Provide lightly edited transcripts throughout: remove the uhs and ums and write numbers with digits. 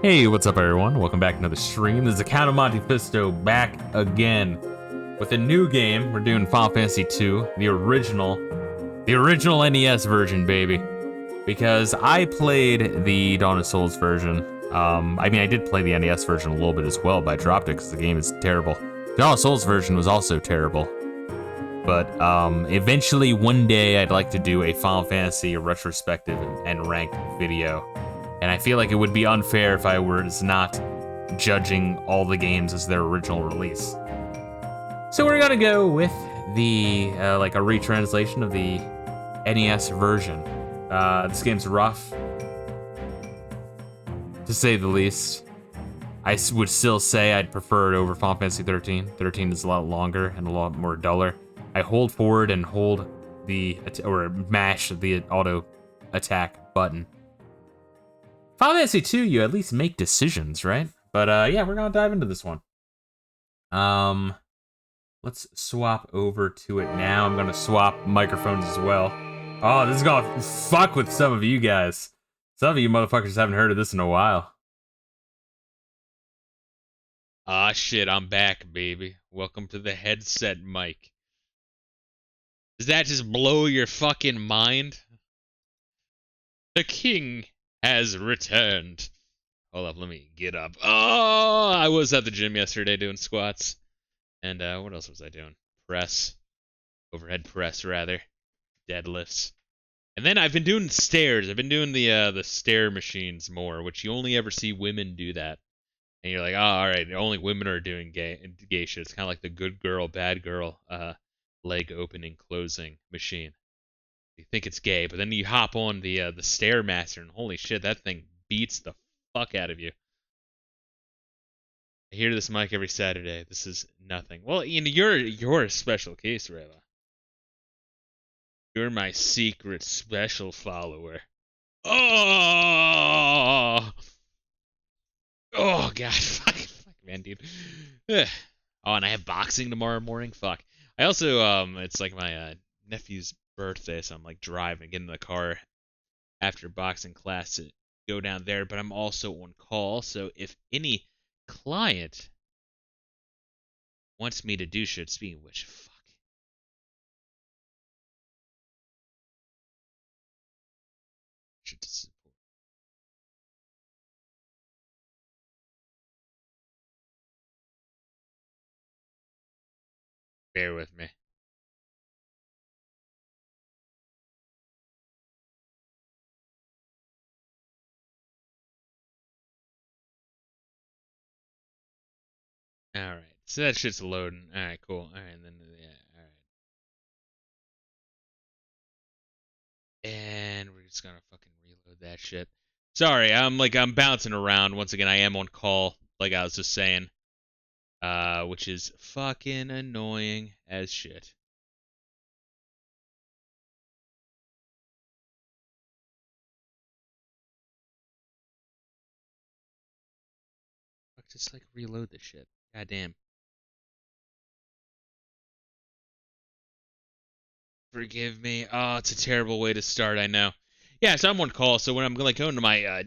Hey, what's up everyone? Welcome back to another stream. This is the Count of Monte Fisto back again with a new game. We're doing Final Fantasy II, the original NES version, baby. Because I played the Dawn of Souls version. I mean, I did play the NES version a little bit as well, but I dropped it because the game is terrible. The Dawn of Souls version was also terrible. But eventually, one day, I'd like to do a Final Fantasy retrospective and ranked video. And I feel like it would be unfair if I was not judging all the games as their original release. So we're gonna go with the, like a retranslation of the NES version. This game's rough, to say the least. I would still say I'd prefer it over Final Fantasy 13. 13 is a lot longer and a lot more duller. I hold forward and hold or mash the auto attack button. Final Fantasy 2, you at least make decisions, right? But yeah, we're gonna dive into this one. Let's swap over to it now. I'm gonna swap microphones as well. Oh, this is gonna fuck with some of you guys. Some of you motherfuckers haven't heard of this in a while. Ah, shit, I'm back, baby. Welcome to the headset mic. Does that just blow your fucking mind? The king has returned. Hold up, let me get up. Oh, I was at the gym yesterday doing squats. And what else was I doing? Press. Overhead press, rather. Deadlifts. And then I've been doing stairs. I've been doing the stair machines more, which you only ever see women do that. And you're like, oh, all right, only women are doing gay shit. It's kind of like the good girl, bad girl leg opening, closing machine. You think it's gay, but then you hop on the Stairmaster, and holy shit, that thing beats the fuck out of you. I hear this mic every Saturday. This is nothing. Well, you know, you're a special case, Rayla. You're my secret special follower. Oh, oh god, fuck, man, dude. Oh, and I have boxing tomorrow morning. Fuck. I also it's like my nephew's birthday, so I'm like driving, getting in the car after boxing class to go down there, but I'm also on call, so if any client wants me to do shit, speaking of which, fuck. Bear with me. Alright, so that shit's loading. Alright, cool. Alright, and then, yeah, alright. And we're just gonna fucking reload that shit. Sorry, I'm bouncing around. Once again, I am on call, like I was just saying. Which is fucking annoying as shit. Just like reload this shit. God damn. Forgive me. Oh, it's a terrible way to start, I know. Yeah, so I'm on call, so when I'm like going to my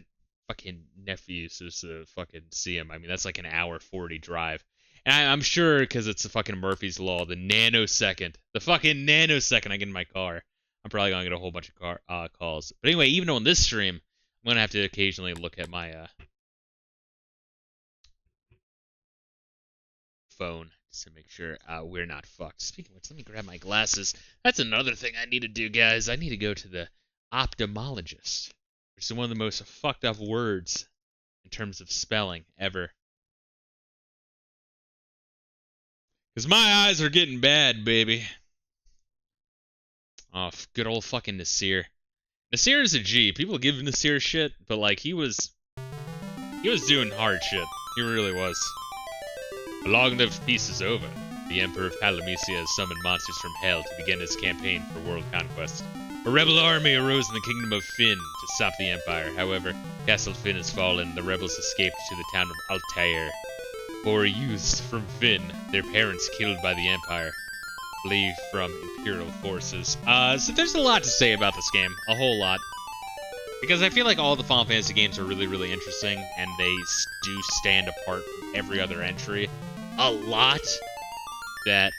fucking nephew's just to fucking see him, I mean that's like an hour 40 drive. And I'm sure because it's a fucking Murphy's Law, the fucking nanosecond I get in my car, I'm probably gonna get a whole bunch of calls. But anyway, even on this stream, I'm gonna have to occasionally look at my phone just to make sure we're not fucked. Speaking of which, let me grab my glasses. That's another thing I need to do, guys. I need to go to the ophthalmologist, which is one of the most fucked up words in terms of spelling ever. Because my eyes are getting bad, baby. Oh, good old fucking Nasir. Nasir is a G. People give Nasir shit, but like he was doing hard shit. He really was. A long-lived peace is over. The Emperor of Palamecia has summoned monsters from hell to begin his campaign for world conquest. A rebel army arose in the kingdom of Fynn to stop the Empire. However, Castle Fynn has fallen. The rebels escaped to the town of Altair. 4 youths from Fynn, their parents killed by the Empire, flee from Imperial forces. So there's a lot to say about this game. A whole lot. Because I feel like all the Final Fantasy games are really, really interesting, and they do stand apart from every other entry a lot. That,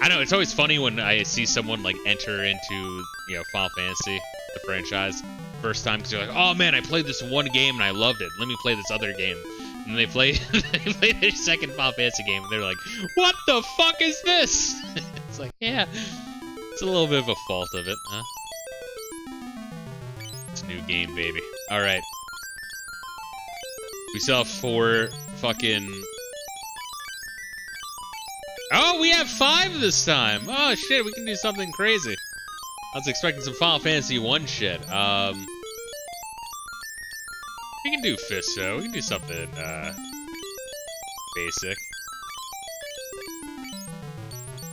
I don't know, it's always funny when I see someone, like, enter into, you know, Final Fantasy, the franchise, first time, because you're like, oh man, I played this one game and I loved it, let me play this other game. And they play their second Final Fantasy game, and they're like, what the fuck is this? It's like, yeah, it's a little bit of a fault of it, huh? It's a new game, baby. Alright. We still have 4 fucking... Oh, we have 5 this time! Oh shit, we can do something crazy. I was expecting some Final Fantasy 1 shit. We can do Fisto. We can do something, basic.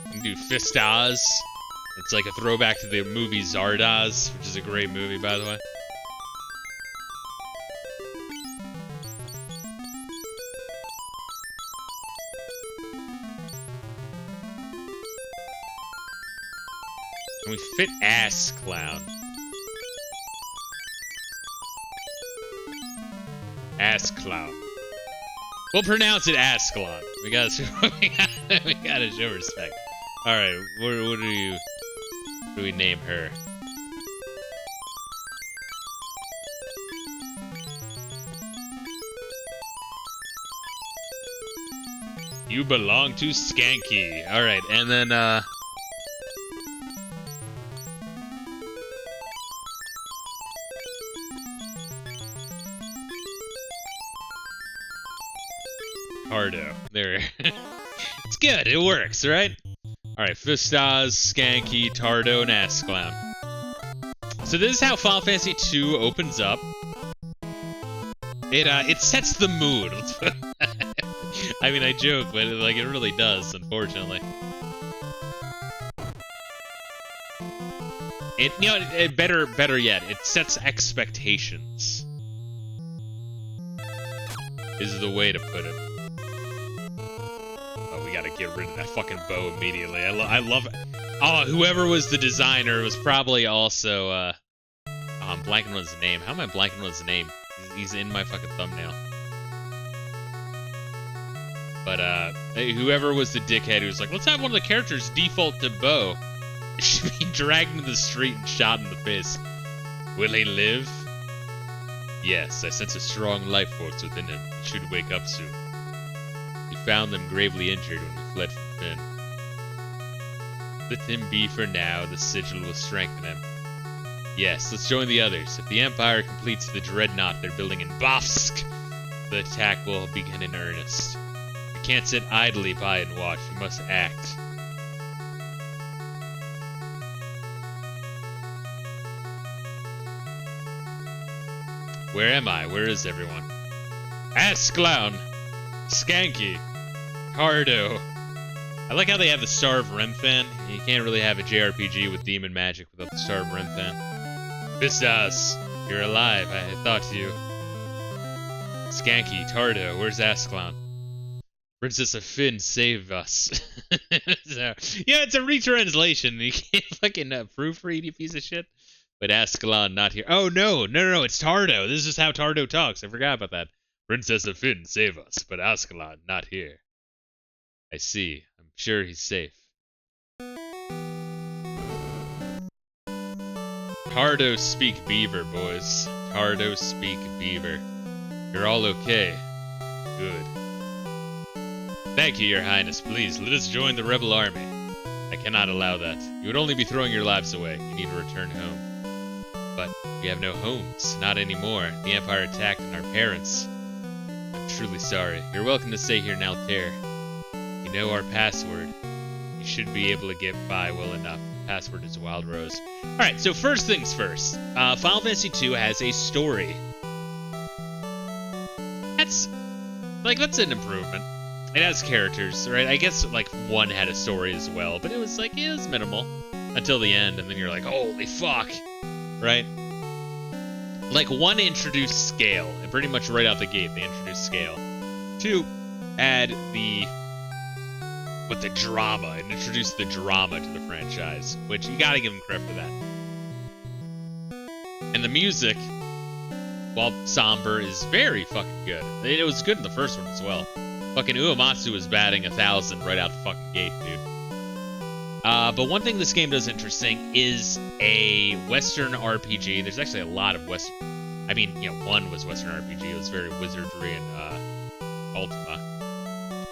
We can do Fistas. It's like a throwback to the movie Zardoz, which is a great movie, by the way. Can we fit Ass Clown? Ass Clown. We'll pronounce it Ass Clown. We gotta show respect. Alright, what do we name her? You belong to Skanky. Alright, and then, Hardo. There. It's good. It works, right? Alright, Fistas, Skanky, Tardo, and Ass Clown. So this is how Final Fantasy 2 opens up. It sets the mood. I mean, I joke, but it really does, unfortunately. Better yet, it sets expectations. Is the way to put it. Gotta get rid of that fucking bow immediately. I love it. Oh, whoever was the designer was probably also, oh, I'm blanking on his name. How am I blanking on his name? He's in my fucking thumbnail. But, whoever was the dickhead who was like, let's have one of the characters default to bow. It should be dragged into the street and shot in the face. Will he live? Yes, I sense a strong life force within him. He should wake up soon. Found them gravely injured when we fled from Finn. Let him be for now, the sigil will strengthen him. Yes, let's join the others. If the Empire completes the dreadnought they're building in Bafsk, the attack will begin in earnest. We can't sit idly by and watch, we must act. Where am I? Where is everyone? Ass Clown! Skanky! Hardo. I like how they have the Star of Remphan. You can't really have a JRPG with demon magic without the Star of Remphan. Fistas, you're alive. I thought you. Skanky, Tardo, where's Ass Clown? Princess of Finn, save us. So, yeah, it's a retranslation. You can't fucking proofread, you piece of shit. But Ass Clown not here. Oh, no, it's Tardo. This is how Tardo talks. I forgot about that. Princess of Finn, save us, but Ascalon not here. I see. I'm sure he's safe. Tardo speak beaver, boys. Tardo speak beaver. You're all okay. Good. Thank you, Your Highness. Please, let us join the rebel army. I cannot allow that. You would only be throwing your lives away. You need to return home. But we have no homes. Not anymore. The Empire attacked our parents. I'm truly sorry. You're welcome to stay here in Altair. You know our password. You should be able to get by well enough. The password is Wild Rose. Alright, so first things first. Final Fantasy 2 has a story. That's an improvement. It has characters, right? I guess, 1 had a story as well, but it was, it was minimal. Until the end, and then you're like, holy fuck! Right? 1 introduced scale, and pretty much right out the gate, they introduced scale. 2, add the drama, and introduced the drama to the franchise, which you gotta give them credit for that. And the music, while somber, is very fucking good. It was good in the first one as well. Fucking Uematsu was batting 1,000 right out the fucking gate, dude. But one thing this game does interesting is a Western RPG. There's actually a lot of Western... I mean, you know, 1 was Western RPG. It was very wizardry and Ultima.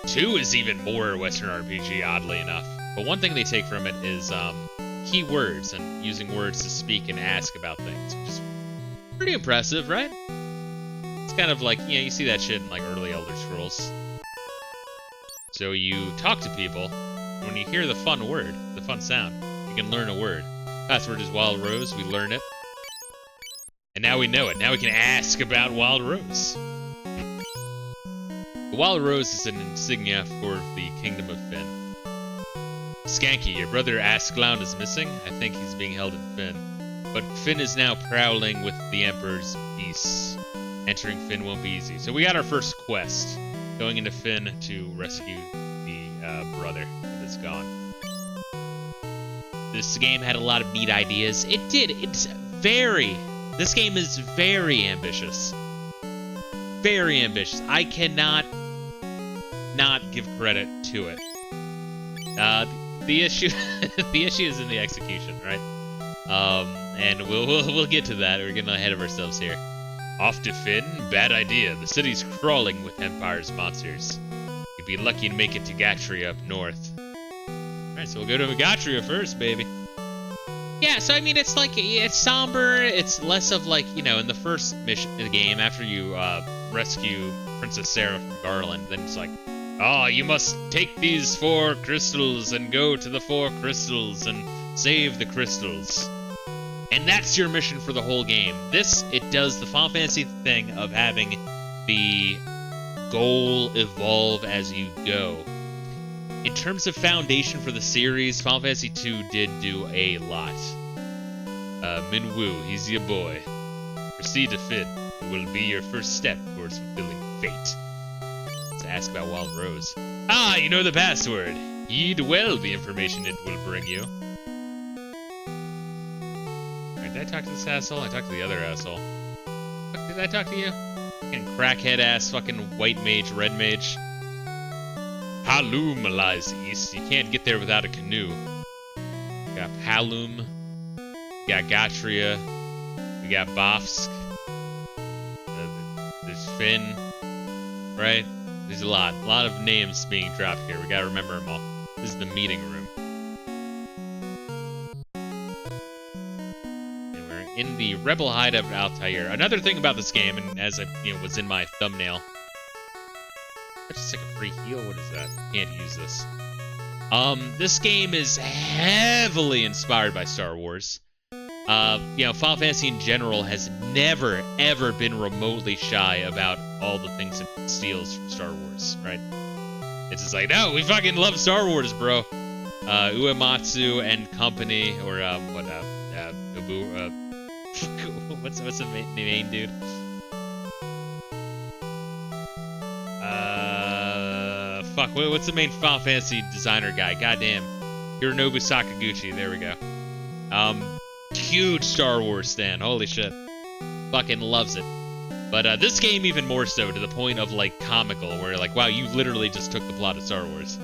2 is even more Western RPG, oddly enough. But one thing they take from it is keywords and using words to speak and ask about things, which is pretty impressive, right? It's kind of like, you know, you see that shit in like early Elder Scrolls. So you talk to people, and when you hear the fun word, the fun sound, you can learn a word. Password is Wild Rose, we learn it. And now we know it. Now we can ask about Wild Rose. The Wild Rose is an insignia for the Kingdom of Fynn. Skanky, your brother Asklound is missing. I think he's being held in Fynn. But Fynn is now prowling with the Emperor's beasts. Entering Fynn won't be easy. So we got our first quest. Going into Fynn to rescue the brother that is gone. This game had a lot of neat ideas. It did. This game is very ambitious. Very ambitious. I cannot not give credit to it. The issue is in the execution, right? And we'll get to that. We're getting ahead of ourselves here. Off to Fynn? Bad idea. The city's crawling with Empire's monsters. You'd be lucky to make it to Gatria up north. Alright, so we'll go to Gatria first, baby. Yeah, so I mean, it's like, it's somber. It's less of like, you know, in the first mission of the game, after you rescue Princess Sarah from Garland, then it's like, oh, you must take these 4 crystals and go to the 4 crystals and save the crystals. And that's your mission for the whole game. It does the Final Fantasy thing of having the goal evolve as you go. In terms of foundation for the series, Final Fantasy II did do a lot. Minwoo, he's your boy. Proceed to Fynn. It will be your first step towards fulfilling fate. Let's ask about Wild Rose. Ah, you know the password. Heed well the information it will bring you. Did I talk to this asshole? I talked to the other asshole. Fuck, did I talk to you? Fucking crackhead ass fucking white mage, red mage. Palum lies east. You can't get there without a canoe. We got Palum. We got Gatria. We got Bofsk. There's Fynn. Right? There's a lot of names being dropped here. We gotta remember them all. This is the meeting room. In the Rebel Hideout of Altair. Another thing about this game, and as I was in my thumbnail, that's just like a free heal. What is that? Can't use this. This game is heavily inspired by Star Wars. Final Fantasy in general has never ever been remotely shy about all the things it steals from Star Wars, right? It's just like, no, we fucking love Star Wars, bro. Uematsu and company, or what's the main dude? What's the main Final Fantasy designer guy? Goddamn, Hironobu Sakaguchi. There we go. Huge Star Wars stan. Holy shit, fucking loves it. But this game even more so, to the point of like comical, where you're like, wow, you literally just took the plot of Star Wars.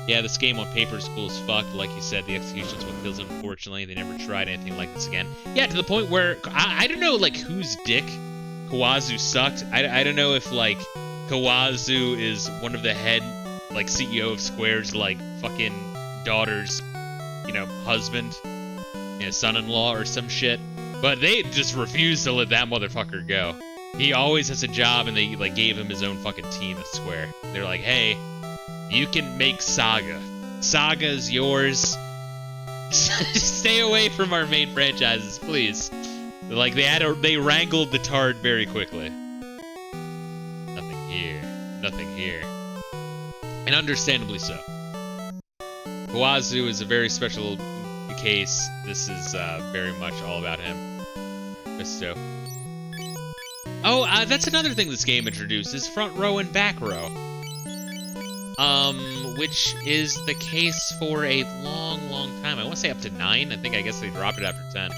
Yeah, this game on paper is cool as fuck. Like you said, the execution's what kills them, unfortunately. They never tried anything like this again. Yeah, to the point where, I don't know, like, whose dick Kawazu sucked. I don't know if, like, Kawazu is one of the head, like, CEO of Square's, like, fucking daughter's, husband, son-in-law or some shit. But they just refuse to let that motherfucker go. He always has a job, and they, like, gave him his own fucking team at Square. They're like, hey, you can make Saga. Saga's yours. Stay away from our main franchises, please. Like, they wrangled the tard very quickly. Nothing here. Nothing here. And understandably so. Kawazu is a very special case. This is very much all about him. Fisto. Oh, that's another thing this game introduces, front row and back row. Which is the case for a long, long time. I want to say up to 9. I guess they dropped it after 10.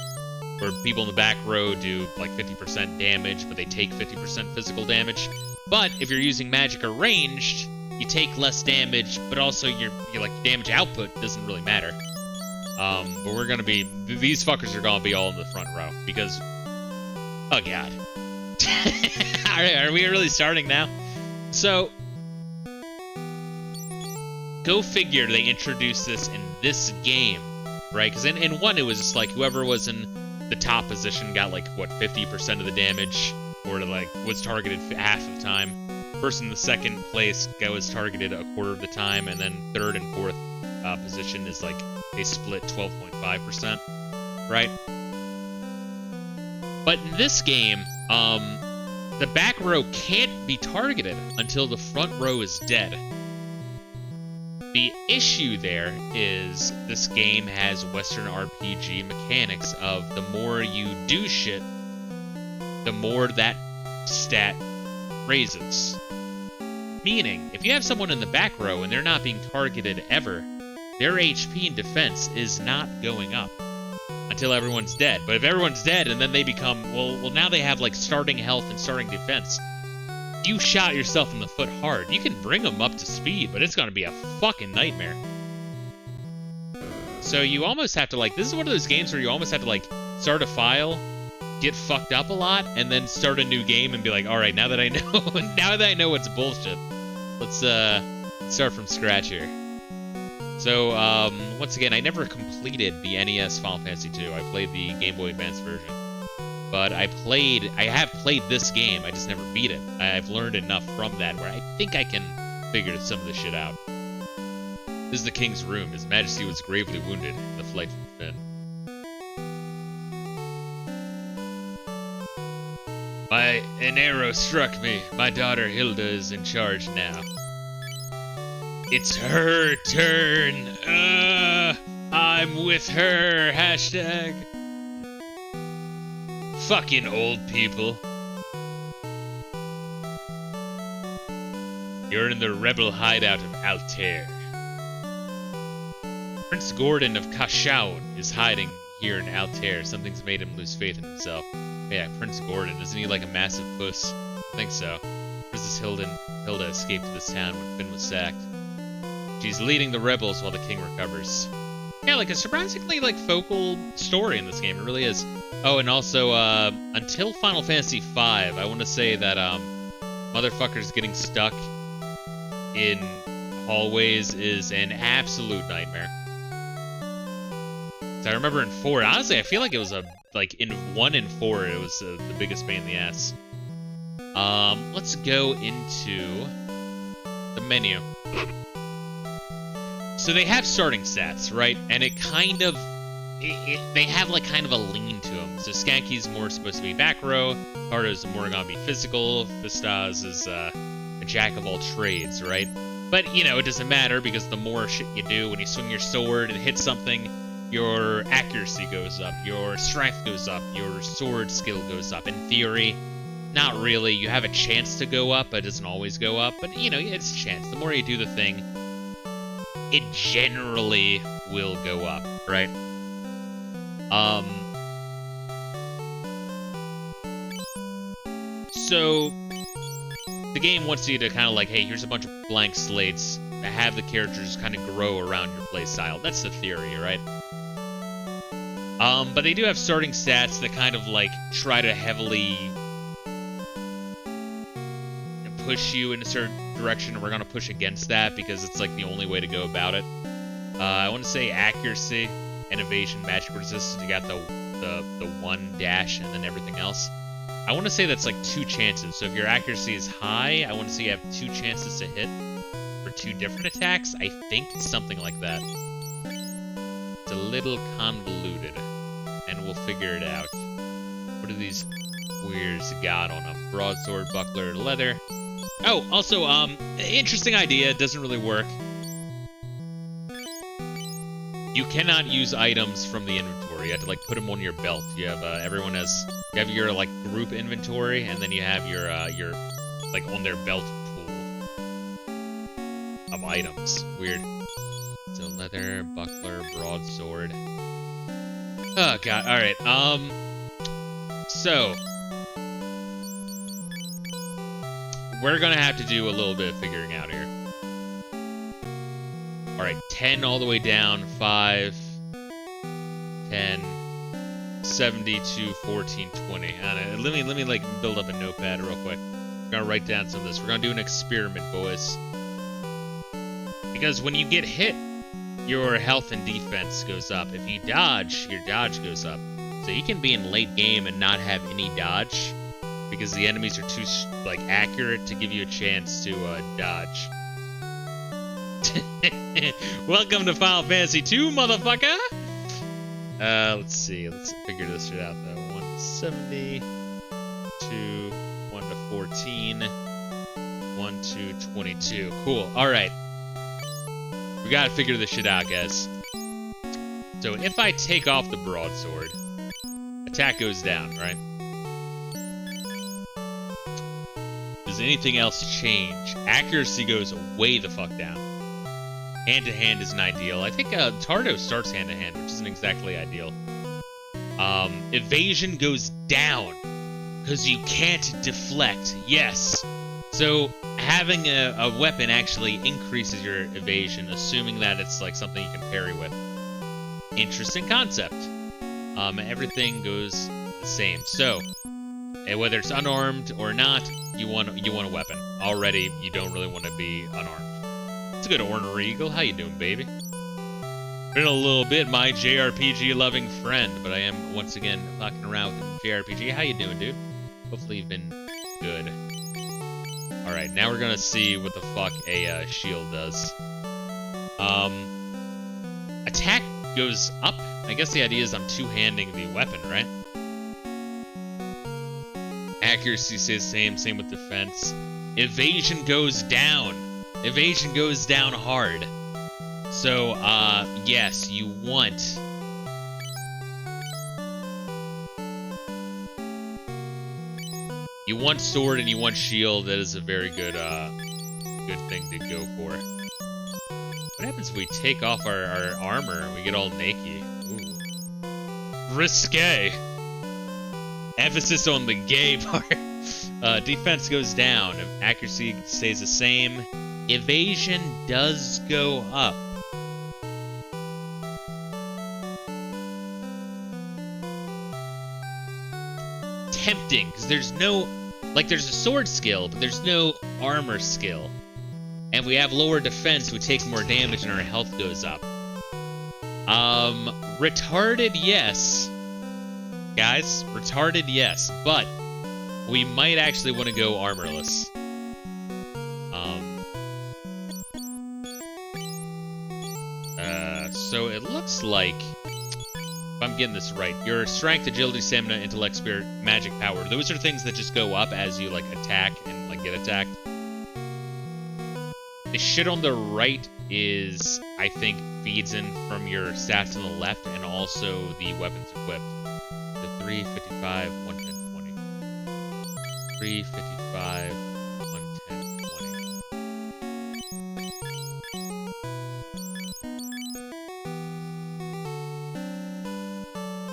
where people in the back row do like 50% damage, but they take 50% physical damage. But if you're using magic or ranged, you take less damage, but also your like damage output doesn't really matter. But we're gonna be, these fuckers are gonna be all in the front row because, oh god. Are we really starting now? So, go figure they introduced this in this game, right? Because in one, it was just like whoever was in the top position got like, what, 50% of the damage, or like was targeted half of the time. Person in the second place was targeted a quarter of the time, and then third and fourth position is like they split 12.5%, right? But in this game, the back row can't be targeted until the front row is dead. The issue there is this game has Western RPG mechanics of the more you do shit, the more that stat raises. Meaning, if you have someone in the back row and they're not being targeted ever, their HP and defense is not going up until everyone's dead. But if everyone's dead and then they become, well, now they have like starting health and starting defense. You shot yourself in the foot hard. You can bring them up to speed, but it's gonna be a fucking nightmare. So you almost have to like, this is one of those games where you almost have to like start a file, get fucked up a lot, and then start a new game and be like, all right, now that I know, now that I know what's bullshit, let's start from scratch here. So once again, I never completed the NES Final Fantasy 2. I played the Game Boy Advance version, but I have played this game. I just never beat it. I've learned enough from that where I think I can figure some of this shit out. This is the king's room. His Majesty was gravely wounded in the flight from Finn. An arrow struck me. My daughter Hilda is in charge now. It's her turn. I'm with her. Hashtag. Fucking old people. You're in the rebel hideout of Altair. Prince Gordon of Kashaun is hiding here in Altair. Something's made him lose faith in himself. Yeah, Prince Gordon. Isn't he like a massive puss? I think so. Princess Hilda escaped to this town when Finn was sacked. She's leading the rebels while the king recovers. Yeah, like a surprisingly like focal story in this game. It really is. Oh, and also, until Final Fantasy V, I want to say that motherfuckers getting stuck in hallways is an absolute nightmare. So I remember in 4, honestly, I feel like it was like in 1 and 4, it was the biggest pain in the ass. Let's go into the menu. So they have starting stats, right? And it kind of, they have like kind of a lean to them. So Skanky's more supposed to be back row, Cardo's more gonna be physical, Fistas is a jack of all trades, right? But, you know, it doesn't matter because the more shit you do, when you swing your sword and hit something, your accuracy goes up, your strength goes up, your sword skill goes up. In theory, not really. You have a chance to go up, but it doesn't always go up. But, you know, it's a chance. The more you do the thing, it generally will go up, right? So the game wants you to kind of like, hey, here's a bunch of blank slates, have the characters kind of grow around your playstyle. That's the theory, right? But they do have starting stats that kind of like try to heavily push you in a certain direction, and we're gonna push against that because it's like the only way to go about it. I want to say accuracy and evasion, magic resistance. You got the 1 dash and then everything else. I want to say that's like 2 chances. So if your accuracy is high, I want to say you have 2 chances to hit for 2 different attacks. I think it's something like that. It's a little convoluted, and we'll figure it out. What do these weirds got on them? Broadsword, buckler, leather. Oh, also, interesting idea. Doesn't really work. You cannot use items from the inventory. You have to like put them on your belt. You have everyone has. You have your like group inventory, and then you have your like on their belt pool of items. Weird. So leather, buckler, broadsword. Oh god. All right. So, we're gonna have to do a little bit of figuring out here. Alright, 10 all the way down, 5, 10, 72, 14, 20. Let me like build up a notepad real quick. We're gonna write down some of this. We're gonna do an experiment, boys. Because when you get hit, your health and defense goes up. If you dodge, your dodge goes up. So you can be in late game and not have any dodge because the enemies are too like accurate to give you a chance to dodge. Welcome to Final Fantasy 2, motherfucker! Let's see. Let's figure this shit out, though. 1 to 70, 2, 1 to 14, 1 to 22. Cool. Alright. We gotta figure this shit out, guys. So if I take off the broadsword, attack goes down, right? Does anything else change? Accuracy goes way the fuck down. Hand-to-hand isn't ideal. I think Tardo starts hand-to-hand, which isn't exactly ideal. Evasion goes down, because you can't deflect. Yes. So, having a weapon actually increases your evasion, assuming that it's like something you can parry with. Interesting concept. Everything goes the same. So, whether it's unarmed or not, you want a weapon. Already, you don't really want to be unarmed. It's a good ornery eagle. How you doing, baby? Been a little bit, my JRPG-loving friend, but I am once again fucking around with JRPG. How you doing, dude? Hopefully you've been good. Alright, now we're gonna see what the fuck a shield does. Attack goes up. I guess the idea is I'm two-handing the weapon, right? Accuracy stays the same, same with defense. Evasion goes down. Evasion goes down hard. So, yes, you want... You want sword and you want shield. That is a very good, good thing to go for. What happens if we take off our armor and we get all naked? Ooh. Risque. Emphasis on the gay part. Defense goes down. Accuracy stays the same. Evasion does go up. Tempting, because there's no... Like, there's a sword skill, but there's no armor skill. And if we have lower defense, we take more damage and our health goes up. Retarded, yes. Guys, retarded, yes. But we might actually want to go armorless. So it looks like, if I'm getting this right, your strength, agility, stamina, intellect, spirit, magic power, those are things that just go up as you, like, attack and, like, get attacked. The shit on the right is, I think, feeds in from your stats on the left and also the weapons equipped. The 3, 55, 110, 20. 3, 55, 110, 20.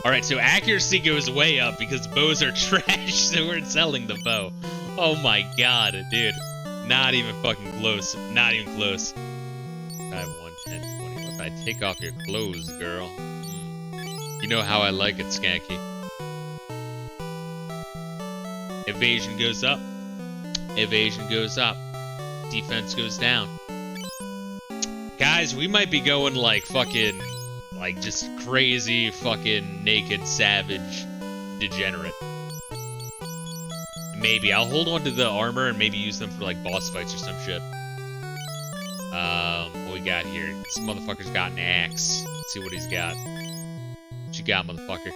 Alright, so accuracy goes way up because bows are trash, so we're selling the bow. Oh my god, dude. Not even fucking close. Not even close. 5, 1, 10, 20. What if I take off your clothes, girl? You know how I like it, Skanky. Evasion goes up. Evasion goes up. Defense goes down. Guys, we might be going like fucking... Like, just crazy, fucking, naked, savage, degenerate. Maybe. I'll hold on to the armor and maybe use them for, like, boss fights or some shit. What we got here? This motherfucker's got an axe. Let's see what he's got. What you got, motherfucker?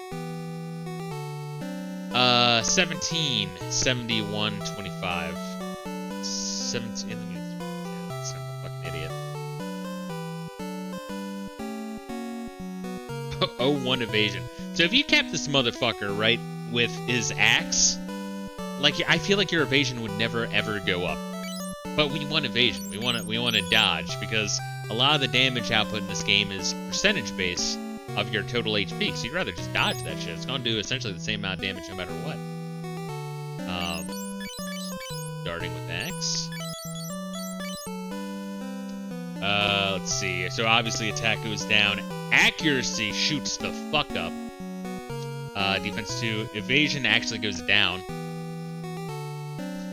17, 71, 25. 17, let me... I'm a fucking idiot. 01 evasion. So if you kept this motherfucker, right, with his axe, like, I feel like your evasion would never ever go up. But we want evasion. We want to dodge because a lot of the damage output in this game is percentage based, of your total HP. So you'd rather just dodge that shit. It's gonna do essentially the same amount of damage no matter what. Starting with X. Let's see. So obviously attack goes down. Accuracy shoots the fuck up. Defense 2. Evasion actually goes down.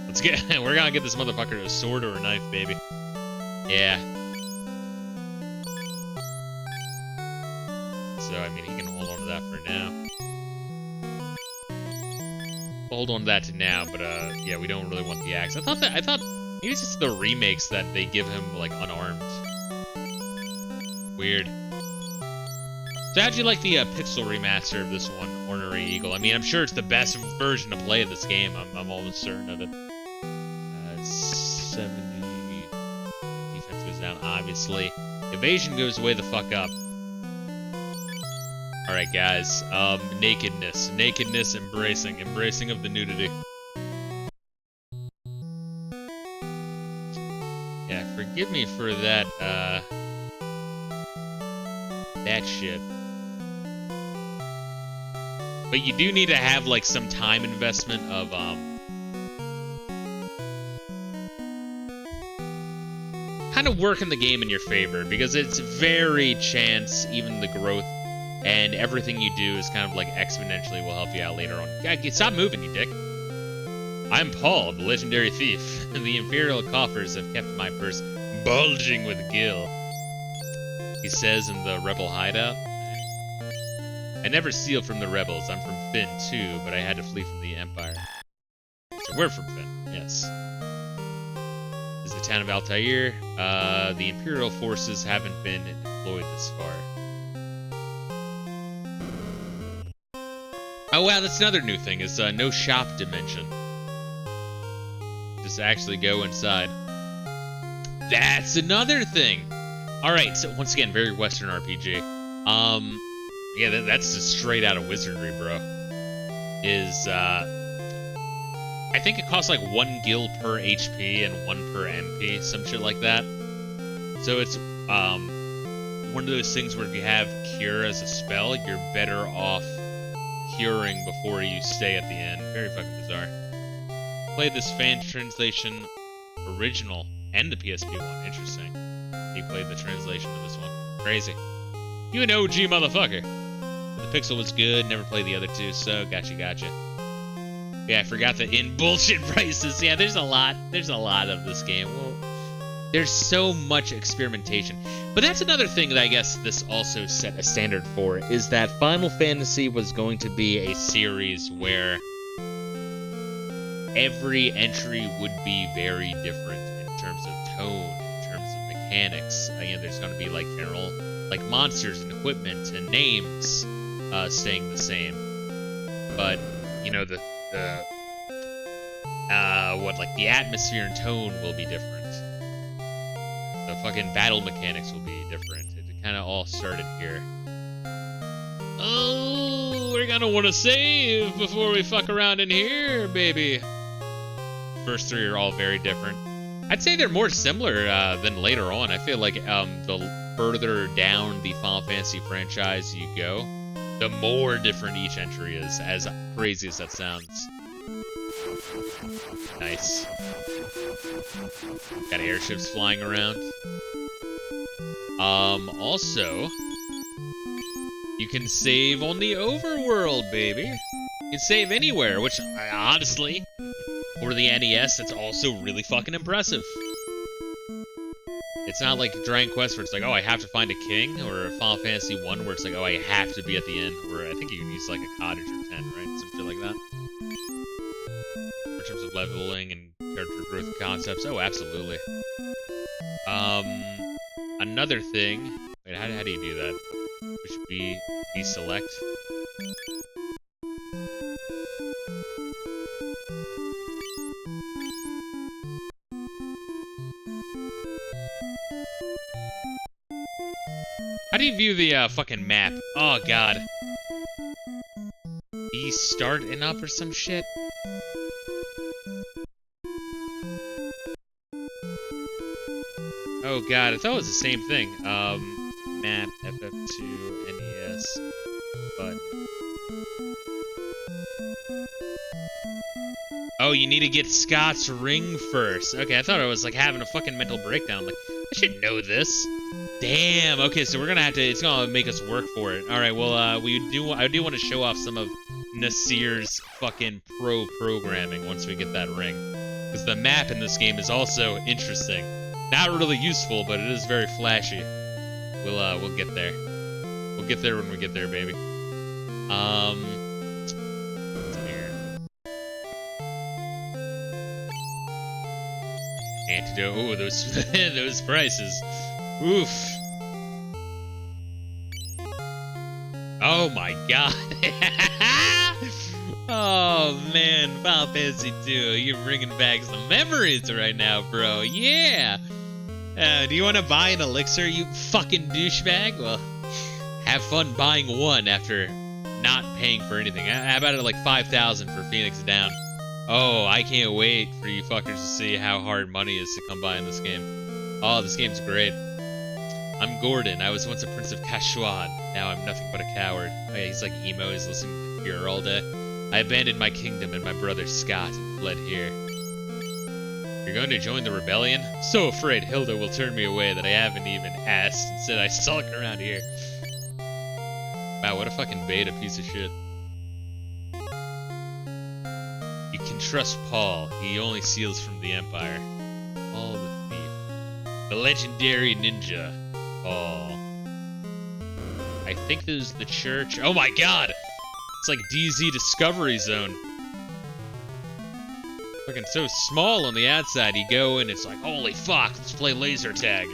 Let's get... We're gonna get this motherfucker a sword or a knife, baby. Yeah. So, I mean, he can hold on to that for now. We'll hold on to that to now, but, yeah, we don't really want the axe. I thought maybe it's just the remakes that they give him, like, unarmed. Weird. So how'd you like the pixel remaster of this one, Ornery Eagle? I mean, I'm sure it's the best version to play of this game. I'm almost certain of it. 70. Defense goes down, obviously. Evasion goes way the fuck up. Alright, guys. Nakedness. Nakedness, embracing. Embracing of the nudity. Yeah, forgive me for that, that shit. But you do need to have, like, some time investment of, kind of working the game in your favor, because it's very chance, even the growth, and everything you do is kind of, like, exponentially will help you out later on. God, stop moving, you dick. I'm Paul, the legendary thief. The Imperial coffers have kept my purse bulging with gil. He says in the rebel hideout. I never steal from the rebels. I'm from Finn, too, but I had to flee from the Empire. So we're from Finn, yes. This is the town of Altair. The Imperial forces haven't been deployed this far. Oh, wow, that's another new thing, is no shop dimension. Just actually go inside. That's another thing! Alright, so once again, very Western RPG. Yeah, that's just straight out of Wizardry, bro. I think it costs like 1 gil per HP and 1 per MP, some shit like that. So it's, one of those things where if you have Cure as a spell, you're better off curing before you stay at the end. Very fucking bizarre. Played this fan translation original and the PSP one. Interesting. He played the translation of this one. Crazy. You an OG motherfucker. The Pixel was good, never played the other two, so gotcha. Yeah, I forgot the in bullshit prices. Yeah, there's a lot of this game. Well, there's so much experimentation. But that's another thing that I guess this also set a standard for, is that Final Fantasy was going to be a series where every entry would be very different in terms of tone, in terms of mechanics. Again, there's going to be like general, like monsters and equipment and names staying the same. But, you know, the atmosphere and tone will be different. The fucking battle mechanics will be different. It kind of all started here. Oh, we're gonna want to save before we fuck around in here, baby. First three are all very different. I'd say they're more similar than later on. I feel like the further down the Final Fantasy franchise you go, the more different each entry is, as crazy as that sounds. Nice. Got airships flying around. Also, you can save on the overworld, baby. You can save anywhere, which, honestly, for the NES, that's also really fucking impressive. It's not like Dragon Quest where it's like, oh, I have to find a king, or Final Fantasy 1 where it's like, oh, I have to be at the end, or I think you can use like a cottage or tent, right? Some shit like that. In terms of leveling and character growth concepts, oh, absolutely. Another thing, wait, how do you do that? We should be select. How do you view the fucking map? Oh god. B start and up or some shit? Oh god, I thought it was the same thing. Map, FF2, NES, button. Oh, you need to get Scott's ring first. Okay, I thought I was like having a fucking mental breakdown. Like, I should know this. Damn. Okay, so we're gonna have to. It's gonna make us work for it. All right. Well, I do want to show off some of Nasir's fucking pro programming once we get that ring, because the map in this game is also interesting. Not really useful, but it is very flashy. We'll get there. We'll get there when we get there, baby. Antidote. Oh, those those prices. Oof. Oh my god. Oh man, Final Fantasy 2, you're bringing back some memories right now, bro. Yeah. Do you want to buy an elixir, you fucking douchebag? Well, have fun buying one after not paying for anything. How about it like 5,000 for Phoenix Down? Oh, I can't wait for you fuckers to see how hard money is to come by in this game. Oh, this game's great. I'm Gordon. I was once a prince of Kashwan. Now I'm nothing but a coward. Oh yeah, he's like emo. He's listening to Fear all day. I abandoned my kingdom and my brother Scott and fled here. You're going to join the rebellion? So afraid Hilda will turn me away that I haven't even asked. Instead, I sulk around here. Wow, what a fucking beta piece of shit. You can trust Paul. He only steals from the Empire. Paul the Thief. The legendary ninja. Paul. I think this is the church. Oh my god! It's like DZ Discovery Zone. Fucking so small on the outside. You go and it's like, holy fuck, let's play laser tag.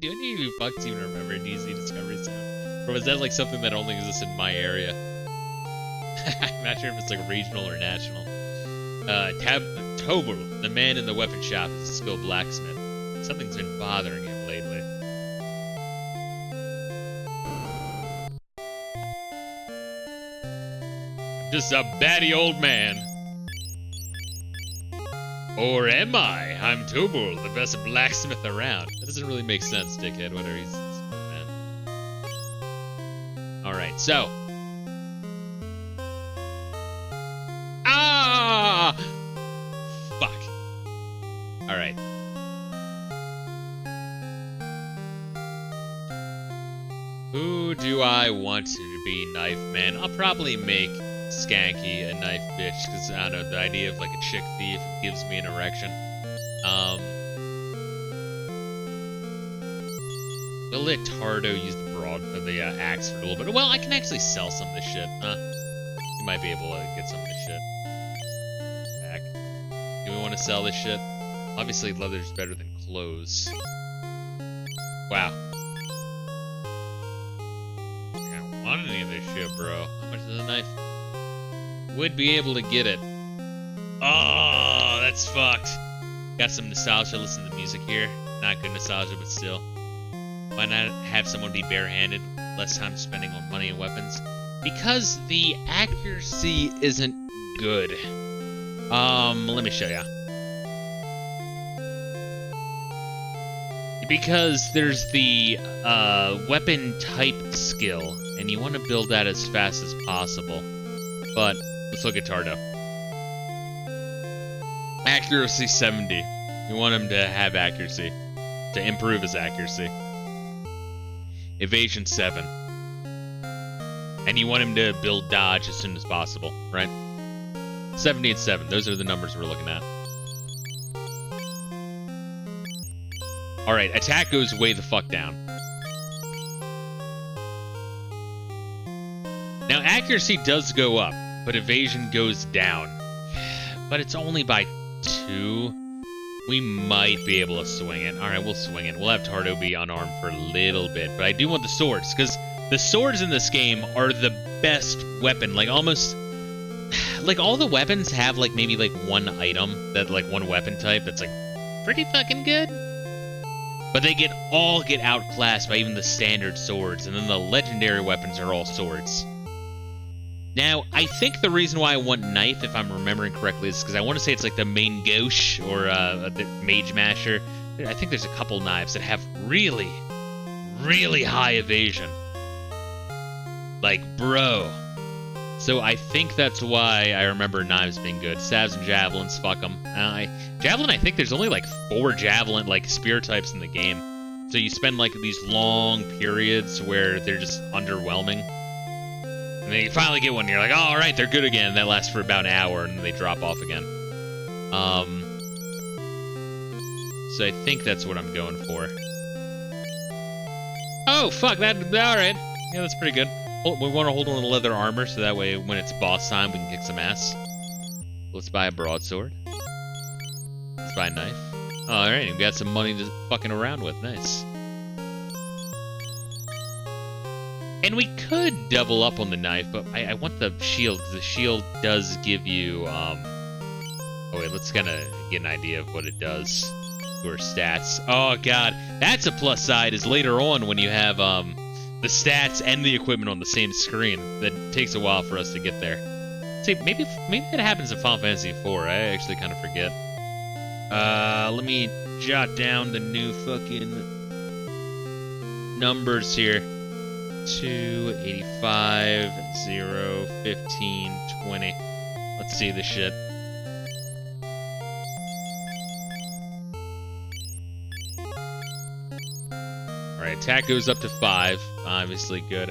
Do any of you fucks even remember DZ Discovery Zone? Or was that like something that only exists in my area? I'm not sure if it's like regional or national. Tobel, the man in the weapon shop, is a skilled blacksmith. Something's been bothering him lately. I'm just a batty old man. Or am I? I'm Tobel, the best blacksmith around. That doesn't really make sense, dickhead, whether he's man. Alright, so. Ah! Fuck. Alright. Who do I want to be knife man? I'll probably make Skanky a knife bitch, because, I don't know, the idea of, like, a chick thief gives me an erection. We'll let Tardo use the axe for a little bit. Well, I can actually sell some of this shit, huh? You might be able to get some of this shit back. Do we want to sell this shit? Obviously, leather's better than clothes. Wow. I don't want any of this shit, bro. How much is a knife? Would be able to get it. Oh, that's fucked. Got some nostalgia. Listen to the music here. Not good nostalgia, but still. Why not have someone be barehanded? Less time spending on money and weapons. Because the accuracy isn't good. Let me show ya. Because there's the weapon type skill, and you want to build that as fast as possible. But let's look at Tardo. Accuracy 70. You want him to have accuracy, to improve his accuracy. Evasion 7. And you want him to build dodge as soon as possible, right? 70 and 7. Those are the numbers we're looking at. Alright, attack goes way the fuck down. Now, accuracy does go up, but evasion goes down. But it's only by 2. We might be able to swing it. Alright, we'll swing it. We'll have Tardo be unarmed for a little bit. But I do want the swords, because the swords in this game are the best weapon. Like, almost... Like, all the weapons have, like, maybe, like, one item, that like, one weapon type that's, like, pretty fucking good. But they all get outclassed by even the standard swords, and then the legendary weapons are all swords. Now, I think the reason why I want knife, if I'm remembering correctly, is because I want to say it's like the main gauche, or the mage masher, I think there's a couple knives that have really, really high evasion. Like, bro. So I think that's why I remember knives being good. Stabs and javelins, fuck them. Javelin, I think there's only like 4 javelin, like, spear types in the game. So you spend like these long periods where they're just underwhelming. And then you finally get one and you're like, oh, alright, they're good again. That lasts for about an hour and then they drop off again. So I think that's what I'm going for. Oh, fuck, that, alright. Yeah, that's pretty good. We want to hold on to leather armor, so that way when it's boss time, we can kick some ass. Let's buy a broadsword. Let's buy a knife. Alright, we got some money to fucking around with. Nice. And we could double up on the knife, but I want the shield, because the shield does give you, Oh wait, let's kind of get an idea of what it does to our stats. Oh god, that's a plus side, is later on when you have, the stats and the equipment on the same screen. That takes a while for us to get there. See, maybe that happens in Final Fantasy IV. I actually kind of forget. Let me jot down the new fucking numbers here. 2, 85, 0, 15, 20. Let's see this shit. Alright, attack goes up to 5. Obviously good.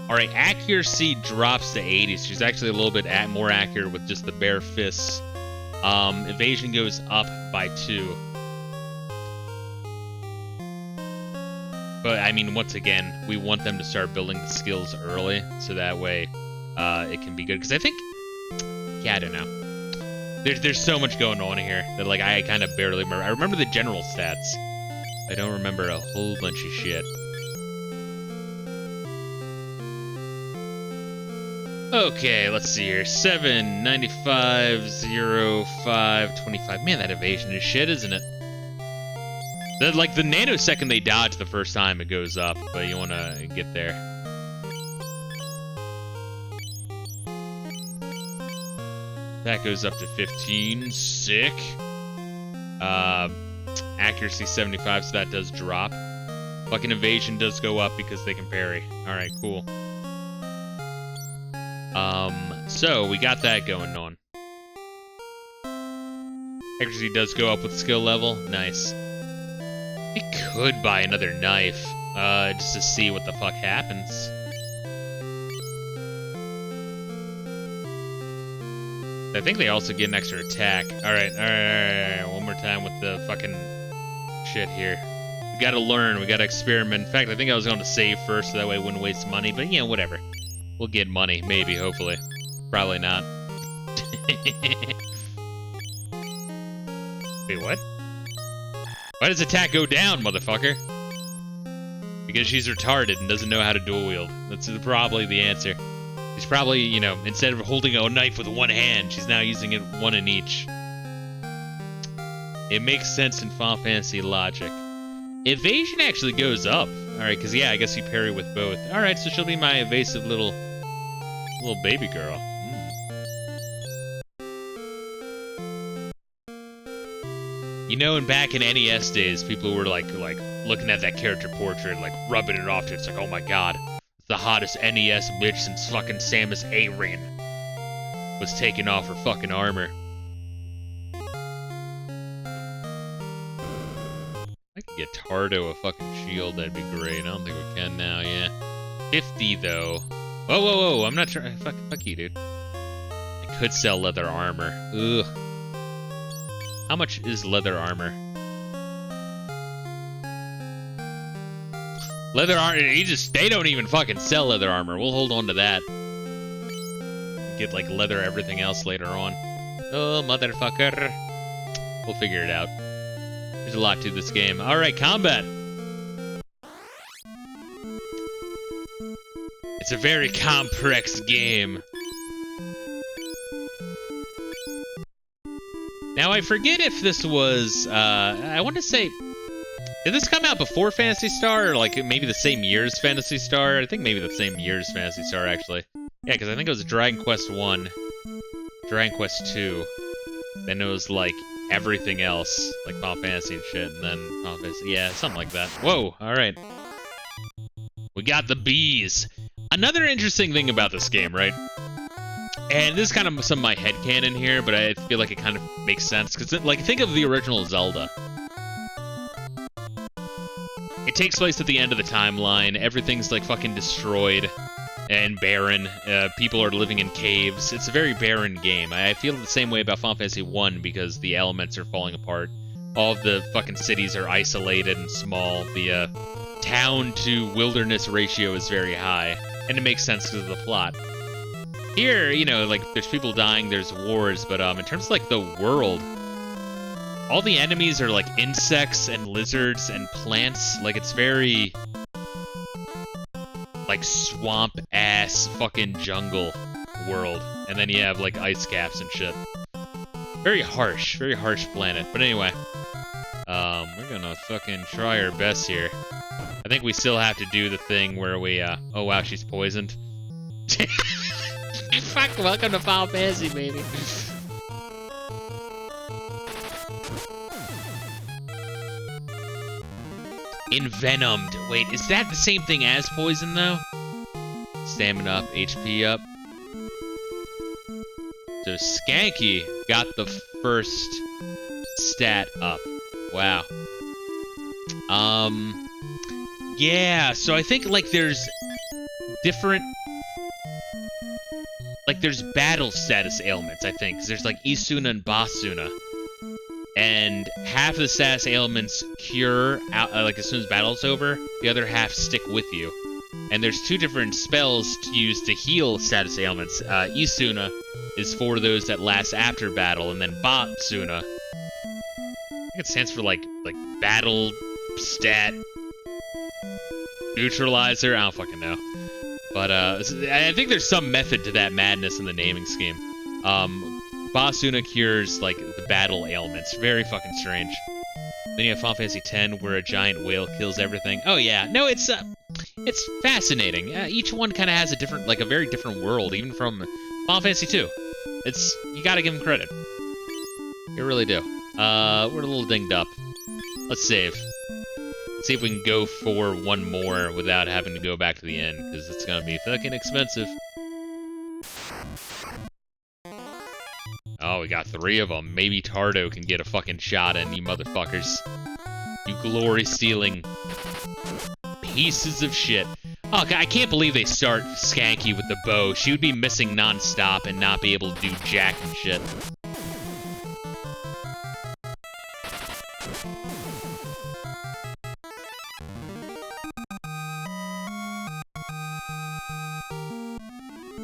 Alright, accuracy drops to 80. So she's actually a little bit more accurate with just the bare fists. Evasion goes up by 2. But, I mean, once again, we want them to start building the skills early. So that way, it can be good. Because I think... Yeah, I don't know. There's so much going on here that, like, I kind of barely remember. I remember the general stats. I don't remember a whole bunch of shit. Okay, let's see here. 7, 95, 0, 5, 25. Man, that evasion is shit, isn't it? Like, the nanosecond they dodge the first time, it goes up, but you want to get there. That goes up to 15. Sick. Accuracy 75, so that does drop. Fucking evasion does go up because they can parry. Alright, cool. So we got that going on. Accuracy does go up with skill level. Nice. We could buy another knife, just to see what the fuck happens. I think they also get an extra attack. Alright. One more time with the fucking shit here. We gotta learn, we gotta experiment. In fact, I think I was going to save first so that way I wouldn't waste money, but yeah, whatever. We'll get money, maybe, hopefully. Probably not. Wait, what? Why does attack go down, motherfucker? Because she's retarded and doesn't know how to dual wield. That's probably the answer. She's probably, you know, instead of holding a knife with one hand, she's now using it one in each. It makes sense in Final Fantasy logic. Evasion actually goes up. Alright, because yeah, I guess you parry with both. Alright, so she'll be my evasive little baby girl. You know, and back in NES days, people were like looking at that character portrait, like rubbing it off to it. It's like, oh my god, it's the hottest NES bitch since fucking Samus Aran was taking off her fucking armor. I could get Tardo a fucking shield, that'd be great. I don't think we can now, yeah. 50 though. Whoa, I'm not trying. Fuck you, dude. I could sell leather armor. Ugh. How much is leather armor? Leather armor, they don't even fucking sell leather armor. We'll hold on to that. Get, like, leather everything else later on. Oh, motherfucker. We'll figure it out. There's a lot to this game. Alright, combat. It's a very complex game. Now, I forget if this was, I want to say, did this come out before Phantasy Star, or like maybe the same year as Phantasy Star? I think maybe the same year as Phantasy Star, actually. Yeah, because I think it was Dragon Quest 1, Dragon Quest 2, then it was like everything else, like Final Fantasy and shit, and then Final Fantasy, yeah, something like that. Whoa, alright. We got the bees. Another interesting thing about this game, right? And this is kind of some of my headcanon here, but I feel like it kind of makes sense, because, like, think of the original Zelda. It takes place at the end of the timeline, everything's, like, fucking destroyed and barren. People are living in caves. It's a very barren game. I feel the same way about Final Fantasy 1 because the elements are falling apart. All of the fucking cities are isolated and small. The town to wilderness ratio is very high. And it makes sense because of the plot. Here, you know, like, there's people dying, there's wars, but in terms of, like, the world, all the enemies are, like, insects and lizards and plants. Like, it's very... like swamp-ass fucking jungle world. And then you have, like, ice caps and shit. Very harsh planet. But anyway, we're gonna fucking try our best here. I think we still have to do the thing where we, oh wow, she's poisoned. Fuck, welcome to Final Fantasy, baby. Envenomed. Wait, is that the same thing as poison, though? Stamina up, HP up. So Skanky got the first stat up. Wow. Yeah, so I think, like, there's different... like, there's battle status ailments, I think. 'Cause there's, like, Isuna and Basuna. And half of the status ailments cure out, like, as soon as battle's over. The other half stick with you. And there's two different spells to use to heal status ailments. Isuna is for those that last after battle, and then Basuna, I think it stands for, like battle stat neutralizer. I don't fucking know. But I think there's some method to that madness in the naming scheme. Basuna cures, like, the battle ailments. Very fucking strange. Then you have Final Fantasy X, where a giant whale kills everything. Oh yeah, no, it's fascinating. Each one kind of has a different, like, a very different world, even from Final Fantasy 2. It's, you gotta give them credit. You really do. We're a little dinged up. Let's save. Let's see if we can go for one more without having to go back to the end, because it's gonna be fucking expensive. Oh, we got 3 of them. Maybe Tardo can get a fucking shot in, you motherfuckers. You glory-stealing pieces of shit. Oh, God, I can't believe they start Skanky with the bow. She would be missing non-stop and not be able to do jack and shit.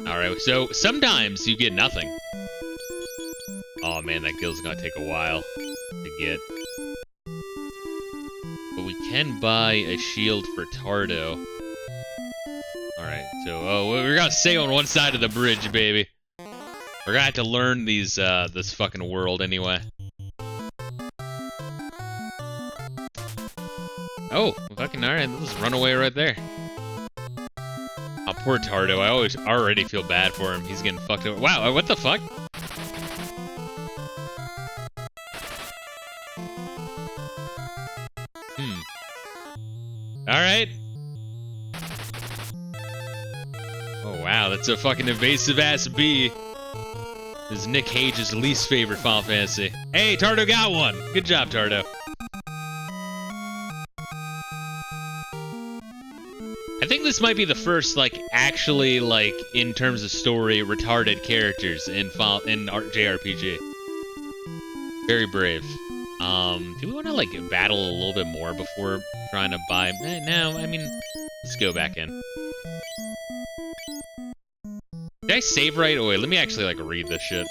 Alright, so sometimes you get nothing. Oh man, that guild's gonna take a while to get. But we can buy a shield for Tardo. Alright, so, oh, we're gonna stay on one side of the bridge, baby. We're gonna have to learn these, this fucking world anyway. Oh, fucking alright, let's run away right there. Oh, poor Tardo, I already feel bad for him. He's getting fucked over. Wow, what the fuck? Alright. Oh wow, that's a fucking invasive ass bee. This is Nick Cage's least favorite Final Fantasy. Hey, Tardo got one! Good job, Tardo. I think this might be the first, like, actually, like, in terms of story, retarded characters in JRPG. Very brave. Do we want to, like, battle a little bit more before trying to buy... no, I mean, let's go back in. Did I save right? Oh, wait, let me actually, like, read this shit.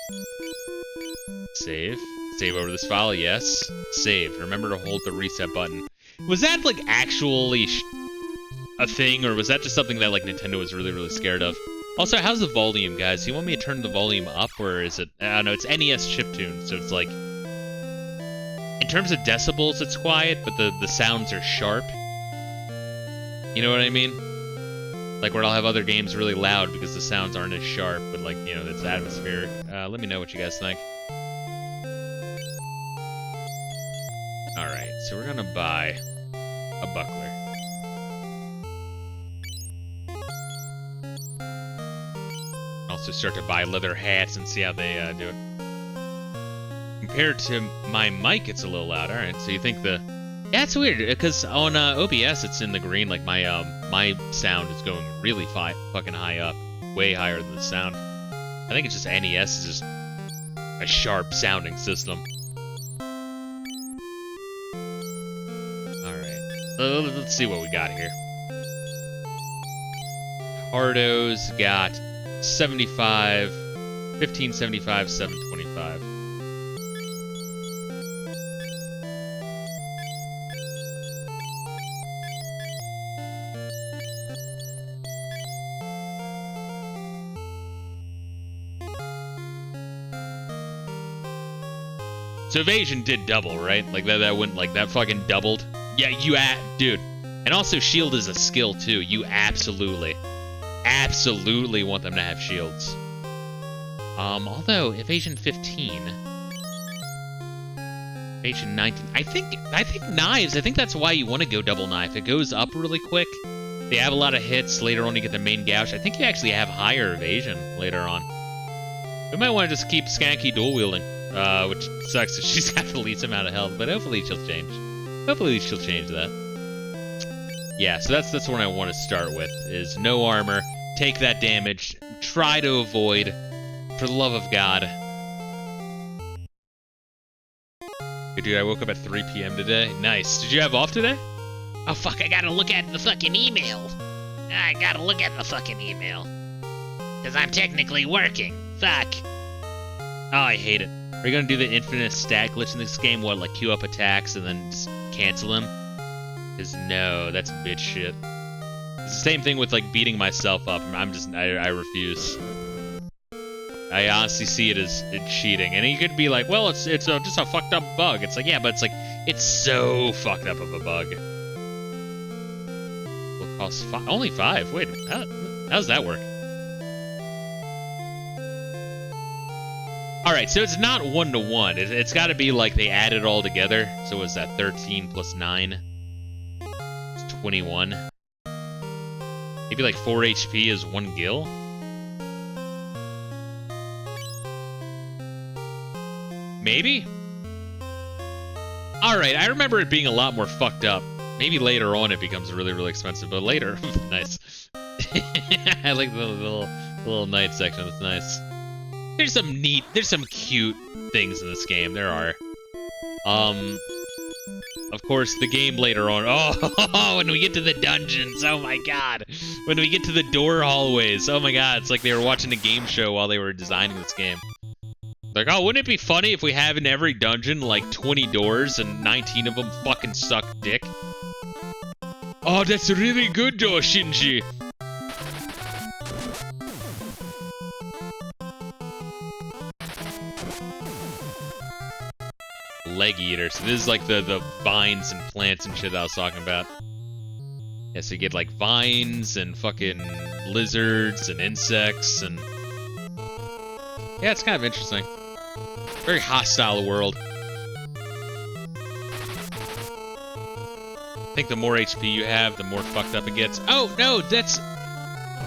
Save. Save over this file, yes. Save. Remember to hold the reset button. Was that, like, actually a thing, or was that just something that, like, Nintendo was really, really scared of? Also, how's the volume, guys? Do you want me to turn the volume up, or is it... I don't know, it's NES chiptune, so it's, like... in terms of decibels, it's quiet, but the sounds are sharp. You know what I mean? Like, where I'll have other games really loud because the sounds aren't as sharp, but, like, you know, it's atmospheric. Let me know what you guys think. Alright, so we're gonna buy a buckler. Also start to buy leather hats and see how they do it. Compared to my mic, it's a little loud. Alright, so you think the... Yeah, it's weird, because on OBS it's in the green, like my sound is going really fucking high up. Way higher than the sound. I think it's just NES is just a sharp sounding system. Alright, let's see what we got here. Hardo's got 75, 1575, 725. So evasion did double, right? Like that went like that fucking doubled. Yeah, dude. And also shield is a skill too. You absolutely want them to have shields. Although evasion 15, evasion 19. I think knives. I think that's why you want to go double knife. It goes up really quick. They have a lot of hits. Later on, you get the main gouge. I think you actually have higher evasion later on. We might want to just keep Skanky dual wielding. Which sucks if she's got the least amount of health, but hopefully she'll change. Hopefully she'll change that. Yeah, so that's what I want to start with, is no armor, take that damage, try to avoid, for the love of God. Hey, dude, I woke up at 3 p.m. today. Nice. Did you have off today? Oh, fuck, I gotta look at the fucking email. I gotta look at the fucking email. Because I'm technically working. Fuck. Oh, I hate it. Are you gonna do the infinite stack glitch in this game? What, like queue up attacks and then just cancel them? Because no, that's bitch shit. It's the same thing with like beating myself up. I refuse. I honestly see it as cheating. And you could be like, well, it's just a fucked up bug. It's like, yeah, but it's like, it's so fucked up of a bug. Will cost only 5. Wait, how does that work? Alright, so it's not 1-to-1. It's got to be like they add it all together. So was that 13 plus 9? It's 21. Maybe like 4 HP is 1 gil? Maybe? Alright, I remember it being a lot more fucked up. Maybe later on it becomes really, really expensive, but later, nice. I like the little night section, that's nice. There's some cute things in this game. There are. Of course, the game later on. Oh, when we get to the dungeons, oh my god. When we get to the door hallways, oh my god. It's like they were watching a game show while they were designing this game. Like, oh, wouldn't it be funny if we have in every dungeon like 20 doors and 19 of them fucking suck dick? Oh, that's really good, though, Shinji. Leg eater. So this is like the vines and plants and shit that I was talking about. Yeah, so you get like vines and fucking lizards and insects and... Yeah, it's kind of interesting. Very hostile world. I think the more HP you have, the more fucked up it gets. Oh, no, that's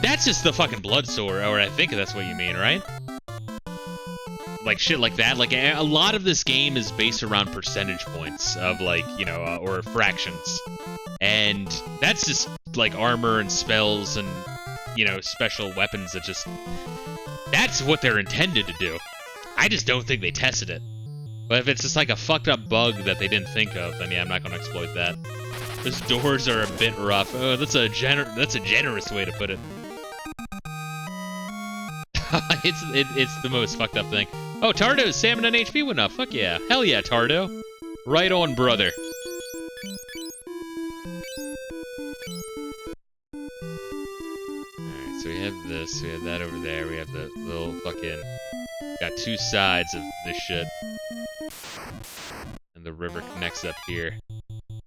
just the fucking blood sword, or I think that's what you mean, right? Like shit like that. Like a lot of this game is based around percentage points of like, you know, or fractions. And that's just like armor and spells and, you know, special weapons that just... That's what they're intended to do. I just don't think they tested it. But if it's just like a fucked up bug that they didn't think of, then yeah, I'm not going to exploit that. Those doors are a bit rough. Oh, that's a generous way to put it. It's the most fucked up thing. Oh, Tardo's salmon and HP went up. Fuck yeah. Hell yeah, Tardo. Right on, brother. Alright, so we have this. We have that over there. We have the little fucking... Got 2 sides of this shit. And the river connects up here.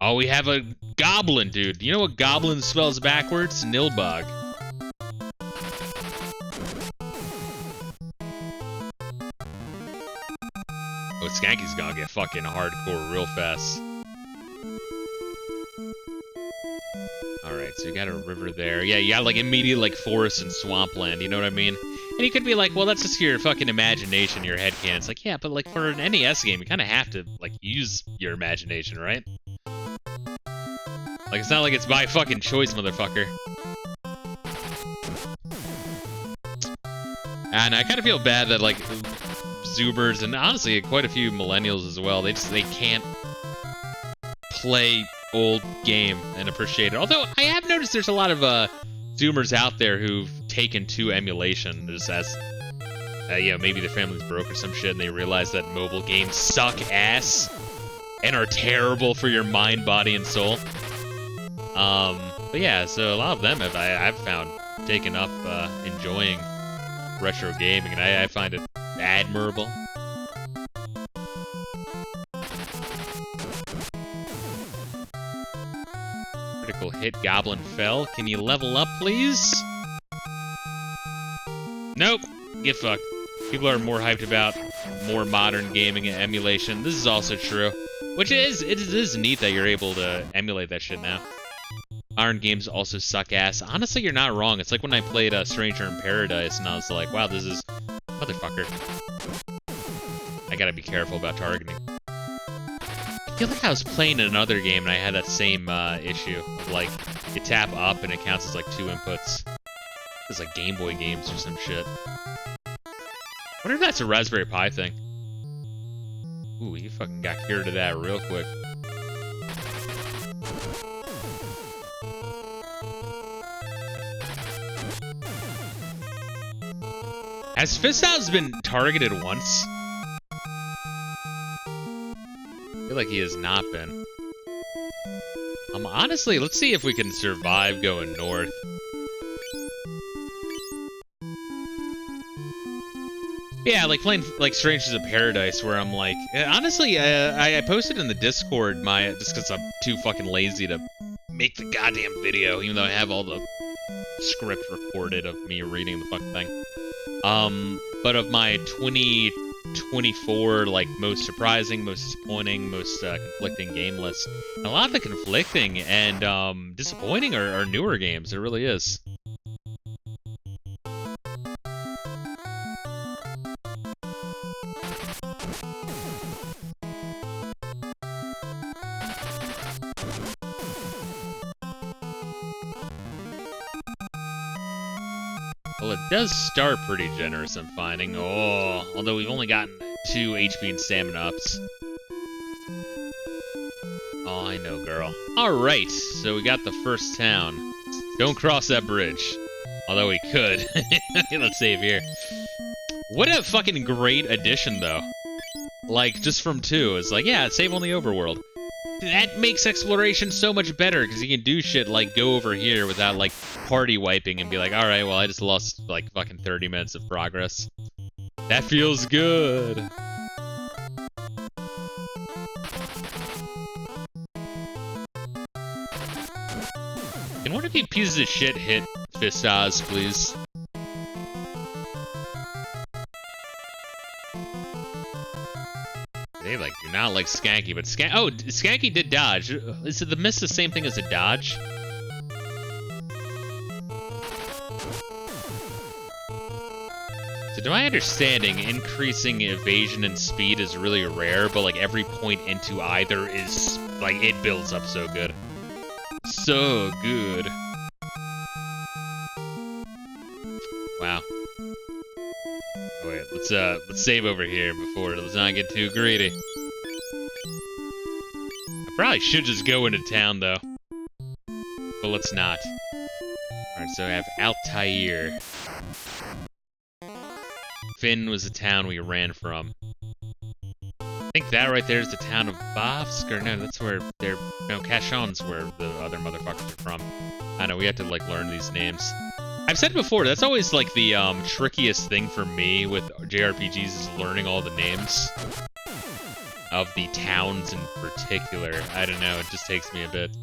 Oh, we have a goblin, dude. You know what goblin spells backwards? Nilbog. Oh, Skanky's gonna get fucking hardcore real fast. Alright, so you got a river there. Yeah, you got like immediate like forest and swampland, you know what I mean? And you could be like, well, that's just your fucking imagination, your headcanon. It's like, yeah, but like for an NES game, you kind of have to like use your imagination, right? Like, it's not like it's by fucking choice, motherfucker. And I kind of feel bad that like Zoomers and honestly quite a few millennials as well, they can't play old game and appreciate it. Although I have noticed there's a lot of Zoomers out there who've taken to emulation just as you know, maybe their family's broke or some shit and they realize that mobile games suck ass and are terrible for your mind, body, and soul. But yeah, so a lot of them I've found taken up enjoying retro gaming, and I find it admirable. Critical hit, Goblin fell. Can you level up, please? Nope. Get fucked. People are more hyped about more modern gaming and emulation. This is also true. Which it is neat that you're able to emulate that shit now. Modern games also suck ass. Honestly, you're not wrong. It's like when I played Stranger in Paradise, and I was like, wow, this is... Motherfucker. I gotta be careful about targeting. I feel like I was playing another game, and I had that same issue. Of, like, you tap up, and it counts as, like, 2 inputs. It's like Game Boy games or some shit. I wonder if that's a Raspberry Pi thing. Ooh, you fucking got cured of that real quick. Has Fisto's been targeted once? I feel like he has not been. Honestly, let's see if we can survive going north. Yeah, like playing like Strangers in Paradise, where I'm like, honestly, I posted in the Discord just because I'm too fucking lazy to make the goddamn video, even though I have all the script recorded of me reading the fucking thing. But of my 2024, like, most surprising, most disappointing, most conflicting game lists, a lot of the conflicting and disappointing are newer games. It really is. Well, it does start pretty generous, I'm finding. Oh, although we've only gotten 2 HP and stamina ups. Oh, I know, girl. Alright, so we got the first town. Don't cross that bridge. Although we could. Let's save here. What a fucking great addition, though. Like, just from 2. It's like, yeah, save on the overworld. That makes exploration so much better, because you can do shit like go over here without, like, party wiping and be like, alright, well, I just lost, like, fucking 30 minutes of progress. That feels good. Can one of you pieces of shit hit Fistos, please? They, like, do not like Skanky, but Skanky did dodge. Is the miss the same thing as a dodge? So to my understanding, increasing evasion and speed is really rare, but, like, every point into either is, like, it builds up so good. So good. Wow. Oh, wait, let's save over here before let's not get too greedy. I probably should just go into town though, but let's not. All right, so I have Altair. Finn was the town we ran from. I think that right there is the town of Bafsk, or no, that's where Cashon's where the other motherfuckers are from. I know we have to like learn these names. I've said before, that's always like the trickiest thing for me with JRPGs is learning all the names of the towns in particular. I don't know, it just takes me a bit.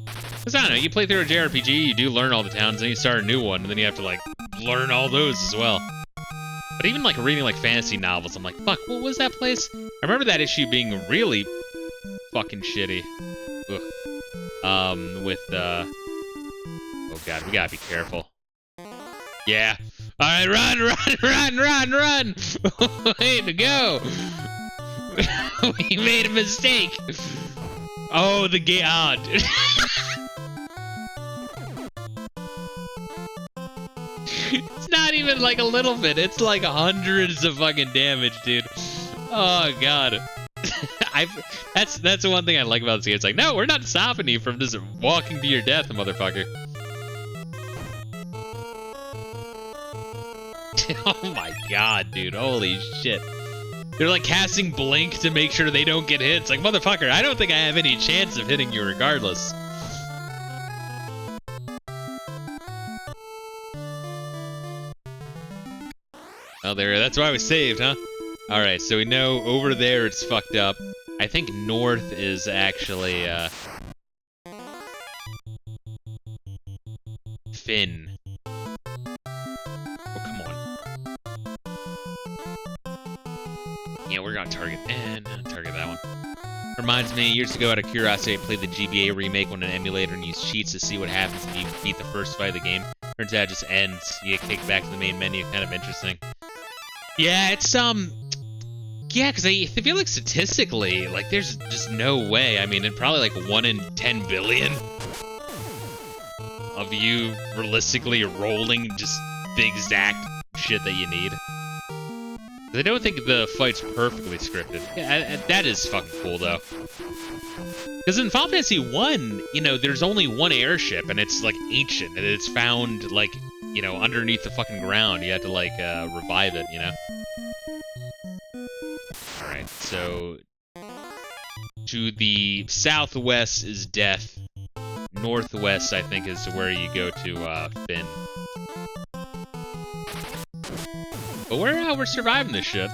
Because I don't know, you play through a JRPG, you do learn all the towns, then you start a new one, and then you have to like learn all those as well. But even like reading like fantasy novels, I'm like, fuck, what was that place? I remember that issue being really fucking shitty. Ugh. with oh god, we gotta be careful. Yeah. Alright, run! Way to go! We made a mistake! Oh, the game. Oh, dude. It's not even like a little bit, it's like hundreds of fucking damage, dude. Oh god. That's the one thing I like about this game. It's like, no, we're not stopping you from just walking to your death, motherfucker. Oh my god, dude. Holy shit. They're like casting blink to make sure they don't get hit. It's like, motherfucker, I don't think I have any chance of hitting you regardless. Oh, that's why we saved, huh? Alright, so we know over there it's fucked up. I think north is actually, Finn. Oh, come on. Yeah, we're gonna target, target that one. Reminds me, years ago out of curiosity, I played the GBA remake on an emulator and used cheats to see what happens if you beat the first fight of the game. Turns out it just ends. You get kicked back to the main menu, kind of interesting. Yeah, it's, yeah, because I feel like statistically, like, there's just no way. I mean, it's probably like 1 in 10 billion of you realistically rolling just the exact shit that you need. I don't think the fight's perfectly scripted. Yeah, that is fucking cool, though. Because in Final Fantasy 1, you know, there's only one airship, and it's, like, ancient, and it's found, like, you know, underneath the fucking ground. You have to, like, revive it, you know? Alright, so... to the southwest is death. Northwest, I think, is where you go to, Finn. But we're surviving this shit.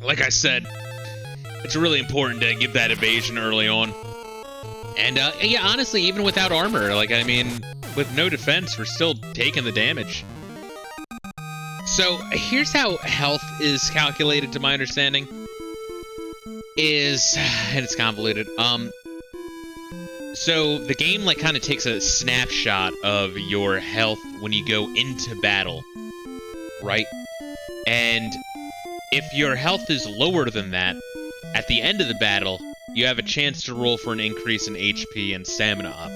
Like I said, it's really important to give that evasion early on. And, yeah, honestly, even without armor, like, I mean, with no defense, we're still taking the damage. So, here's how health is calculated, to my understanding. And it's convoluted. So, the game, like, kind of takes a snapshot of your health when you go into battle, right? And if your health is lower than that, at the end of the battle, you have a chance to roll for an increase in HP and stamina up.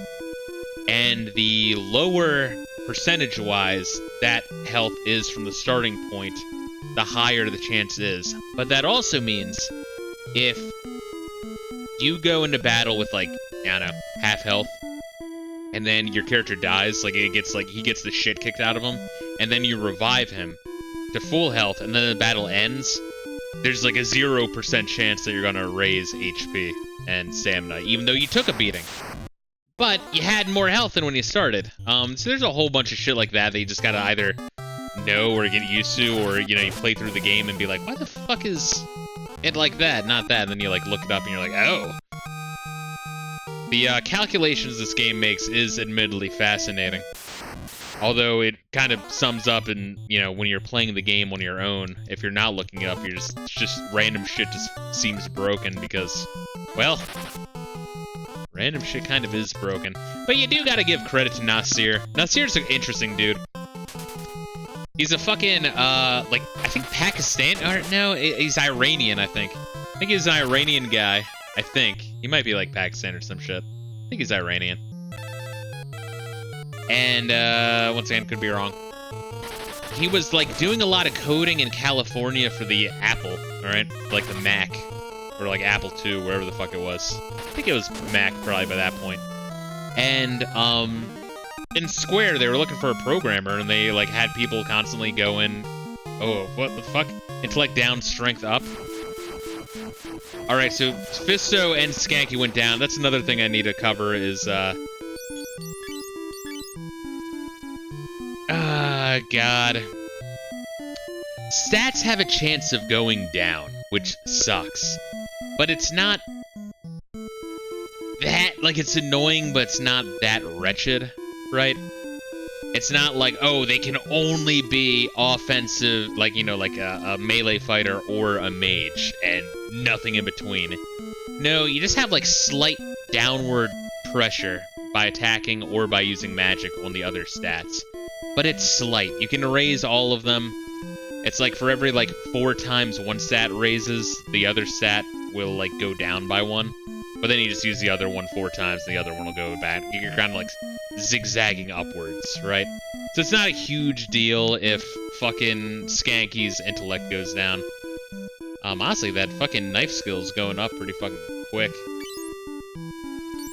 And the lower percentage-wise that health is from the starting point, the higher the chance is. But that also means if you go into battle with, like, I don't know, half health, and then your character dies, like, he gets the shit kicked out of him, and then you revive him to full health, and then the battle ends, there's like a 0% chance that you're gonna raise HP and stamina, even though you took a beating. But you had more health than when you started. So there's a whole bunch of shit like that you just gotta either know or get used to, or, you know, you play through the game and be like, why the fuck is it like that, not that? And then you, like, look it up and you're like, oh. The calculations this game makes is admittedly fascinating. Although it kind of sums up in, you know, when you're playing the game on your own, if you're not looking it up, you're just random shit just seems broken because, well, random shit kind of is broken. But you do gotta give credit to Nasir. Nasir's an interesting dude. He's a fucking, like, I think Pakistan, or no, he's Iranian, I think. I think he's an Iranian guy, I think. He might be like Pakistan or some shit. I think he's Iranian. And, once again, could be wrong. He was, like, doing a lot of coding in California for the Apple, alright? Like the Mac. Or, like, Apple II, wherever the fuck it was. I think it was Mac, probably, by that point. And, in Square, they were looking for a programmer, and they, like, had people constantly going, oh, what the fuck? Intellect down, strength up. Alright, so Fisto and Skanky went down. That's another thing I need to cover is, God. Stats have a chance of going down, which sucks. But it's not that, like, it's annoying, but it's not that wretched, right? It's not like, oh, they can only be offensive, like, you know, like a melee fighter or a mage, and nothing in between. No, you just have, like, slight downward pressure by attacking or by using magic on the other stats. But it's slight. You can raise all of them. It's like for every, like, 4 times one stat raises, the other stat will, like, go down by 1. But then you just use the other one 4 times, and the other one will go back. You're kind of, like, zigzagging upwards, right? So it's not a huge deal if fucking Skanky's intellect goes down. Honestly, that fucking knife skill's going up pretty fucking quick.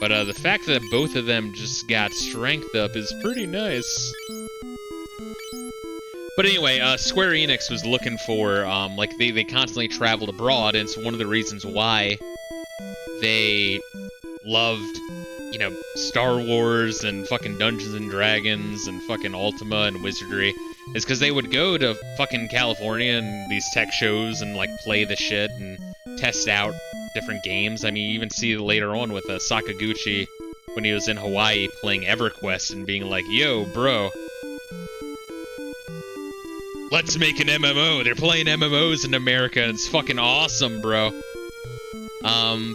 But the fact that both of them just got strength up is pretty nice. But anyway, Square Enix was looking for, like, they constantly traveled abroad, and it's one of the reasons why they loved, you know, Star Wars and fucking Dungeons and Dragons and fucking Ultima and Wizardry, is because they would go to fucking California and these tech shows and, like, play the shit and test out different games. I mean, you even see later on with Sakaguchi when he was in Hawaii playing EverQuest and being like, yo, bro, let's make an MMO. They're playing MMOs in America, and it's fucking awesome, bro.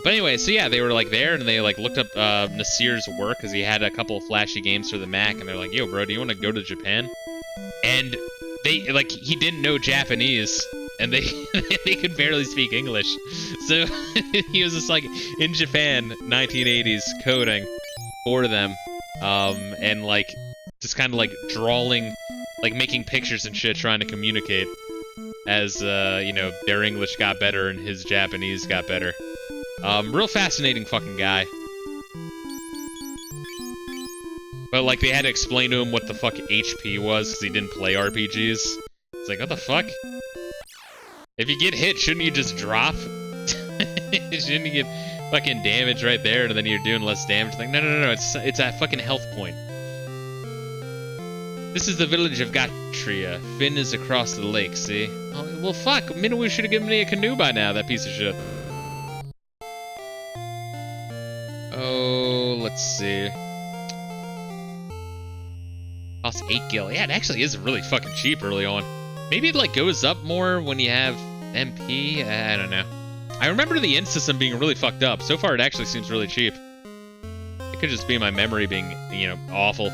But anyway, so yeah, they were, like, there, and they, like, looked up Nasir's work, because he had a couple of flashy games for the Mac, and they're like, yo, bro, do you want to go to Japan? And they, like, he didn't know Japanese, and they they could barely speak English. So he was just, like, in Japan, 1980s, coding for them, and, like, just kind of, like, drawing, like, making pictures and shit, trying to communicate as, you know, their English got better and his Japanese got better. Real fascinating fucking guy. But, like, they had to explain to him what the fuck HP was, because he didn't play RPGs. It's like, what the fuck? If you get hit, shouldn't you just drop? Shouldn't you get fucking damage right there, and then you're doing less damage? Like, no, it's a fucking health point. This is the village of Gatria. Finn is across the lake, see? Oh, well, fuck. Minowu should have given me a canoe by now, that piece of shit. Oh, let's see. Costs 8 gil. Yeah, it actually is really fucking cheap early on. Maybe it, like, goes up more when you have MP? I don't know. I remember the Int system being really fucked up. So far, it actually seems really cheap. It could just be my memory being, you know, awful.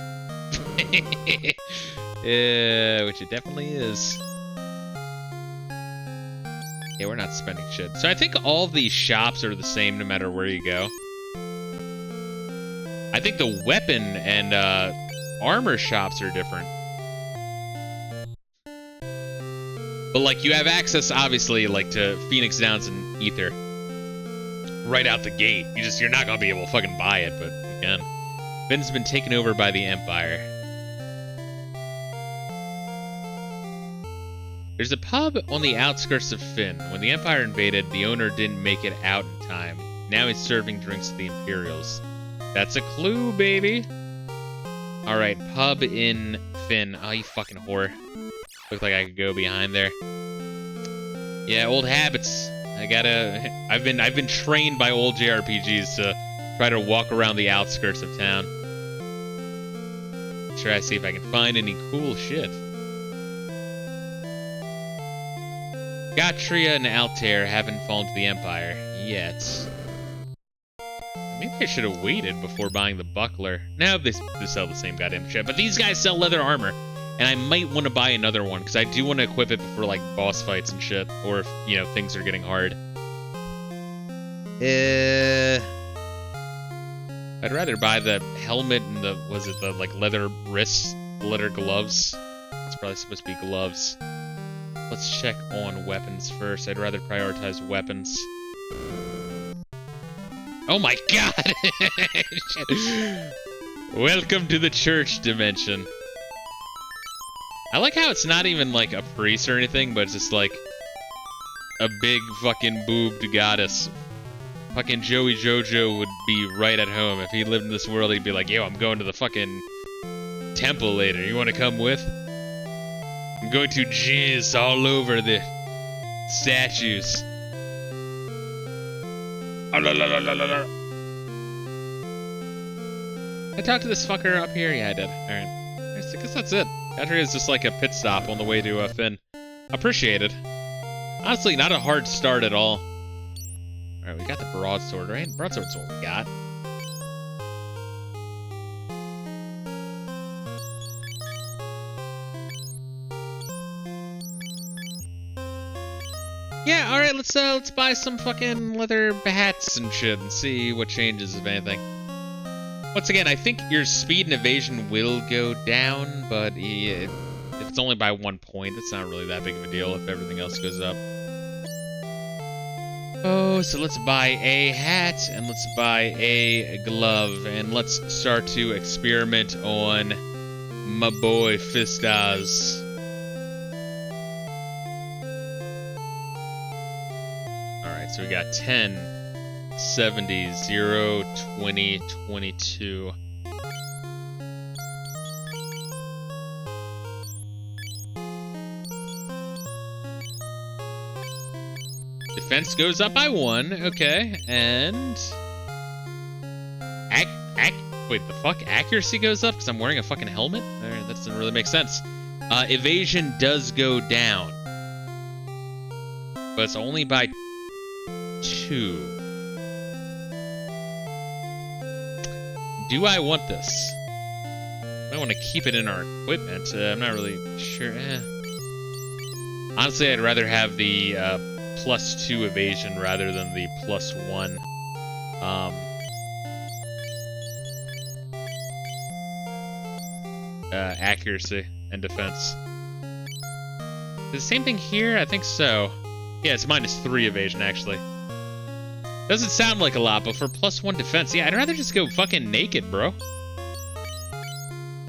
Yeah, which it definitely is. Yeah, we're not spending shit. So I think all of these shops are the same no matter where you go. I think the weapon and armor shops are different. But, like, you have access, obviously, like, to Phoenix Downs and Ether right out the gate. You're not gonna be able to fucking buy it, but you can. Finn's been taken over by the Empire. There's a pub on the outskirts of Finn. When the Empire invaded, the owner didn't make it out in time. Now he's serving drinks to the Imperials. That's a clue, baby. Alright, pub in Finn. Oh, you fucking whore. Looked like I could go behind there. Yeah, old habits. I've been trained by old JRPGs to try to walk around the outskirts of town. Try to see if I can find any cool shit. Gatria and Altair haven't fallen to the Empire yet. Maybe I should have waited before buying the buckler. No, they sell the same goddamn shit. But these guys sell leather armor. And I might want to buy another one, because I do want to equip it before, like, boss fights and shit. Or if, you know, things are getting hard. I'd rather buy the helmet and the, was it the, like, leather wrists, the leather gloves? It's probably supposed to be gloves. Let's check on weapons first. I'd rather prioritize weapons. Oh my god! Welcome to the church dimension. I like how it's not even like a priest or anything, but it's just like a big fucking boobed goddess. Fucking Joey Jojo would be right at home. If he lived in this world, he'd be like, yo, I'm going to the fucking temple later. You want to come with? I'm going to jizz all over the statues. I talked to this fucker up here? Yeah, I did. Alright. I guess that's it. Gotcha is just like a pit stop on the way to Finn. Appreciated. Honestly, not a hard start at all. Alright, we got the broadsword, right? Broadsword's what we got. Yeah, alright, let's buy some fucking leather hats and shit and see what changes, if anything. Once again, I think your speed and evasion will go down, but if it's only by 1 point, it's not really that big of a deal if everything else goes up. Oh, so let's buy a hat, and let's buy a glove, and let's start to experiment on my boy Fistas. Alright, so we got 10, 70, 0, 20, 22. Defense goes up by 1, okay, and... Wait, the fuck? Accuracy goes up because I'm wearing a fucking helmet? That doesn't really make sense. Evasion does go down. But it's only by 2. Do I want this? I want to keep it in our equipment. I'm not really sure. Honestly, I'd rather have the +2 evasion rather than the +1. Accuracy and defense. The same thing here? I think so. Yeah, it's -3 evasion, actually. Doesn't sound like a lot, but for +1 defense, yeah, I'd rather just go fucking naked, bro.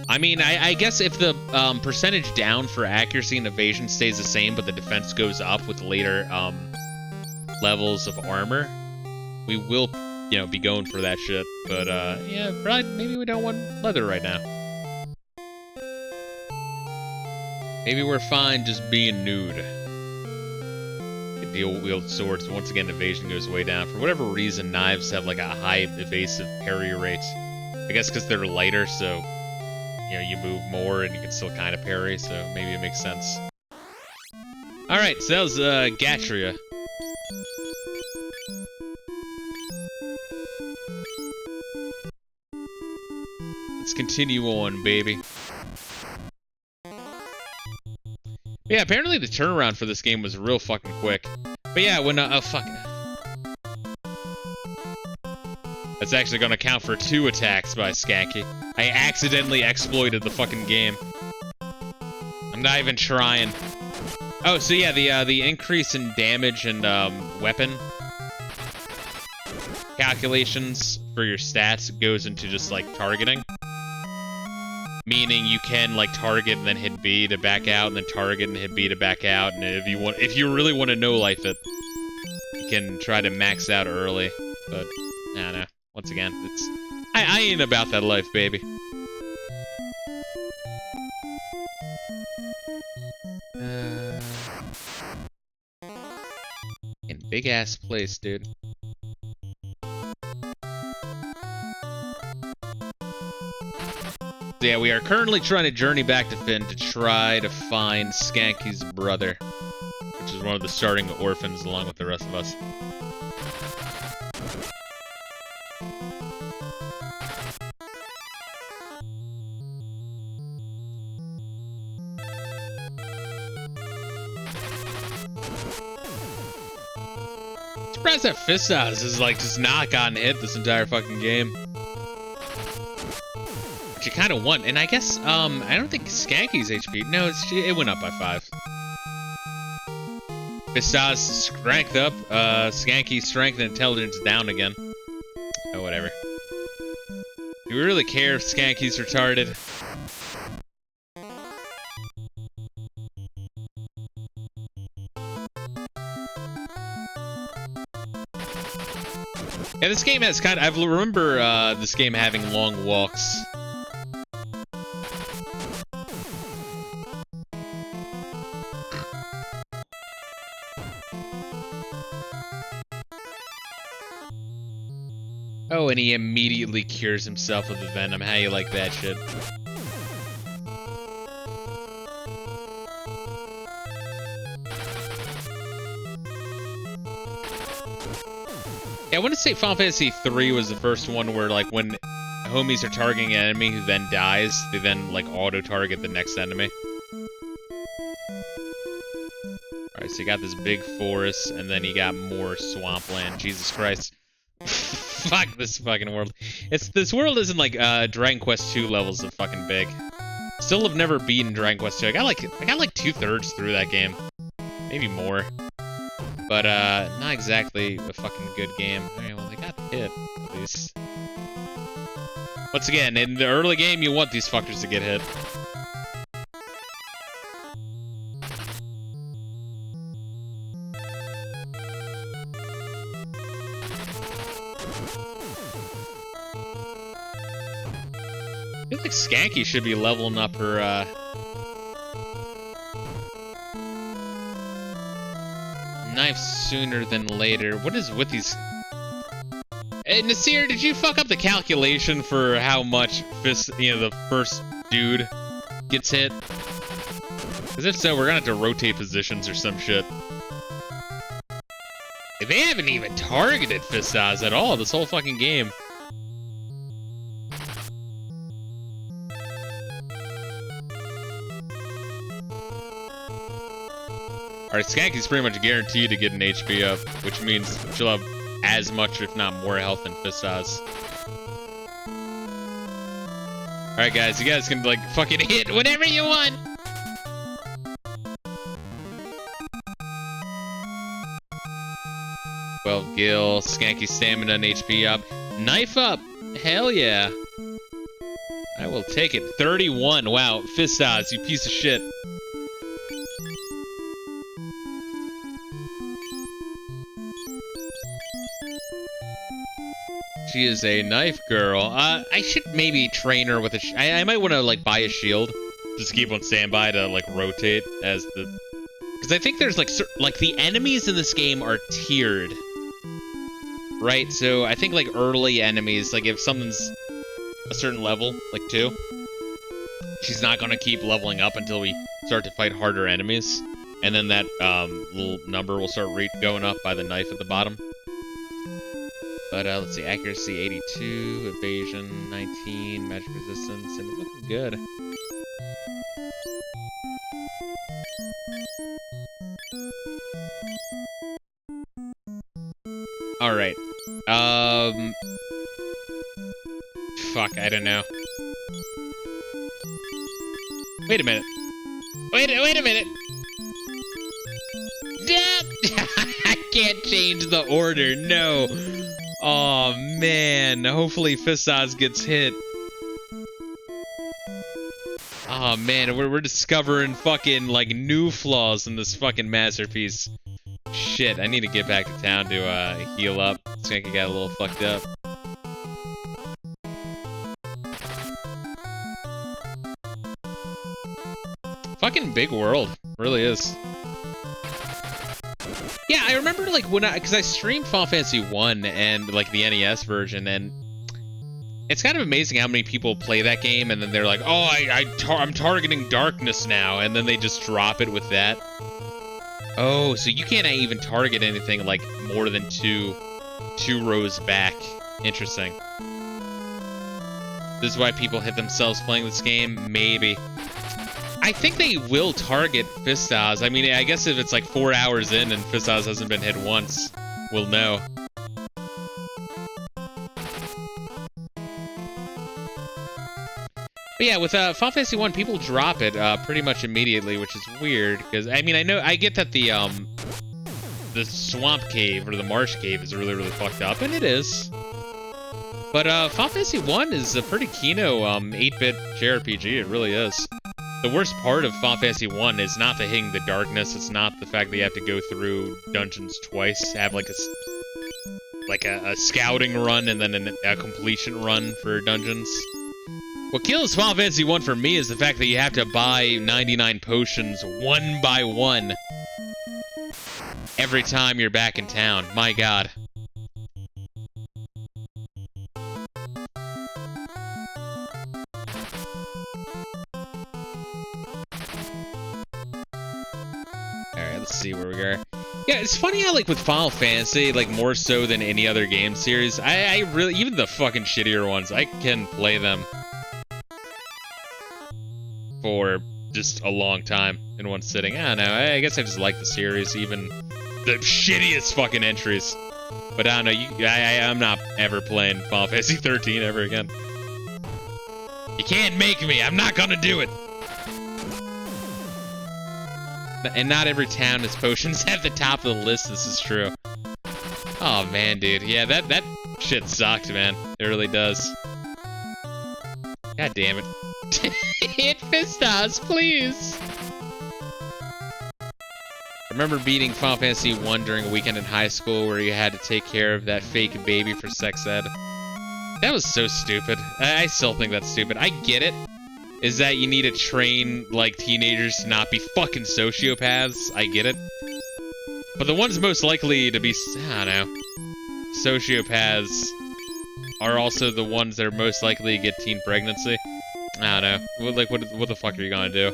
I mean, I guess if the percentage down for accuracy and evasion stays the same, but the defense goes up with later levels of armor, we will, you know, be going for that shit. But yeah, probably maybe we don't want leather right now. Maybe we're fine just being nude. Deal wield swords. Once again, evasion goes way down. For whatever reason, knives have like a high evasive parry rate. I guess because they're lighter, so you know you move more and you can still kind of parry. So maybe it makes sense. All right, so that was Gatria. Let's continue on, baby. But yeah, apparently the turnaround for this game was real fucking quick. But yeah, when oh fuck. That's actually gonna count for 2 attacks by Skanky. I accidentally exploited the fucking game. I'm not even trying. Oh, so yeah, the increase in damage and weapon calculations for your stats goes into just like targeting. Meaning you can like target and then hit B to back out, and then target and hit B to back out. And if you really want to no life it, you can try to max out early. But I don't know. Once again, I ain't about that life, baby. In big ass place, dude. So yeah, we are currently trying to journey back to Finn to try to find Skanky's brother, which is one of the starting orphans along with the rest of us. Surprised that Fistos has like just not gotten hit this entire fucking game. You kind of want, and I guess I don't think Skanky's HP. No, it went up by 5. Fistos strength up, Skanky's strength and intelligence down again. Oh, whatever. Do we really care if Skanky's retarded? Yeah, this game has I remember this game having long walks. Oh, and he immediately cures himself with the venom. How you like that shit? Yeah, I want to say Final Fantasy 3 was the first one where, like, when homies are targeting an enemy who then dies, they then, like, auto-target the next enemy. Alright, so you got this big forest, and then you got more swampland. Jesus Christ. Fuck this fucking world. This world isn't like Dragon Quest 2 levels of fucking big. Still have never beaten Dragon Quest 2. I got like 2/3 through that game. Maybe more. But not exactly a fucking good game. Alright, well, they got hit, at least. Once again, in the early game, you want these fuckers to get hit. I feel like Skanky should be leveling up her, knife sooner than later. What is with these? Hey, Nasir, did you fuck up the calculation for how much the first dude gets hit? Because if so, we're gonna have to rotate positions or some shit. They haven't even targeted Fistos at all this whole fucking game. Alright, Skanky's pretty much guaranteed to get an HP up, which means she'll have as much, if not more, health than Fistos. Alright, guys, you guys can, like, fucking hit whatever you want! Well, Gil, Skanky stamina and HP up. Knife up! Hell yeah! I will take it. 31, wow, Fistos, you piece of shit. She is a knife girl. I should maybe train her with a I might want to, like, buy a shield. Just keep on standby to, like, rotate as the... Because I think there's, like, the enemies in this game are tiered. Right? So I think, like, early enemies, like, if something's a certain level, like 2, she's not going to keep leveling up until we start to fight harder enemies. And then that little number will start going up by the knife at the bottom. But let's see, accuracy 82, evasion 19, magic resistance, and looking good. Alright. Fuck, I don't know. Wait a minute. Wait a minute! I can't change the order, no! Oh man, hopefully Fistos gets hit. Oh man, we're discovering fucking, like, new flaws in this fucking masterpiece. Shit, I need to get back to town to heal up. Skanky got a little fucked up. Fucking big world, really is. Yeah, I remember, like, because I streamed Final Fantasy 1 and, like, the NES version, and it's kind of amazing how many people play that game, and then they're like, oh, I'm targeting darkness now, and then they just drop it with that. Oh, so you can't even target anything, like, more than two rows back. Interesting. This is why people hit themselves playing this game? Maybe. I think they will target Fistos. I mean, I guess if it's like 4 hours in and Fistos hasn't been hit once, we'll know. But yeah, with Final Fantasy 1, people drop it pretty much immediately, which is weird, because, I mean, I get that the swamp cave, or the marsh cave, is really, really fucked up, and it is. But Final Fantasy 1 is a pretty Kino 8-bit JRPG, it really is. The worst part of Final Fantasy 1 is not the hitting the darkness, it's not the fact that you have to go through dungeons twice, have like a scouting run and then a completion run for dungeons. What kills Final Fantasy 1 for me is the fact that you have to buy 99 potions one by one every time you're back in town. My god. let's see where we are. Yeah, it's funny how, like, with Final Fantasy, like, more so than any other game series, I really, even the fucking shittier ones, I can play them for just a long time in one sitting. I don't know, I guess I just like the series, even the shittiest fucking entries. But I don't know, I'm not ever playing Final Fantasy 13 ever again. You can't make me, I'm not gonna do it! And not every town has potions at the top of the list, this is true. Oh man, dude, yeah, that shit sucked, man. It really does. God damn it. Hit Fistos, please! Remember beating Final Fantasy 1 during a weekend in high school where you had to take care of that fake baby for sex ed? That was so stupid. I still think that's stupid. I get it. Is that you need to train, like, teenagers to not be fucking sociopaths. I get it. But the ones most likely to be, I don't know, sociopaths are also the ones that are most likely to get teen pregnancy. I don't know. Like, what the fuck are you gonna do?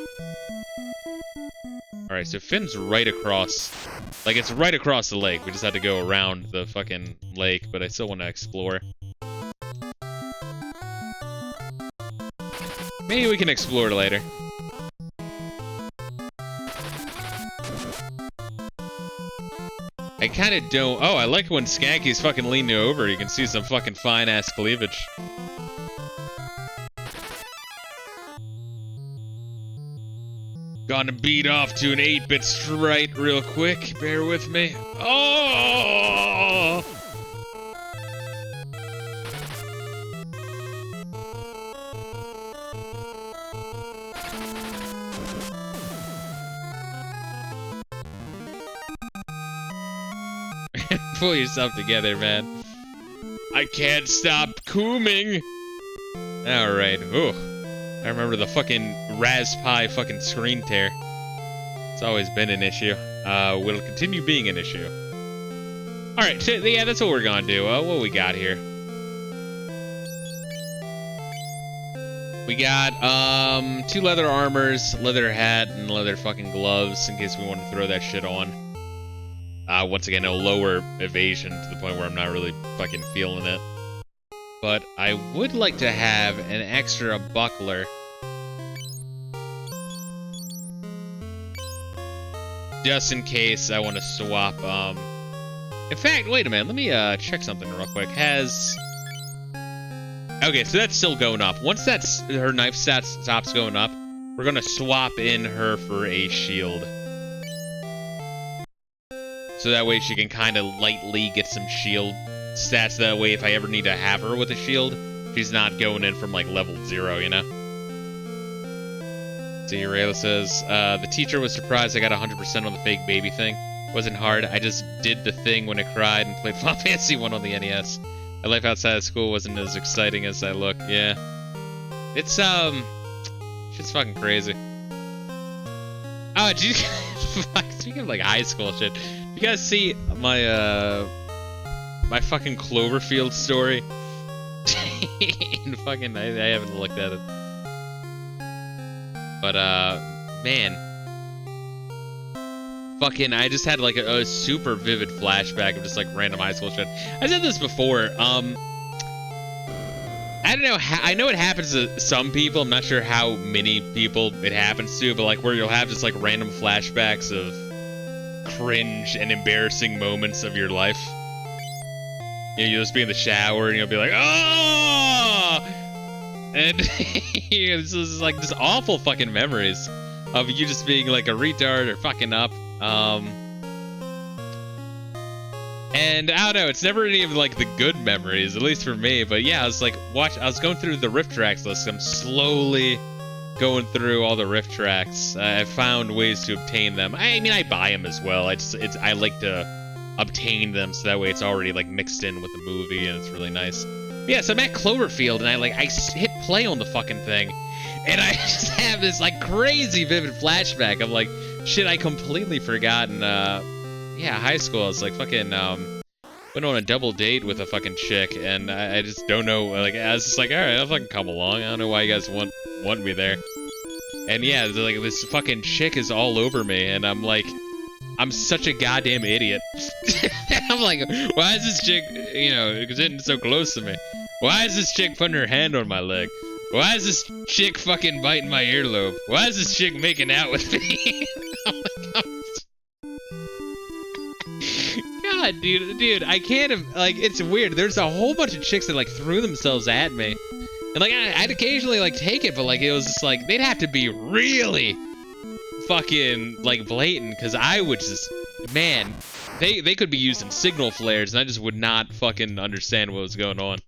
Alright, so Finn's right across. Like, it's right across the lake. We just had to go around the fucking lake, but I still want to explore. Maybe we can explore later. I kinda don't... Oh, I like when Skanky's fucking leaning over. You can see some fucking fine-ass cleavage. Gonna beat off to an 8-bit strike real quick. Bear with me. Oh! Pull yourself together, man. I can't stop cooming. Alright, ooh. I remember the fucking Raspberry fucking screen tear. It's always been an issue. Will continue being an issue. Alright, so yeah, that's what we're gonna do. What we got here? We got, 2 leather armors, leather hat, and leather fucking gloves in case we want to throw that shit on. Once again, a lower evasion to the point where I'm not really fucking feeling it. But I would like to have an extra buckler. Just in case I want to swap, In fact, wait a minute, let me, check something real quick. Okay, so that's still going up. Once her knife stats stops going up, we're gonna swap in her for a shield. So that way she can kind of lightly get some shield stats. That way if I ever need to have her with a shield, she's not going in from like level 0, you know? See, Rayla says, the teacher was surprised I got 100% on the fake baby thing. Wasn't hard, I just did the thing when it cried and played Final Fantasy 1 on the NES. My life outside of school wasn't as exciting as I look, yeah. It's, shit's fucking crazy. Oh, geez, speaking of like high school shit, you guys see my my fucking Cloverfield story? And fucking I haven't looked at it. But man, fucking I just had like a super vivid flashback of just like random high school shit. I said this before. I don't know. I know it happens to some people. I'm not sure how many people it happens to, but like where you'll have just like random flashbacks of cringe and embarrassing moments of your life. You know, you'll just be in the shower and you'll be like, oh! And this is like just awful fucking memories of you just being like a retard or fucking up. And I don't know, it's never any of like the good memories, at least for me. But yeah, I was like, I was going through the riff tracks list. I'm slowly going through all the riff tracks. I found ways to obtain them. I mean, I buy them as well. I like to obtain them so that way it's already like mixed in with the movie and it's really nice. But yeah, so I'm at Cloverfield and I hit play on the fucking thing, and I just have this like crazy vivid flashback of like shit I completely forgotten. Yeah, high school. I was like fucking went on a double date with a fucking chick, and I just don't know. Like I was just like, all right, I'll fucking come along. I don't know why you guys want me there. And yeah, like this fucking chick is all over me, and I'm like, I'm such a goddamn idiot. I'm like, why is this chick, you know, sitting so close to me? Why is this chick putting her hand on my leg? Why is this chick fucking biting my earlobe? Why is this chick making out with me? God, dude, I can't have, like, it's weird. There's a whole bunch of chicks that, like, threw themselves at me. And, like, I'd occasionally, like, take it, but, like, it was just, like, they'd have to be really fucking, like, blatant, because I would just, man, they could be using signal flares, and I just would not fucking understand what was going on.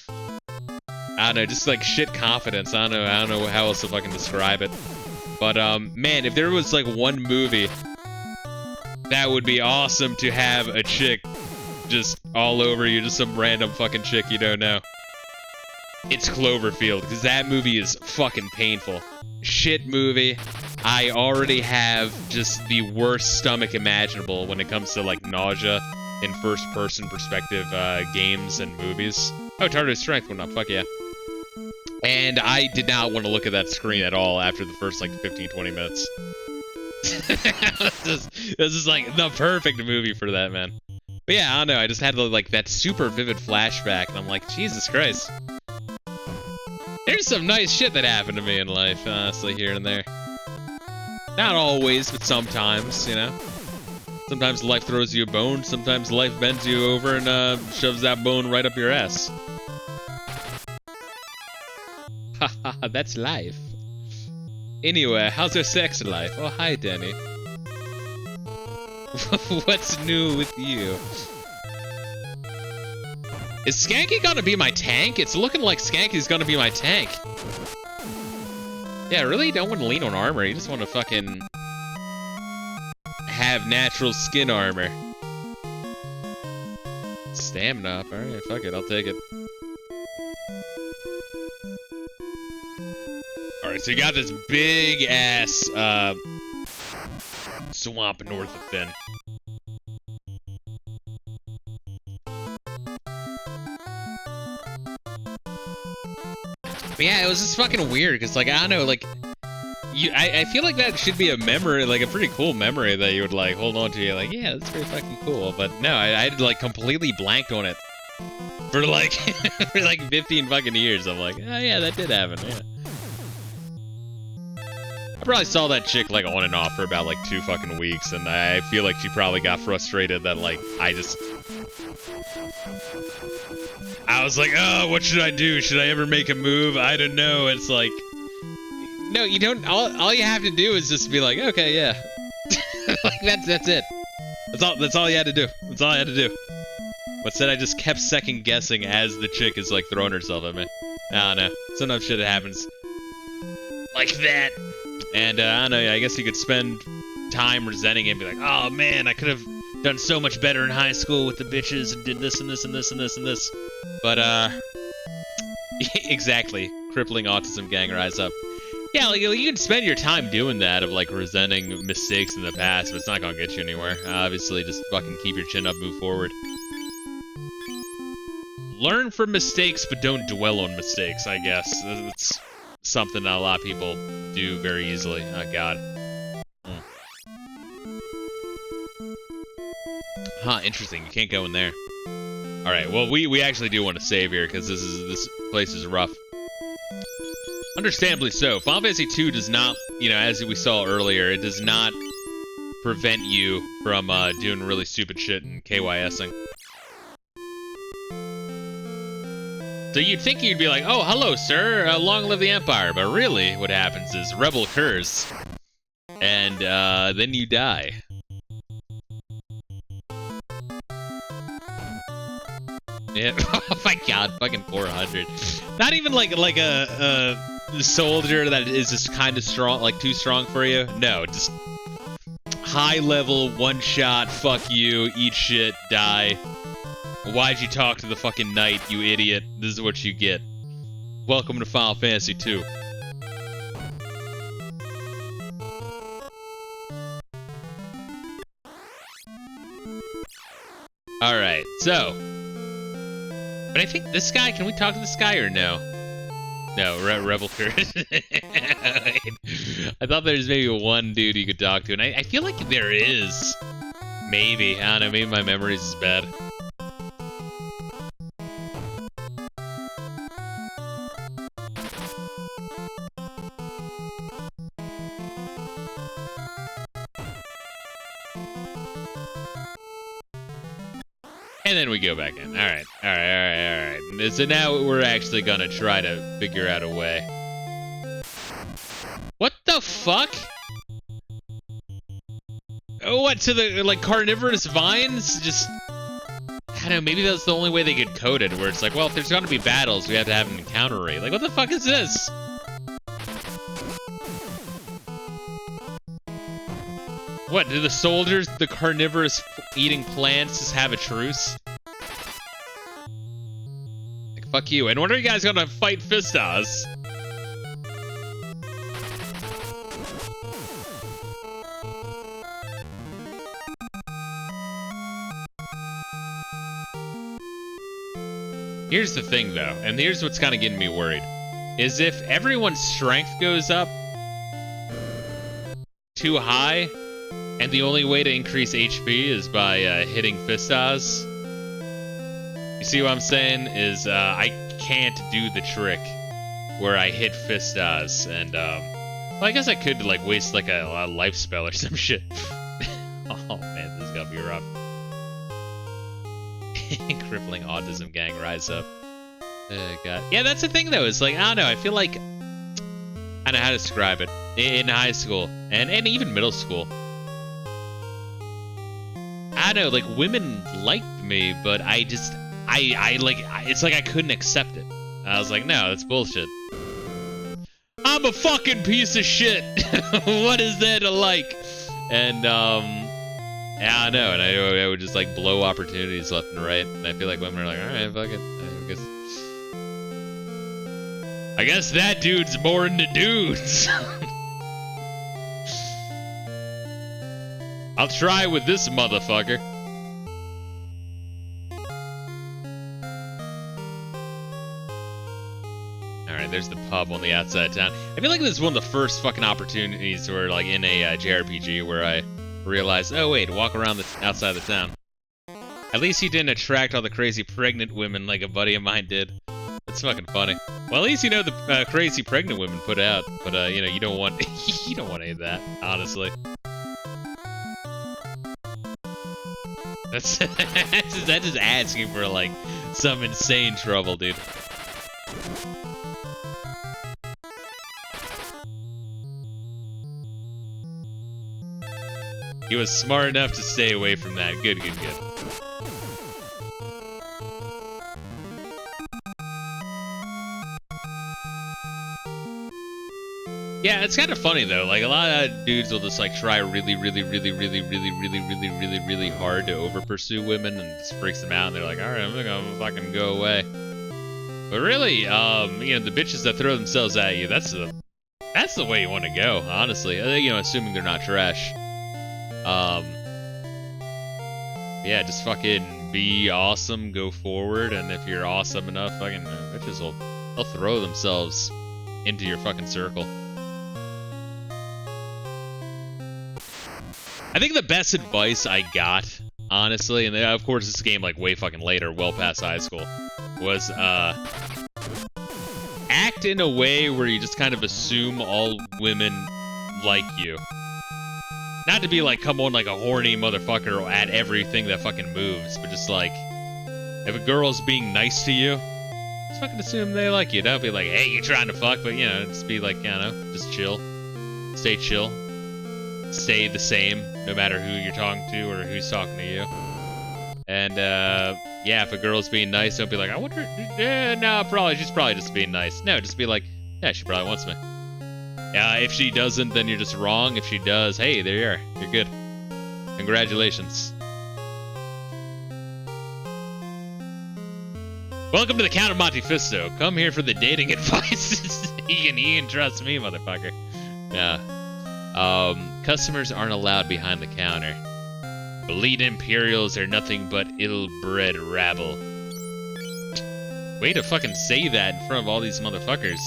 I don't know, just like shit confidence. I don't know how else to fucking describe it. But man, if there was like one movie that would be awesome to have a chick just all over you, just some random fucking chick you don't know, it's Cloverfield, because that movie is fucking painful. Shit movie. I already have just the worst stomach imaginable when it comes to like nausea in first-person perspective games and movies. Oh, targeted strength went up. Fuck yeah. And I did not want to look at that screen at all after the first, like, 15-20 minutes. This is, like, the perfect movie for that, man. But yeah, I don't know, I just had, like, that super vivid flashback, and I'm like, Jesus Christ. There's some nice shit that happened to me in life, honestly, here and there. Not always, but sometimes, you know? Sometimes life throws you a bone, sometimes life bends you over and, shoves that bone right up your ass. Haha, that's life. Anyway, how's your sex life? Oh, hi, Danny. What's new with you? Is Skanky gonna be my tank? It's looking like Skanky's gonna be my tank. Yeah, really? You don't want to lean on armor. You just want to fucking have natural skin armor. Stamina up. Alright, fuck it. I'll take it. Alright, so you got this big ass swamp north of Finn. But yeah, it was just fucking weird, because, like, I don't know, like, I feel like that should be a memory, like, a pretty cool memory that you would, like, hold on to. You're like, yeah, that's pretty fucking cool. But no, I like, completely blanked on it. For, like, for, like, 15 fucking years. I'm like, oh, yeah, that did happen, yeah. I probably saw that chick, like, on and off for about, like, 2 fucking weeks, and I feel like she probably got frustrated that, like, I was like, oh, what should I do? Should I ever make a move? I don't know. It's like, no, you don't, all you have to do is just be like, okay, yeah. Like, that's it. That's all you had to do. That's all I had to do. But instead, I just kept second guessing as the chick is, like, throwing herself at me. I don't know. Sometimes shit happens like that. And, I don't know, I guess you could spend time resenting it and be like, oh, man, I could have done so much better in high school with the bitches and did this and this and this and this and this. But, exactly. Crippling autism gang rise up. Yeah, like, you can spend your time doing that, of, like, resenting mistakes in the past, but it's not gonna get you anywhere. Obviously, just fucking keep your chin up, move forward. Learn from mistakes, but don't dwell on mistakes, I guess. It's something that a lot of people do very easily. Oh, God. Huh, interesting. You can't go in there. Alright, well, we actually do want to save here, because this place is rough. Understandably so. Final Fantasy 2 does not, you know, as we saw earlier, it does not prevent you from doing really stupid shit and KYSing. So you'd think you'd be like, oh, hello, sir, long live the Empire. But really, what happens is rebel occurs, and then you die. Yeah. Oh my God, fucking 400. Not even like a soldier that is just kind of strong, like too strong for you. No, just high level, one shot, fuck you, eat shit, die. Why'd you talk to the fucking knight, you idiot? This is what you get. Welcome to Final Fantasy 2. Alright, so. But I think this guy, can we talk to this guy or no? No, Rebel Curse. I thought there was maybe one dude you could talk to, and I feel like there is. Maybe. I don't know. Maybe my memories is bad. And then we go back in. Alright. So now we're actually gonna try to figure out a way. What the fuck? Oh, what, to the, like, carnivorous vines? Just, I don't know, maybe that's the only way they could code it, where it's like, well, if there's gonna be battles, we have to have an encounter rate. Like, what the fuck is this? What, do the soldiers, the carnivorous eating plants, just have a truce? Like, fuck you. And when are you guys gonna fight Fistos? Here's the thing, though, and here's what's kind of getting me worried, is if everyone's strength goes up too high, and the only way to increase HP is by hitting Fistos. You see what I'm saying? Is I can't do the trick where I hit Fistos, and well, I guess I could like waste like a life spell or some shit. Oh man, this is gonna be rough. Crippling autism gang rise up. Oh god. Yeah, that's the thing though. It's like, I don't know. I feel like, I don't know how to describe it. In high school and even middle school, I don't know, like, women liked me, but I it's like I couldn't accept it. I was like, no, that's bullshit. I'm a fucking piece of shit. What is there to like? And, yeah, I know, and I would just, like, blow opportunities left and right, and I feel like women are like, alright, fuck it. I guess that dude's more into dudes. I'll try with this motherfucker. Alright, there's the pub on the outside of town. I feel like this is one of the first fucking opportunities where, like, in a JRPG where I realized, oh wait, walk around the outside of the town. At least he didn't attract all the crazy pregnant women like a buddy of mine did. That's fucking funny. Well, at least you know the crazy pregnant women put out, but you know, you don't want you don't want any of that, honestly. That's just asking for like some insane trouble, dude. He was smart enough to stay away from that. Good. Yeah, it's kind of funny though. Like, a lot of dudes will just like try really hard to over pursue women, and it just freaks them out. And they're like, all right, I'm gonna fucking go away. But really, you know, the bitches that throw themselves at you, that's the way you want to go, honestly. You know, assuming they're not trash. Yeah, just fucking be awesome, go forward, and if you're awesome enough, fucking bitches they'll throw themselves into your fucking circle. I think the best advice I got, honestly, and of course this game like way fucking later, well past high school, was act in a way where you just kind of assume all women like you. Not to be like, come on, like a horny motherfucker at everything that fucking moves, but just like, if a girl's being nice to you, just fucking assume they like you. Don't be like, hey, you trying to fuck, but you know, just be like, you know, just chill. Stay chill. Stay the same, no matter who you're talking to or who's talking to you. And, yeah, if a girl's being nice, don't be like, I wonder, no, she's probably just being nice. No, just be like, yeah, she probably wants me. If she doesn't, then you're just wrong. If she does, hey, there you are. You're good. Congratulations. Welcome to the Count of Monte Fisto. Come here for the dating advice. You can trust me, motherfucker. Yeah. Customers aren't allowed behind the counter. Elite Imperials are nothing but ill-bred rabble. Way to fucking say that in front of all these motherfuckers.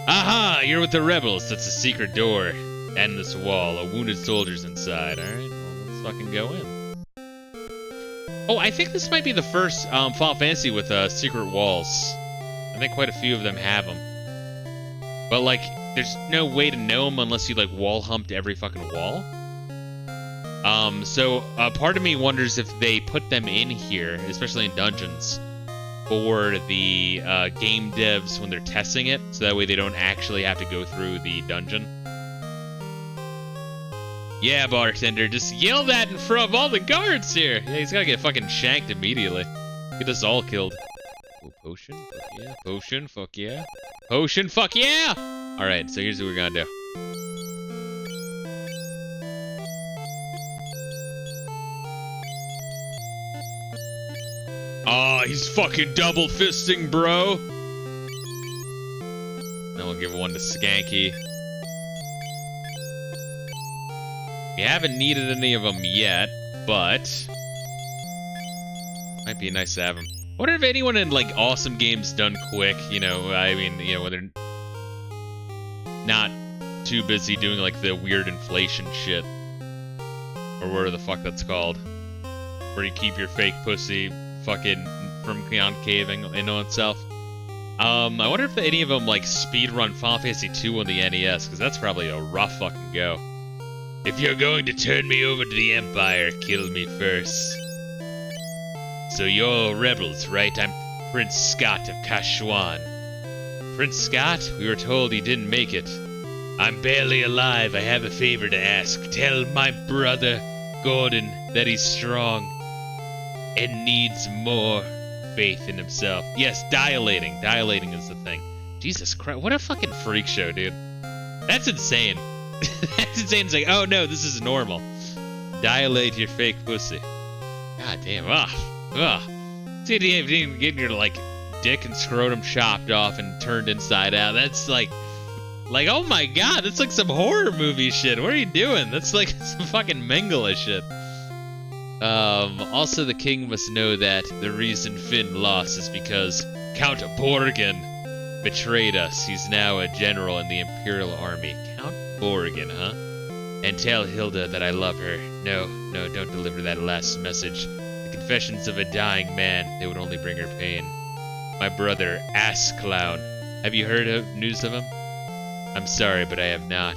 Aha! You're with the rebels. That's a secret door. And this wall. A wounded soldier's inside. Alright, well, let's fucking go in. Oh, I think this might be the first Final Fantasy with secret walls. I think quite a few of them have them. But, like, there's no way to know them unless you, like, wall humped every fucking wall. So part of me wonders if they put them in here, especially in dungeons, for the game devs when they're testing it, so that way they don't actually have to go through the dungeon. Yeah, bartender, just yell that in front of all the guards here. Yeah, he's gotta get fucking shanked immediately. Get us all killed. Oh, potion? Fuck yeah. Potion? Fuck yeah. Potion? Fuck yeah! Alright, so here's what we're gonna do. Oh, he's fucking double fisting, bro. Then we'll give one to Skanky. We haven't needed any of them yet, but might be nice to have them. I wonder if anyone in, like, awesome games done quick, you know, I mean, you know, when they're not too busy doing, like, the weird inflation shit. Or whatever the fuck that's called. Where you keep your fake pussy fucking from concaving into itself. I wonder if any of them, like, speedrun Final Fantasy 2 on the NES, because that's probably a rough fucking go. If you're going to turn me over to the Empire, kill me first. So you're rebels, right? I'm Prince Scott of Kashuan. Prince Scott? We were told he didn't make it. I'm barely alive. I have a favor to ask. Tell my brother, Gordon, that he's strong and needs more faith in himself. Yes, dilating. Dilating is the thing. Jesus Christ, what a fucking freak show, dude. That's insane. That's insane. It's like, oh no, this is normal. Dilate your fake pussy. God damn. See, getting your, like, dick and scrotum chopped off and turned inside out. That's like, oh my god, that's like some horror movie shit. What are you doing? That's like some fucking Mengele shit. Also, the king must know that the reason Finn lost is because Count Borgen betrayed us. He's now a general in the Imperial Army. Count Borgen, huh? And tell Hilda that I love her. No, don't deliver that last message. The confessions of a dying man, they would only bring her pain. My brother, Ass Clown. Have you heard of news of him? I'm sorry, but I have not.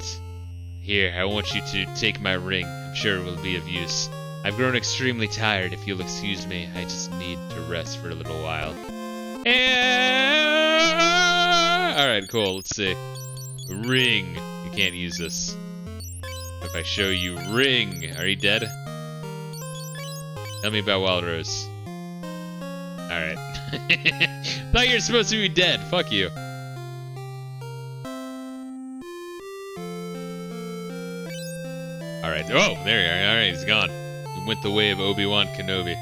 Here, I want you to take my ring. I'm sure it will be of use. I've grown extremely tired. If you'll excuse me, I just need to rest for a little while. Alright, cool. Let's see. Ring. You can't use this. If I show you ring. Are you dead? Tell me about Wild Rose. Alright. Thought you were supposed to be dead. Fuck you. Alright. Oh, there you are. Alright, he's gone. He went the way of Obi-Wan Kenobi.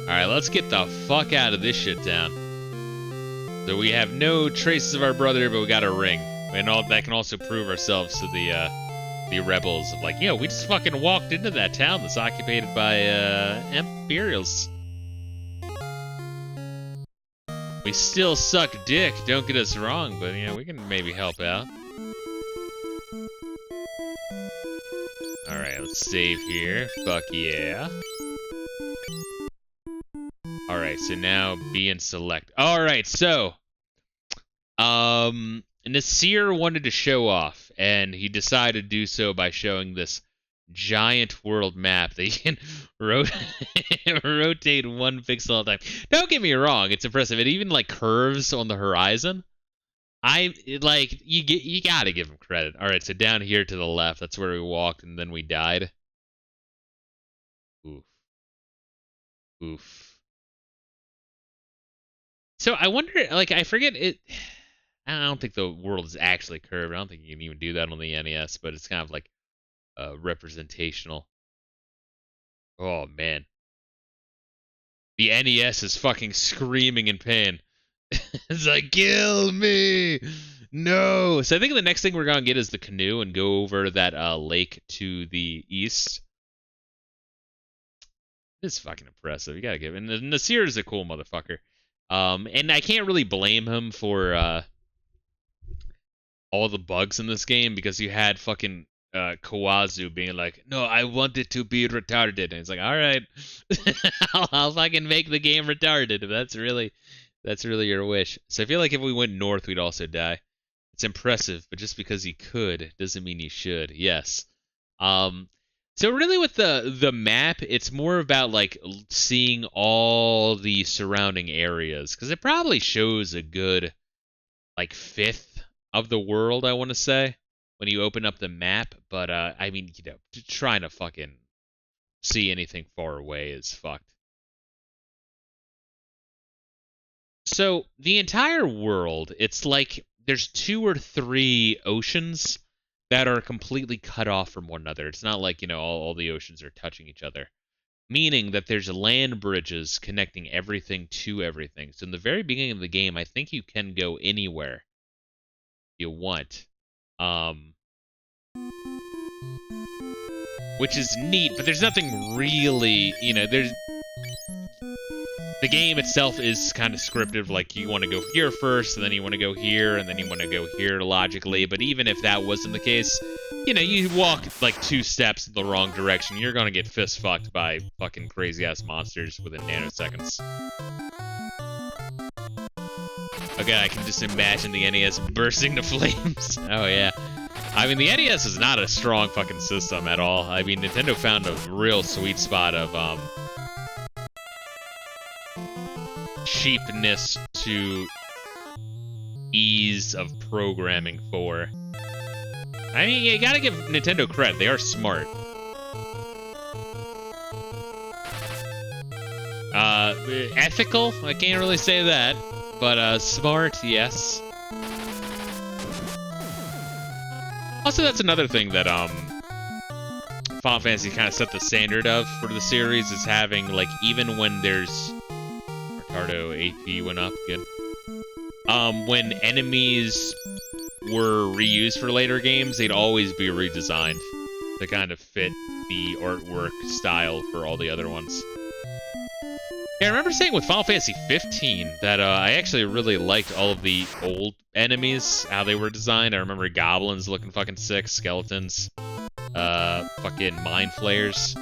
Alright, let's get the fuck out of this shit town. So we have no traces of our brother, but we got a ring. And all that can also prove ourselves to the rebels of, like, yeah, we just fucking walked into that town that's occupied by Imperials. We still suck dick, don't get us wrong, but, you know, we can maybe help out. Alright, let's save here. Fuck yeah. Alright, so now B and select. Alright, so Nasir wanted to show off, and he decided to do so by showing this giant world map that you can rotate 1 pixel at a time. Don't get me wrong, it's impressive. It even, like, curves on the horizon. You gotta give him credit. Alright, so down here to the left, that's where we walked and then we died. Oof. So I wonder, like, I forget it. I don't think the world is actually curved. I don't think you can even do that on the NES, but it's kind of like representational. Oh man, the NES is fucking screaming in pain. It's like, kill me, no. So I think the next thing we're gonna get is the canoe and go over that lake to the east. It's fucking impressive. You gotta give it. And Nasir is a cool motherfucker. And I can't really blame him for all the bugs in this game because you had fucking Kawazu being like, "No, I want it to be retarded," and it's like, "All right, I'll fucking make the game retarded if that's really your wish." So I feel like if we went north, we'd also die. It's impressive, but just because you could doesn't mean you should. Yes. Um. So really, with the map, it's more about like seeing all the surrounding areas because it probably shows a good like fifth of the world, I want to say, when you open up the map. But I mean, trying to fucking see anything far away is fucked. So the entire world, it's like there's 2 or 3 oceans that are completely cut off from one another. It's not like, all the oceans are touching each other. Meaning that there's land bridges connecting everything to everything. So in the very beginning of the game, I think you can go anywhere you want. Which is neat, but there's nothing really, there's the game itself is kind of scripted, like you want to go here first, and then you want to go here, and then you want to go here logically. But even if that wasn't the case, you walk like 2 steps in the wrong direction, you're gonna get fist fucked by fucking crazy ass monsters within nanoseconds. Okay, I can just imagine the NES bursting to flames. Oh yeah. I mean, the NES is not a strong fucking system at all. I mean, Nintendo found a real sweet spot of cheapness to ease of programming for. I mean, you gotta give Nintendo credit. They are smart. Ethical? I can't really say that. But, smart, yes. Also, that's another thing that, Final Fantasy kind of set the standard of for the series, is having, like, even when there's... Ricardo AP went up, good. When enemies were reused for later games, they'd always be redesigned to kind of fit the artwork style for all the other ones. Yeah, I remember saying with Final Fantasy 15 that I actually really liked all of the old enemies, how they were designed. I remember goblins looking fucking sick, skeletons, fucking mind flayers.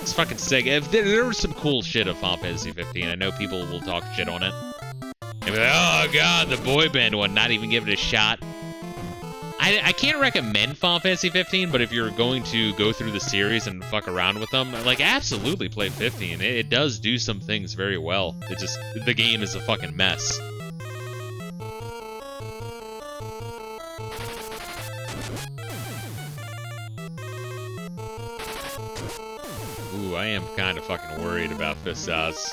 It's fucking sick. There was some cool shit of Final Fantasy 15. I know people will talk shit on it. And be like, oh god, the boy band one, not even give it a shot. I can't recommend Final Fantasy 15, but if you're going to go through the series and fuck around with them, like, absolutely play 15. It does do some things very well. The game is a fucking mess. Ooh, I am kind of fucking worried about Fistos.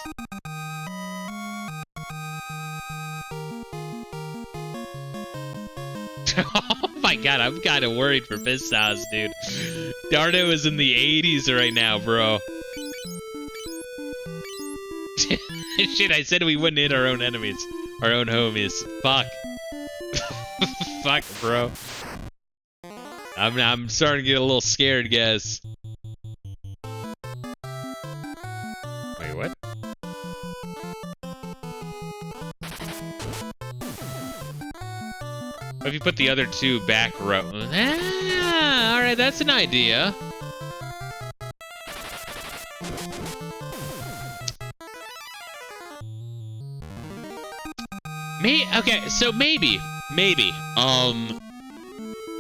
Oh my god, I'm kind of worried for Fistos, dude. Dardo is in the 80s right now, bro. Shit, I said we wouldn't hit our own enemies. Our own homies. Fuck. Fuck, bro. I'm starting to get a little scared, guys. Wait, what? What if you put the other 2 back row? Ah, alright, that's an idea. Okay, so maybe. No,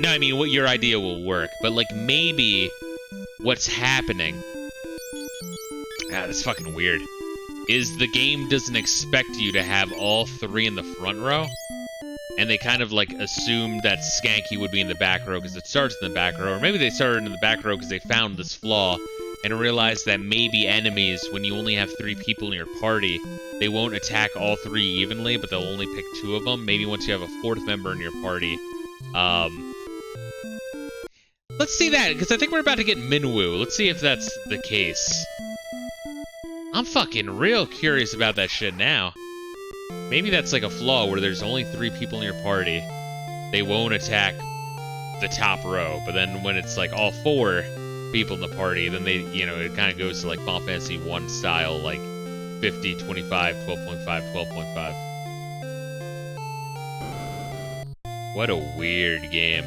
I mean, what your idea will work, but like maybe what's happening. Ah, that's fucking weird. Is the game doesn't expect you to have all 3 in the front row? And they kind of like assumed that Skanky would be in the back row because it starts in the back row. Or maybe they started in the back row because they found this flaw and realized that maybe enemies, when you only have 3 people in your party, they won't attack all 3 evenly, but they'll only pick 2 of them. Maybe once you have a 4th member in your party. Let's see that, because I think we're about to get Minwoo. Let's see if that's the case. I'm fucking real curious about that shit now. Maybe that's like a flaw where there's only 3 people in your party. They won't attack the top row, but then when it's like all 4 people in the party, then they, it kind of goes to like Final Fantasy 1 style, like 50, 25, 12.5, 12.5. What a weird game.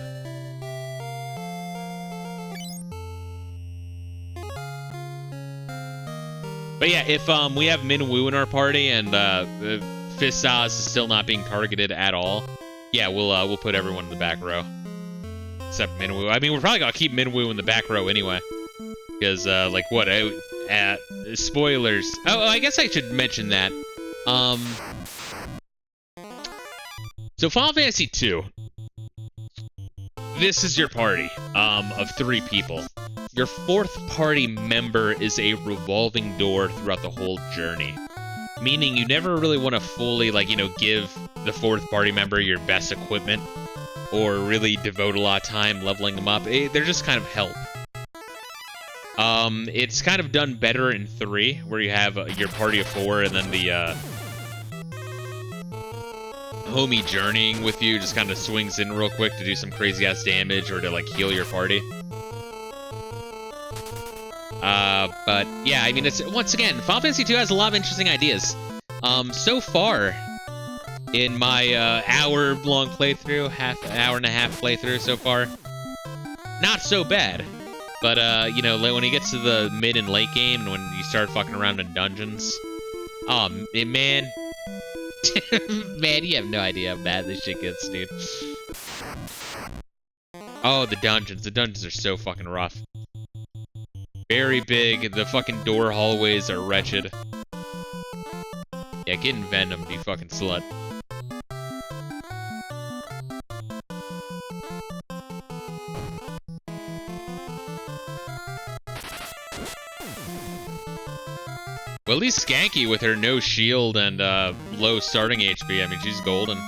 But yeah, if we have Minwoo in our party and Fisto is still not being targeted at all, yeah, we'll put everyone in the back row. Except Minwoo. I mean, we're probably gonna keep Minwoo in the back row anyway. Because, like, what? Spoilers. Oh, I guess I should mention that. So, Final Fantasy II. This is your party of 3 people. Your 4th party member is a revolving door throughout the whole journey. Meaning you never really want to fully, like, you know, give the 4th party member your best equipment. Or really devote a lot of time leveling them up. They're just kind of help. It's kind of done better in 3, where you have your party of 4 and then the homie journeying with you just kind of swings in real quick to do some crazy ass damage or to like heal your party. But yeah, I mean, it's once again, Final Fantasy II has a lot of interesting ideas. So far in my hour-long playthrough, hour and a half playthrough so far, not so bad. But, you know, when you get to the mid and late game, and when you start fucking around in dungeons, man, man, you have no idea how bad this shit gets, dude. Oh, the dungeons are so fucking rough. Very big, the fucking door hallways are wretched. Yeah, get envenomed, you fucking slut. Well, at least Skanky with her no shield and low starting HP. I mean, she's golden.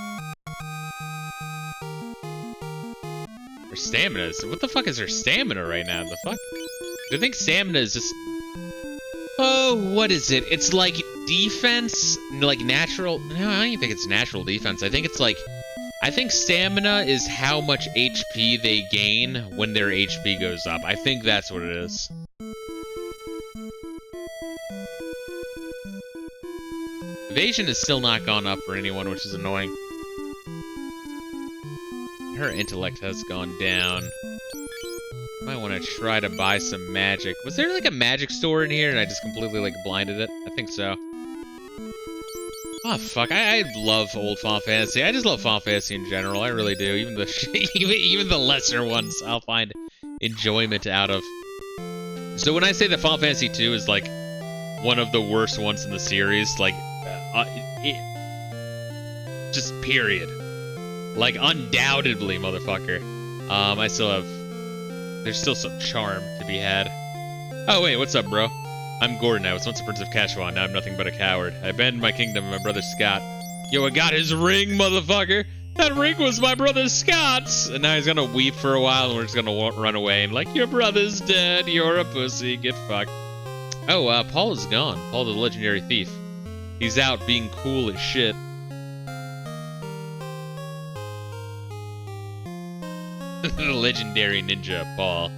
Her stamina is... What the fuck is her stamina right now? The fuck? I think stamina is just... Oh, what is it? It's like defense, like natural... No, I don't even think it's natural defense. I think it's like... I think stamina is how much HP they gain when their HP goes up. I think that's what it is. Evasion has still not gone up for anyone, which is annoying. Her intellect has gone down. Might want to try to buy some magic. Was there like a magic store in here and I just completely like blinded it? I think so. Oh fuck, I love old Final Fantasy. I just love Final Fantasy in general. I really do. Even the even the lesser ones, I'll find enjoyment out of. So when I say that Final Fantasy 2 is like one of the worst ones in the series, like just period. Like undoubtedly, motherfucker. I still have. There's still some charm to be had. Oh wait, what's up, bro? I'm Gordon. I was once a prince of Kashuan. Now I'm nothing but a coward. I abandoned my kingdom and my brother Scott. Yo, I got his ring, motherfucker. That ring was my brother Scott's. And now he's gonna weep for a while, and we're just gonna run away and like, your brother's dead. You're a pussy. Get fucked. Oh, Paul is gone. Paul the legendary thief. He's out being cool as shit. The legendary ninja, Paul.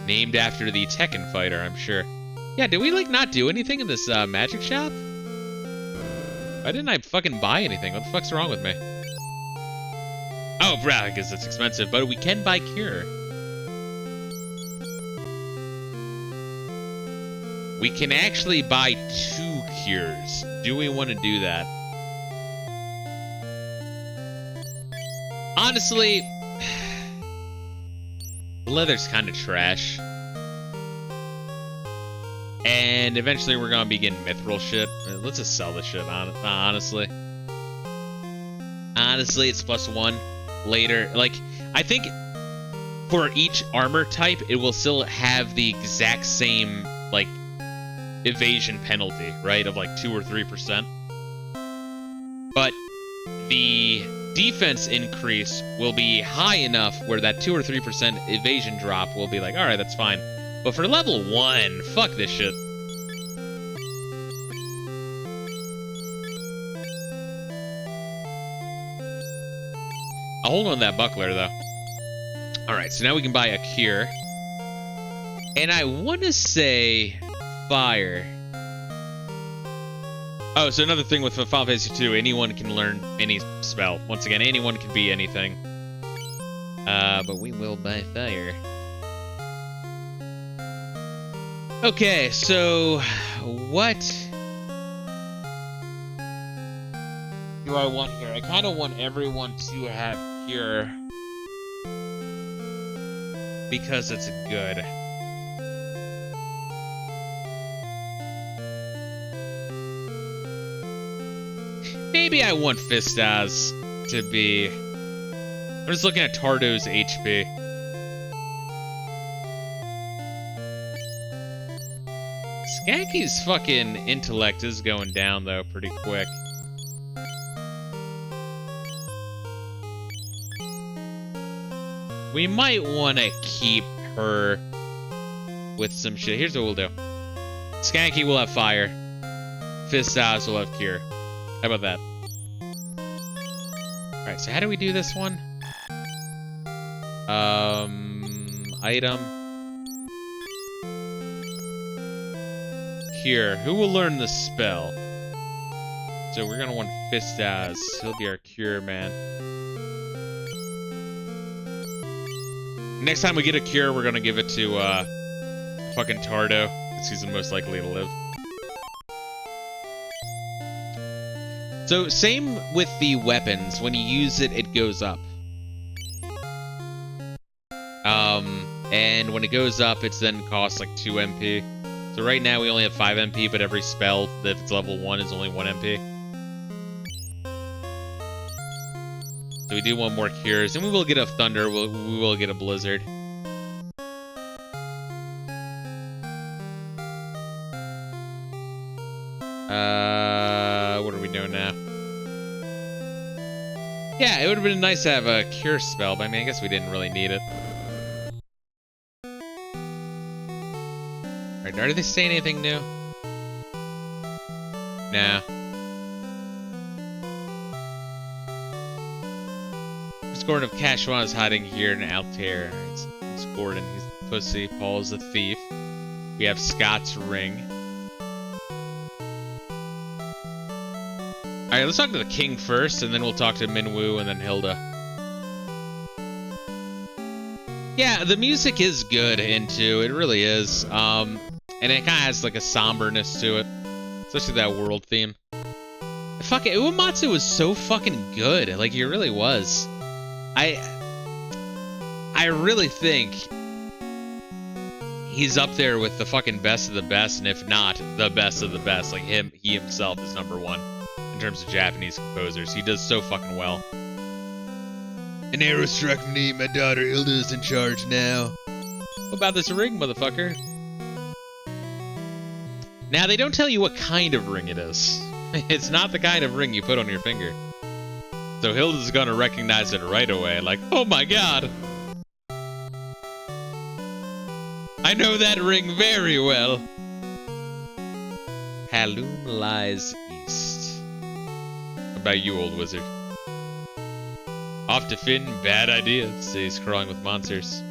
Named after the Tekken fighter, I'm sure. Yeah, did we, like, not do anything in this, magic shop? Why didn't I fucking buy anything? What the fuck's wrong with me? Oh, bro, because it's expensive, but we can buy Cure. We can actually buy 2 Cures. Do we want to do that? Honestly, the leather's kind of trash. And eventually we're gonna be getting mithril shit. Let's just sell this shit, honestly. Honestly, it's +1 later. Like, I think for each armor type, it will still have the exact same, like, evasion penalty, right? Of like 2 or 3%. But the defense increase will be high enough where that 2 or 3% evasion drop will be like, alright, that's fine. But for level 1, fuck this shit. I'll hold on to that buckler, though. Alright, so now we can buy a cure. And I want to say fire. Oh, so another thing with Final Fantasy 2, anyone can learn any spell. Once again, anyone can be anything. But we will buy fire. Okay, so what do I want here? I kind of want everyone to have Cure because it's good. Maybe I want Fistas to be... I'm just looking at Tardo's HP. Skanky's fucking intellect is going down, though, pretty quick. We might want to keep her with some shit. Here's what we'll do. Skanky will have fire. Fistas will have cure. How about that? Alright, so how do we do this one? Item. Cure. Who will learn the spell? So we're gonna want Fistas. He'll be our cure man. Next time we get a cure, we're gonna give it to fucking Tardo, because he's the most likely to live. So same with the weapons. When you use it, it goes up. And when it goes up, it's then costs like 2 MP. So right now we only have 5 MP, but every spell, if it's level 1, is only 1 MP. So we do want more cures, and we will get a thunder. We will get a blizzard. What are we doing now? Yeah, it would have been nice to have a cure spell, but I mean, I guess we didn't really need it. Alright, are they saying anything new? Nah. Gordon of Cashwan is hiding here in Altair. It's Gordon, he's the pussy. Paul's the thief. We have Scott's ring. Alright, let's talk to the king first, and then we'll talk to Minwoo and then Hilda. Yeah, the music is good in 2, it really is. And it kinda has like a somberness to it. Especially that world theme. Fuck it, Uematsu was so fucking good. Like, he really was. I really think he's up there with the fucking best of the best, and if not, the best of the best. Like, he himself is #1 in terms of Japanese composers. He does so fucking well. An arrow struck me, my daughter Hilda is in charge now. What about this ring, motherfucker? Now, they don't tell you what kind of ring it is. It's not the kind of ring you put on your finger. So Hilda's gonna recognize it right away, like, oh my god! I know that ring very well! Halloum lies east. What about you, old wizard? Off to Finn, bad idea, says crawling with monsters.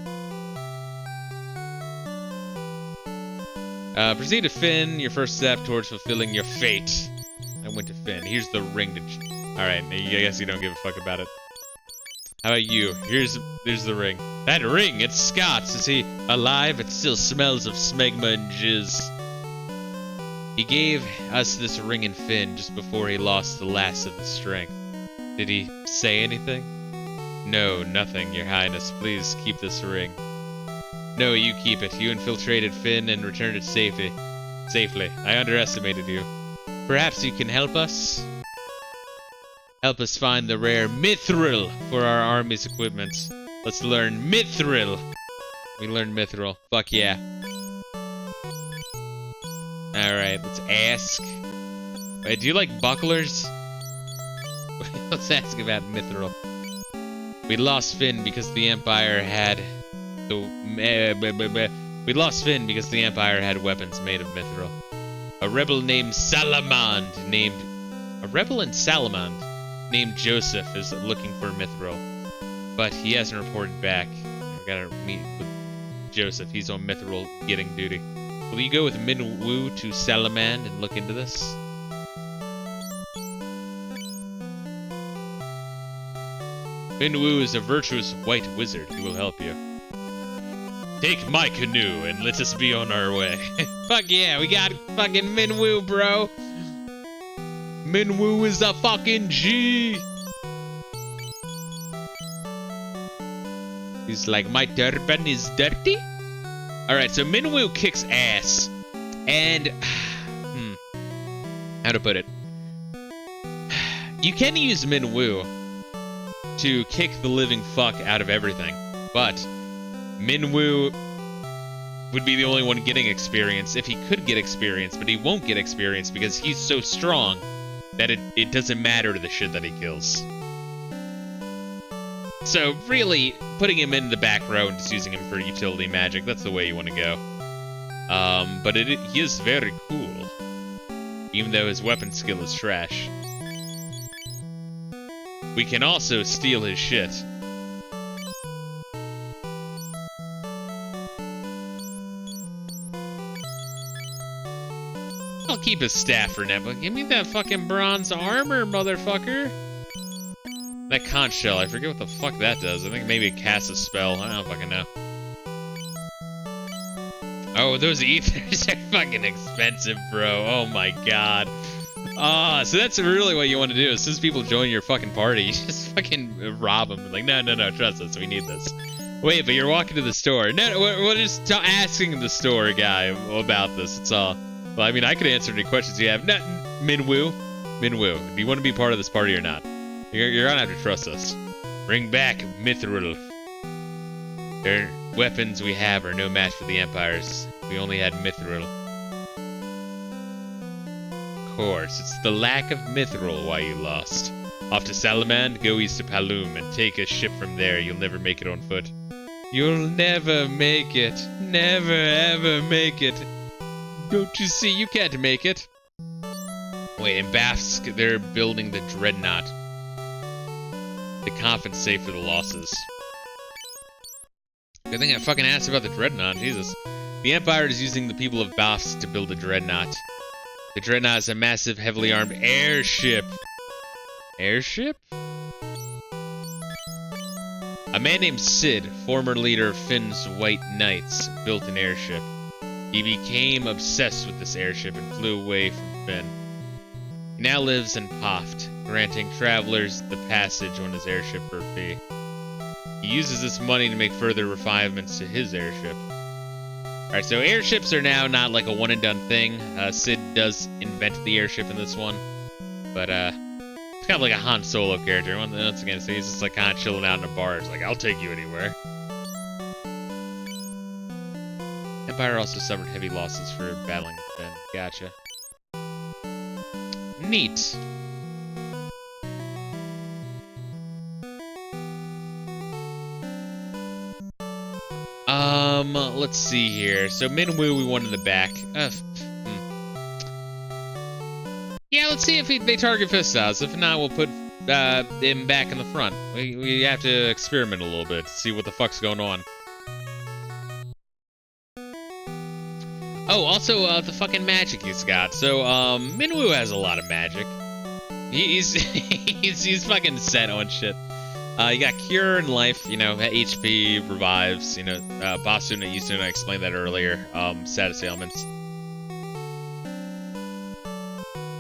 Proceed to Finn, your first step towards fulfilling your fate. I went to Finn. Here's the ring to... Alright, I guess you don't give a fuck about it. How about you? Here's the ring. That ring, it's Scott's. Is he alive? It still smells of smegma and jizz. He gave us this ring in Finn just before he lost the last of his strength. Did he say anything? No, nothing, your highness. Please keep this ring. No, you keep it. You infiltrated Finn and returned it safely. I underestimated you. Perhaps you can help us? Help us find the rare mithril for our army's equipment. Let's learn mithril. We learned mithril. Fuck yeah. Alright, let's ask. Wait, do you like bucklers? Let's ask about mithril. We lost Finn because the Empire had... We lost Finn because the Empire had weapons made of mithril. A rebel in Salamand named Joseph is looking for mithril, but he hasn't reported back. I gotta meet with Joseph. He's on mithril getting duty. Will you go with Minwoo to Salamand and look into this? Minwoo is a virtuous white wizard. He will help you. Take my canoe and let us be on our way. Fuck yeah, we got fucking Minwoo, bro. Minwoo is a fucking G. He's like, my turban is dirty? Alright, so Minwoo kicks ass. And, how to put it? You can use Minwoo to kick the living fuck out of everything, but Minwoo would be the only one getting experience if he could get experience, but he won't get experience because he's so strong that it doesn't matter to the shit that he kills. So really, putting him in the back row and just using him for utility magic, that's the way you want to go. But he is very cool, even though his weapon skill is trash. We can also steal his shit. I'll keep his staff for now, but give me that fucking bronze armor, motherfucker. That conch shell, I forget what the fuck that does. I think maybe it casts a spell. I don't fucking know. Oh, those ethers are fucking expensive, bro. Oh my god. So that's really what you want to do. As soon as people join your fucking party, you just fucking rob them. Like, no, trust us, we need this. Wait, but you're walking to the store. No, we're just asking the store guy about this, it's all. Well, I mean, I could answer any questions you have. No, Minwoo, do you want to be part of this party or not? You're gonna have to trust us. Bring back Mithril. Their weapons we have are no match for the Empire's. We only had Mithril. Of course, it's the lack of Mithril why you lost. Off to Salamand, go east to Paloom, and take a ship from there. You'll never make it on foot. You'll never make it. Never ever make it. Don't you see? You can't make it. Wait, in Bafsk, they're building the Dreadnought to compensate for the losses. Good thing I fucking asked about the Dreadnought, Jesus. The Empire is using the people of Bafsk to build a Dreadnought. The Dreadnought is a massive, heavily armed airship. Airship? A man named Sid, former leader of Finn's White Knights, built an airship. He became obsessed with this airship and flew away from Finn. He now lives in Poft, granting travelers the passage on his airship for a fee. He uses this money to make further refinements to his airship. Alright, so airships are now not like a one-and-done thing. Sid does invent the airship in this one. But, it's kind of like a Han Solo character. Once again, so he's just like kind of chilling out in a bar. It's like, I'll take you anywhere. Empire also suffered heavy losses for battling Finn. Gotcha. Neat. Let's see here. So Minwoo we won in the back. Yeah, let's see if they target Fisto. If not, we'll put him back in the front. We have to experiment a little bit to see what the fuck's going on. Oh, also the fucking magic he's got. So Minwoo has a lot of magic. He's he's fucking set on shit. You got Cure and Life, you know, HP, Revives, you know, Basuna, Yusuna, I explained that earlier, status ailments.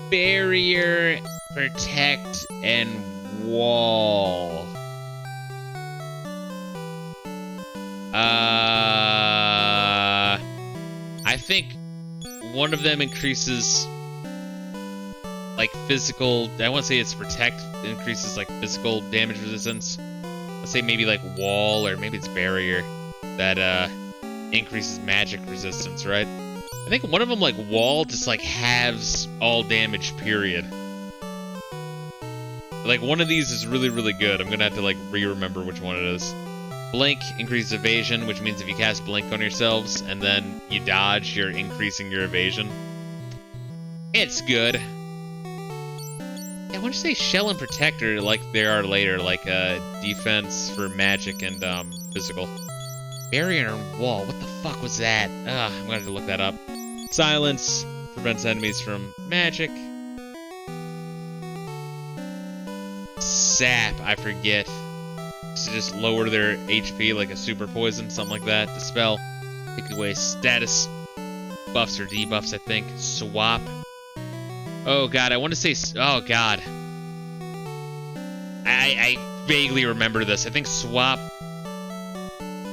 Barrier, Protect, and Wall. I think one of them increases like physical, I want to say it's Protect, increases like physical damage resistance. Let's say maybe like Wall, or maybe it's Barrier, that increases magic resistance, right? I think one of them, like Wall, just like halves all damage, period. Like one of these is really, really good. I'm gonna have to like re-remember which one it is. Blink increases evasion, which means if you cast Blink on yourselves and then you dodge, you're increasing your evasion. It's good. I want to say Shell and Protector, like there are later, like defense for magic and physical. Barrier and Wall, what the fuck was that? I'm gonna have to look that up. Silence prevents enemies from magic. Sap, I forget. To just lower their HP, like a super poison, something like that. Dispel Take away status buffs or debuffs, I think. Swap. Oh god, I want to say... Oh god. I vaguely remember this. I think swap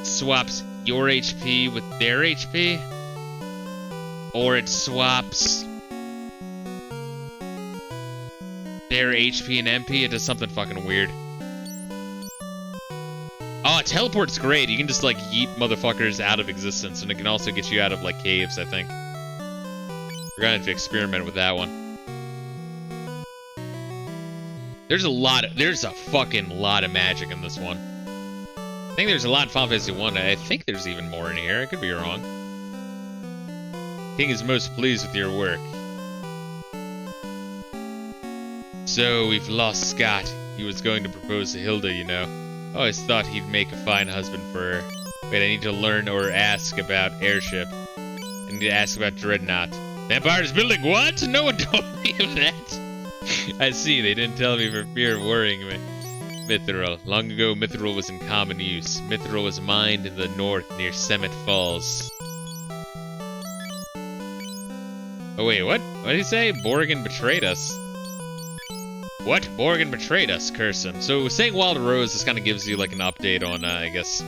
swaps your HP with their HP. Or it swaps their HP and MP. It does something fucking weird. Oh, teleport's great. You can just, like, yeet motherfuckers out of existence, and it can also get you out of, like, caves, I think. We're gonna have to experiment with that one. There's a fucking lot of magic in this one. I think there's a lot in Final Fantasy 1. I think there's even more in here. I could be wrong. King is most pleased with your work. So, we've lost Scott. He was going to propose to Hilda, you know. Always thought he'd make a fine husband for her. Wait, I need to learn or ask about airship. I need to ask about Dreadnought. Vampire's building what? No one told me of that. I see, they didn't tell me for fear of worrying me. Mithril. Long ago, Mithril was in common use. Mithril was mined in the north near Semet Falls. Oh wait, what? What did he say? Borgin betrayed us. What? Borgin betrayed us, curse him. So saying Wild Rose, this kind of gives you like an update on, I guess,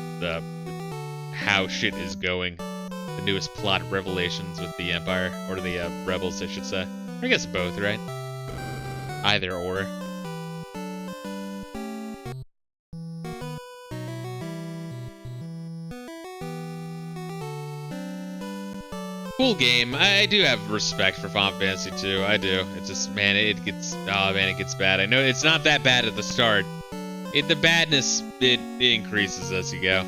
how shit is going. The newest plot revelations with the Empire, or the Rebels, I should say. I guess both, right? Either or. Cool game. I do have respect for Final Fantasy 2. I do. It's just, man, it gets bad. I know it's not that bad at the start. The badness, it increases as you go.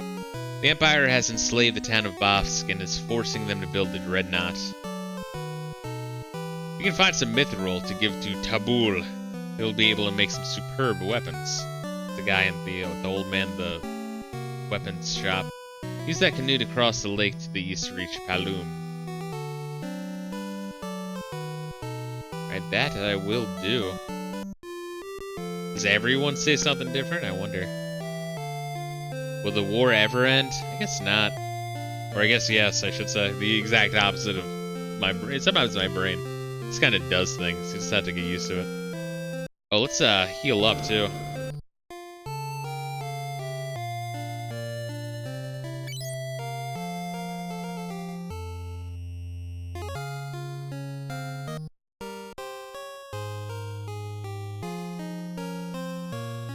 The Empire has enslaved the town of Bafsk and is forcing them to build the Dreadnought. We can find some mithril to give to Tabul. He'll be able to make some superb weapons. The guy in the old man, the weapons shop. Use that canoe to cross the lake to the east to reach Palum. That I will do. Does everyone say something different? I wonder. Will the war ever end? I guess not. Or I guess yes, I should say. The exact opposite of my brain. Sometimes my brain just kind of does things. You just have to get used to it. Oh, let's heal up too.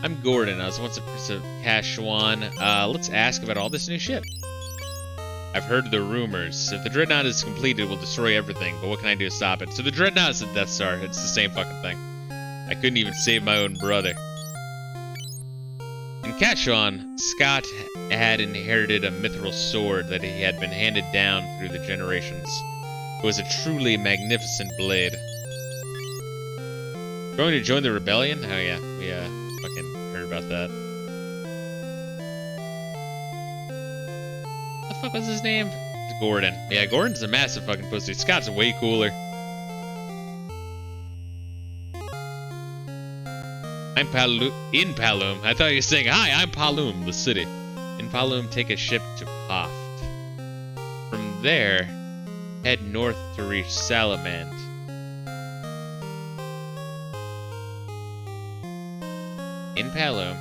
I'm Gordon. I was once a prince of Kashuan. Let's ask about all this new shit. I've heard the rumors. If the Dreadnought is completed, it will destroy everything, but what can I do to stop it? So the Dreadnought is the Death Star. It's the same fucking thing. I couldn't even save my own brother. In Kashuan, Scott had inherited a mithril sword that he had been handed down through the generations. It was a truly magnificent blade. Going to join the rebellion? Oh yeah, we fucking heard about that. What the fuck was his name? Gordon. Yeah, Gordon's a massive fucking pussy. Scott's way cooler. I'm in Palum. I thought you were saying, hi, I'm Palum, the city. In Palum, take a ship to Poft. From there, head north to reach Salamand. In Palum,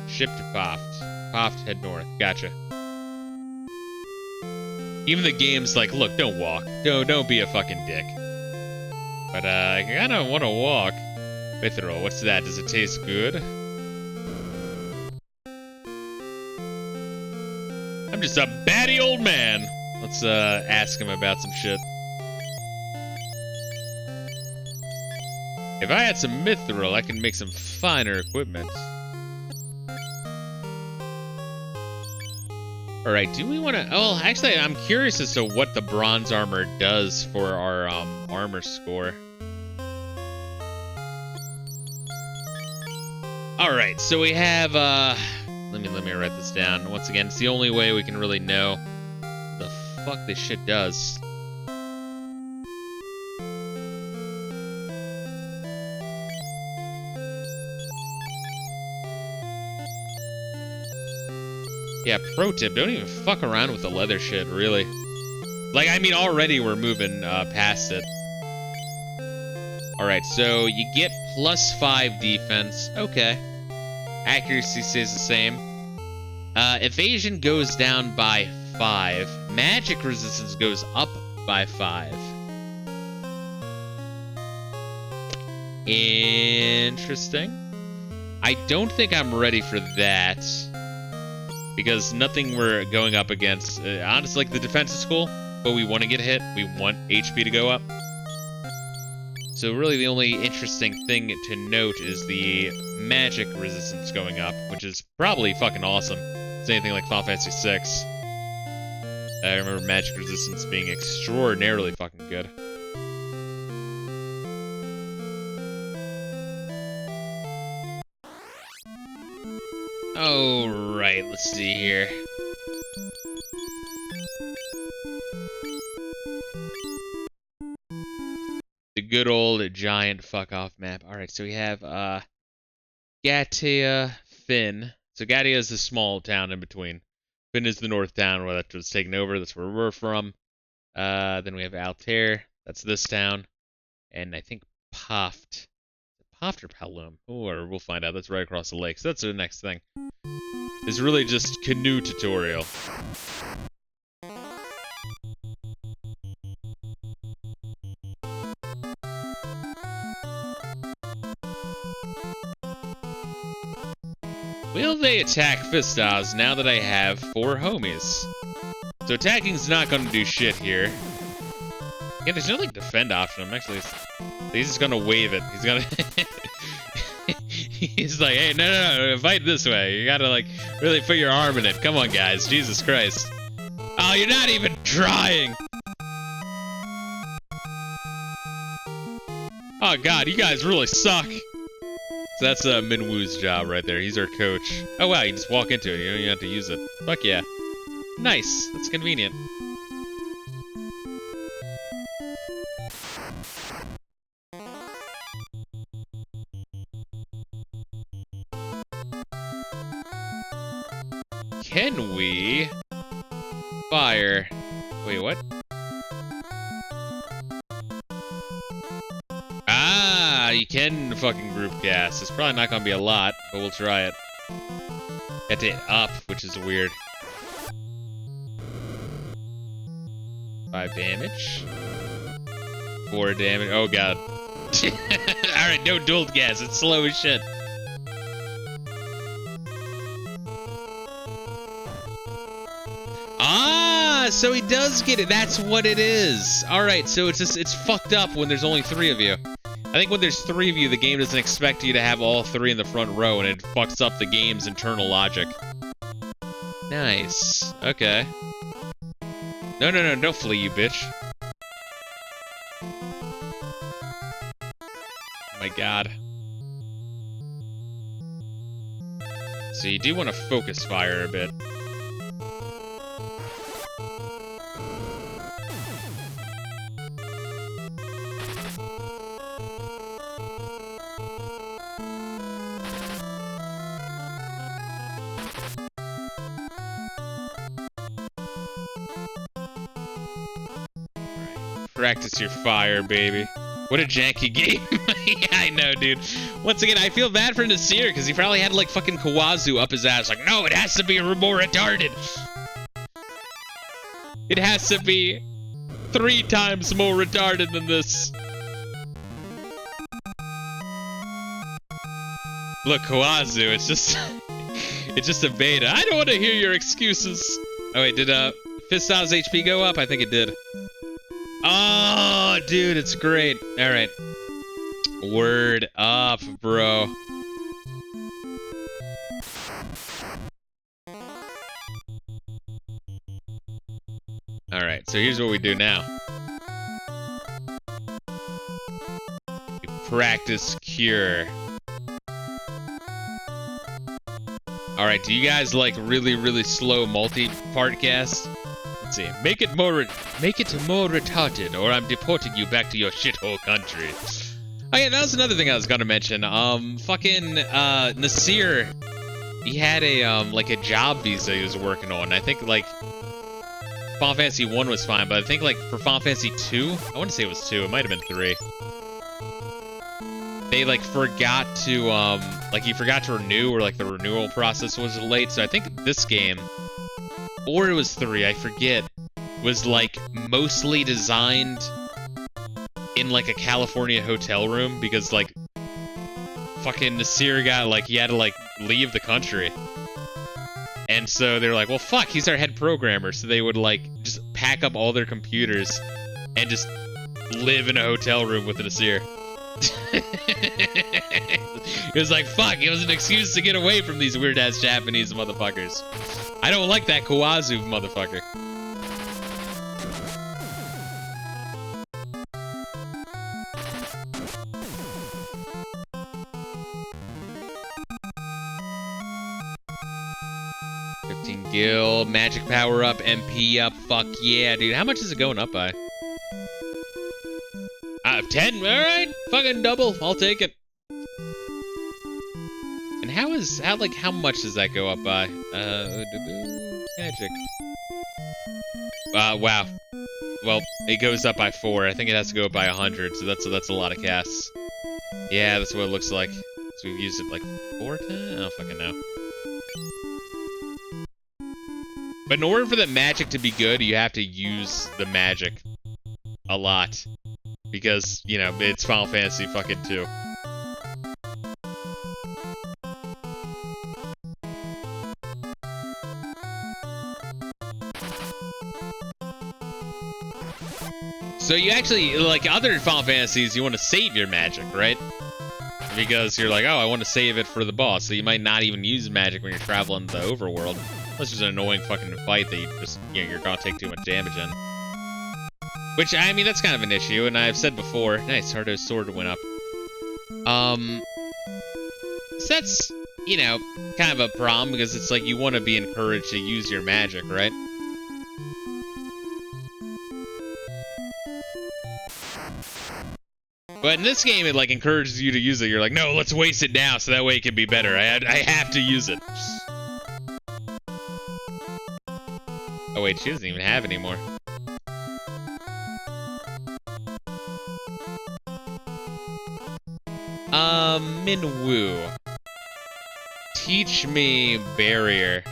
ship to Poft. Poft, head north. Gotcha. Even the game's like, look, don't walk. Don't be a fucking dick. But I kinda wanna walk. Mithril, what's that? Does it taste good? I'm just a batty old man. Let's ask him about some shit. If I had some mithril, I can make some finer equipment. Alright, do we want to... Oh, actually, I'm curious as to what the bronze armor does for our armor score. Alright, so we have... Let me write this down. Once again, it's the only way we can really know the fuck this shit does. Yeah, pro tip, don't even fuck around with the leather shit, really. Like, I mean, already we're moving past it. Alright, so you get +5 defense. Okay. Accuracy stays the same. Evasion goes down by 5. Magic resistance goes up by 5. Interesting. I don't think I'm ready for that. Because nothing we're going up against... honestly, like, the defense is cool, but we want to get hit. We want HP to go up. So really the only interesting thing to note is the magic resistance going up, which is probably fucking awesome. Same thing like Final Fantasy VI. I remember magic resistance being extraordinarily fucking good. Alright, let's see here. The good old giant fuck-off map. Alright, so we have, Gatia, Finn. So Gatia is the small town in between. Finn is the north town where that was taken over. That's where we're from. Then we have Altair. That's this town. And I think Poft. Poft or Palum? Or we'll find out. That's right across the lake. So that's the next thing. It's really just canoe tutorial. Will they attack Fistos now that I have 4 homies? So attacking's not gonna do shit here. Yeah, there's no like defend option. I'm actually... He's just gonna wave it. He's gonna... He's like, hey, no, fight this way. You gotta like really put your arm in it. Come on, guys. Jesus Christ. Oh, you're not even trying. Oh God, you guys really suck. So that's Minwoo's job right there. He's our coach. Oh wow, you just walk into it. You don't even have to use it. Fuck yeah. Nice. That's convenient. Can we fire? Wait, what? Ah, you can fucking group gas. It's probably not gonna be a lot, but we'll try it. Have to hit up, which is weird. 5 damage. 4 damage. Oh god. Alright, no dual gas. It's slow as shit. Ah, so he does get it. That's what it is. Alright, so it's just, it's fucked up when there's only 3 of you. I think when there's 3 of you, the game doesn't expect you to have all 3 in the front row, and it fucks up the game's internal logic. Nice. Okay. No, don't flee, you bitch. Oh my god. So you do want to focus fire a bit. Practice your fire, baby. What a janky game. Yeah, I know, dude. Once again, I feel bad for Nasir, because he probably had, like, fucking Kawazu up his ass. Like, no, it has to be more retarded. It has to be 3 times more retarded than this. Look, Kawazu, it's just... it's just a beta. I don't want to hear your excuses. Oh, wait, did, Fisto's HP go up? I think it did. Oh, dude, it's great. All right. Word up, bro. All right, so here's what we do now. We practice cure. All right, do you guys like really slow multi-part cast? Let's see. Make it more retarded, or I'm deporting you back to your shithole country. Oh yeah, that was another thing I was gonna mention. Fucking Nasir, he had a like a job visa he was working on. I think like Final Fantasy 1 was fine, but I think like for Final Fantasy 2, I want to say it was 2, it might have been 3. They like forgot to like he forgot to renew, or like the renewal process was late. So I think this game, or it was 3, I forget, was like mostly designed in like a California hotel room because like fucking Nasir got like, he had to like leave the country. And so they were like, well, fuck, he's our head programmer. So they would like just pack up all their computers and just live in a hotel room with Nasir. It was like, fuck, it was an excuse to get away from these weird ass Japanese motherfuckers. I don't like that Kawazu motherfucker. Gil, magic power up, MP up, fuck yeah, dude. How much is it going up by? 10? Alright, fucking double, I'll take it. And how much does that go up by? Magic. Wow. Well, it goes up by 4. I think it has to go up by 100, so that's a lot of casts. Yeah, that's what it looks like. So we've used it like 4 times? I don't fucking know. But in order for the magic to be good, you have to use the magic a lot. Because, you know, it's Final Fantasy fucking 2. So you actually, like other Final Fantasies, you want to save your magic, right? Because you're like, oh, I want to save it for the boss. So you might not even use magic when you're traveling the overworld. Unless there's an annoying fucking fight that you just, you know, you're gonna take too much damage in. Which, I mean, that's kind of an issue, and I've said before. Nice, Hardo's sword went up. So that's, you know, kind of a problem, because it's like you want to be encouraged to use your magic, right? But in this game, it, like, encourages you to use it. You're like, no, let's waste it now, so that way it can be better. I have to use it. Oh wait, she doesn't even have any more. Minwoo. Teach me barrier.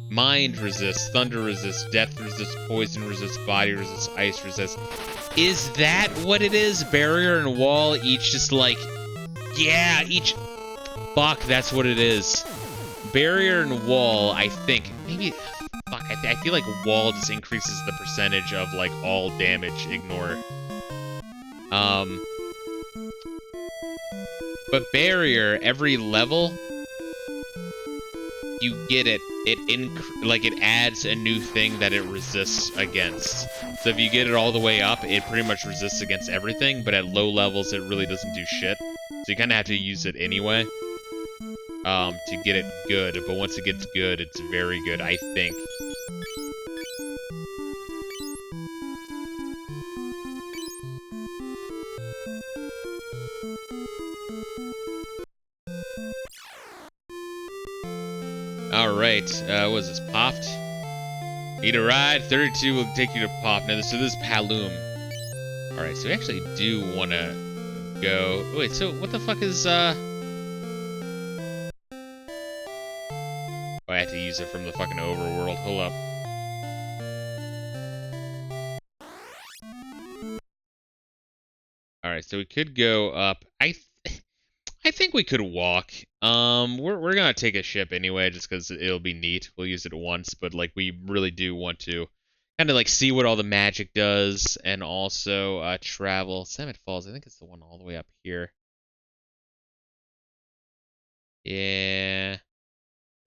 Mind resist, thunder resist, death resist, poison resist, body resist, ice resist. Is that what it is? Barrier and wall each just like... Yeah, each... Fuck, that's what it is. Barrier and wall, I think, maybe, fuck, I feel like wall just increases the percentage of, like, all damage, ignore. But barrier, every level, you get it, it adds a new thing that it resists against. So if you get it all the way up, it pretty much resists against everything, but at low levels, it really doesn't do shit. So you kind of have to use it anyway. To get it good, but once it gets good, it's very good, I think. Alright, what is this, Popped? Need a ride? 32 will take you to Pop. Now, so this is Paloom. Alright, so we actually do want to go... Wait, so what the fuck is, I have to use it from the fucking overworld. Hold up. Alright, so we could go up. I think we could walk. We're gonna take a ship anyway, just because it'll be neat. We'll use it once, but like we really do want to kind of like see what all the magic does, and also travel. Summit Falls, I think it's the one all the way up here. Yeah.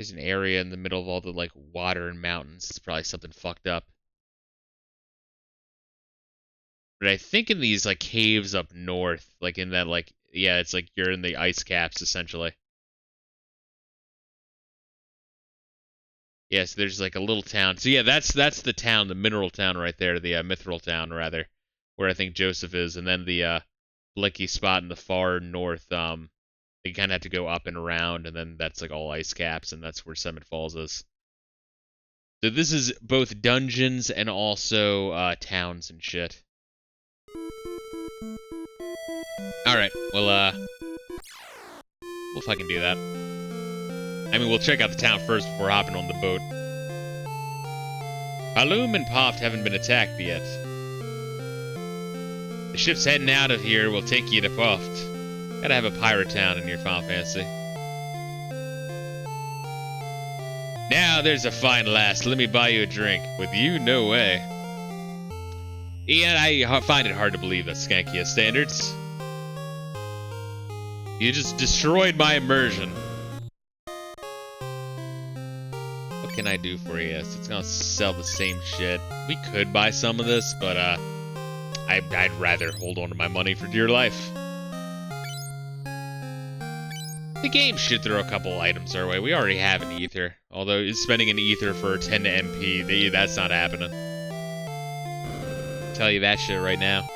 There's an area in the middle of all the, like, water and mountains. It's probably something fucked up. But I think in these, like, caves up north, like, in that, like, yeah, it's like you're in the ice caps, essentially. Yeah, so there's, like, a little town. So, yeah, that's the town, the mineral town right there, the mithril town, rather, where I think Joseph is. And then the Blicky spot in the far north, You kind of have to go up and around, and then that's like all ice caps, and that's where Summit Falls is. So this is both dungeons and also towns and shit. Alright, well, we'll fucking do that. I mean, we'll check out the town first before hopping on the boat. Paloom and Poft haven't been attacked yet. The ship's heading out of here. We'll take you to Poft. Gotta have a pirate town in your Final Fantasy. Now there's a fine lass. Let me buy you a drink. With you, no way. Ian, I find it hard to believe that Skanky has standards. You just destroyed my immersion. What can I do for you? It's gonna sell the same shit. We could buy some of this, but I'd rather hold on to my money for dear life. The game should throw a couple items our way. We already have an ether. Although spending an ether for 10 MP, that's not happening. I'll tell you that shit right now.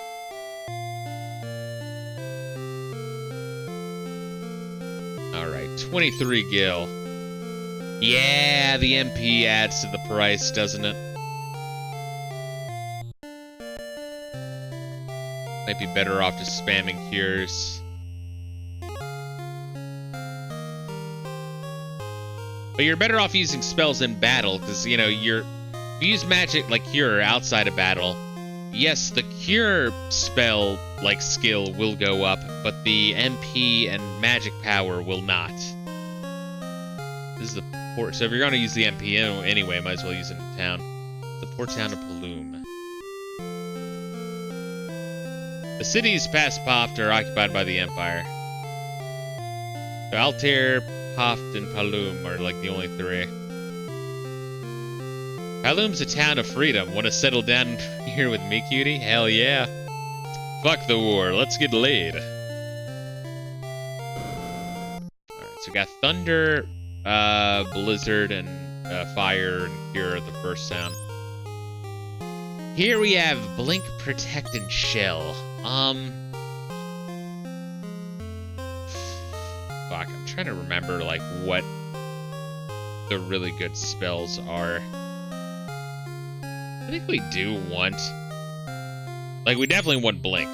Alright, 23 gil. Yeah, the MP adds to the price, doesn't it? Might be better off just spamming cures. But you're better off using spells in battle, because, you know, if you use magic like Cure outside of battle, yes, the Cure spell, like, skill will go up, but the MP and magic power will not. This is the port, so if you're going to use the MP anyway, might as well use it in town. The port town of Paloom. The cities past Poft are occupied by the Empire. So Altair, Poft, and Paloom are like the only three. Paloom's a town of freedom. Want to settle down here with me, cutie? Hell yeah. Fuck the war. Let's get laid. Alright, so we got Thunder, Blizzard, and Fire and Cure at the first town. Here we have Blink, Protect, and Shell. Fuck, I'm trying to remember, like, what the really good spells are. I think we do want... Like, we definitely want Blink.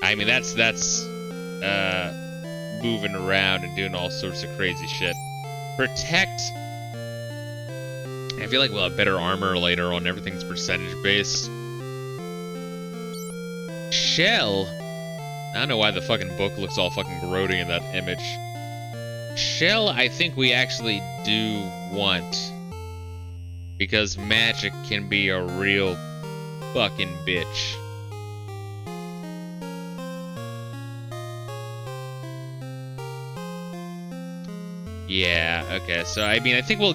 I mean, that's moving around and doing all sorts of crazy shit. Protect... I feel like we'll have better armor later on. Everything's percentage-based. Shell... I don't know why the fucking book looks all fucking grody in that image. Shell, I think we actually do want. Because magic can be a real fucking bitch. Yeah, okay, so I mean, I think we'll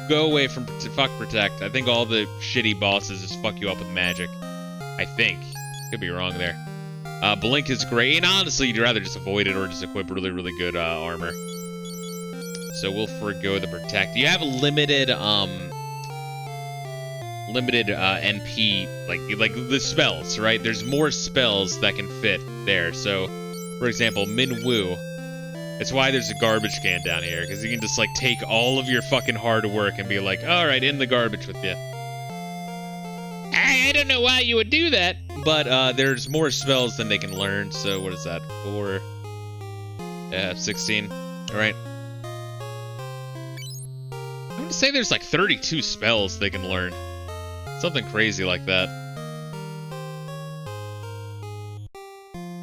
go away from fuck Protect. I think all the shitty bosses just fuck you up with magic. I think. Could be wrong there. Blink is great, and honestly, you'd rather just avoid it or just equip really, really good armor. So we'll forgo the Protect. You have limited NP, like the spells, right? There's more spells that can fit there. So, for example, Min Woo. That's why there's a garbage can down here, because you can just, like, take all of your fucking hard work and be like, alright, in the garbage with you. I don't know why you would do that, but there's more spells than they can learn, so what is that? 4, 16, alright. I'm gonna say there's like 32 spells they can learn. Something crazy like that.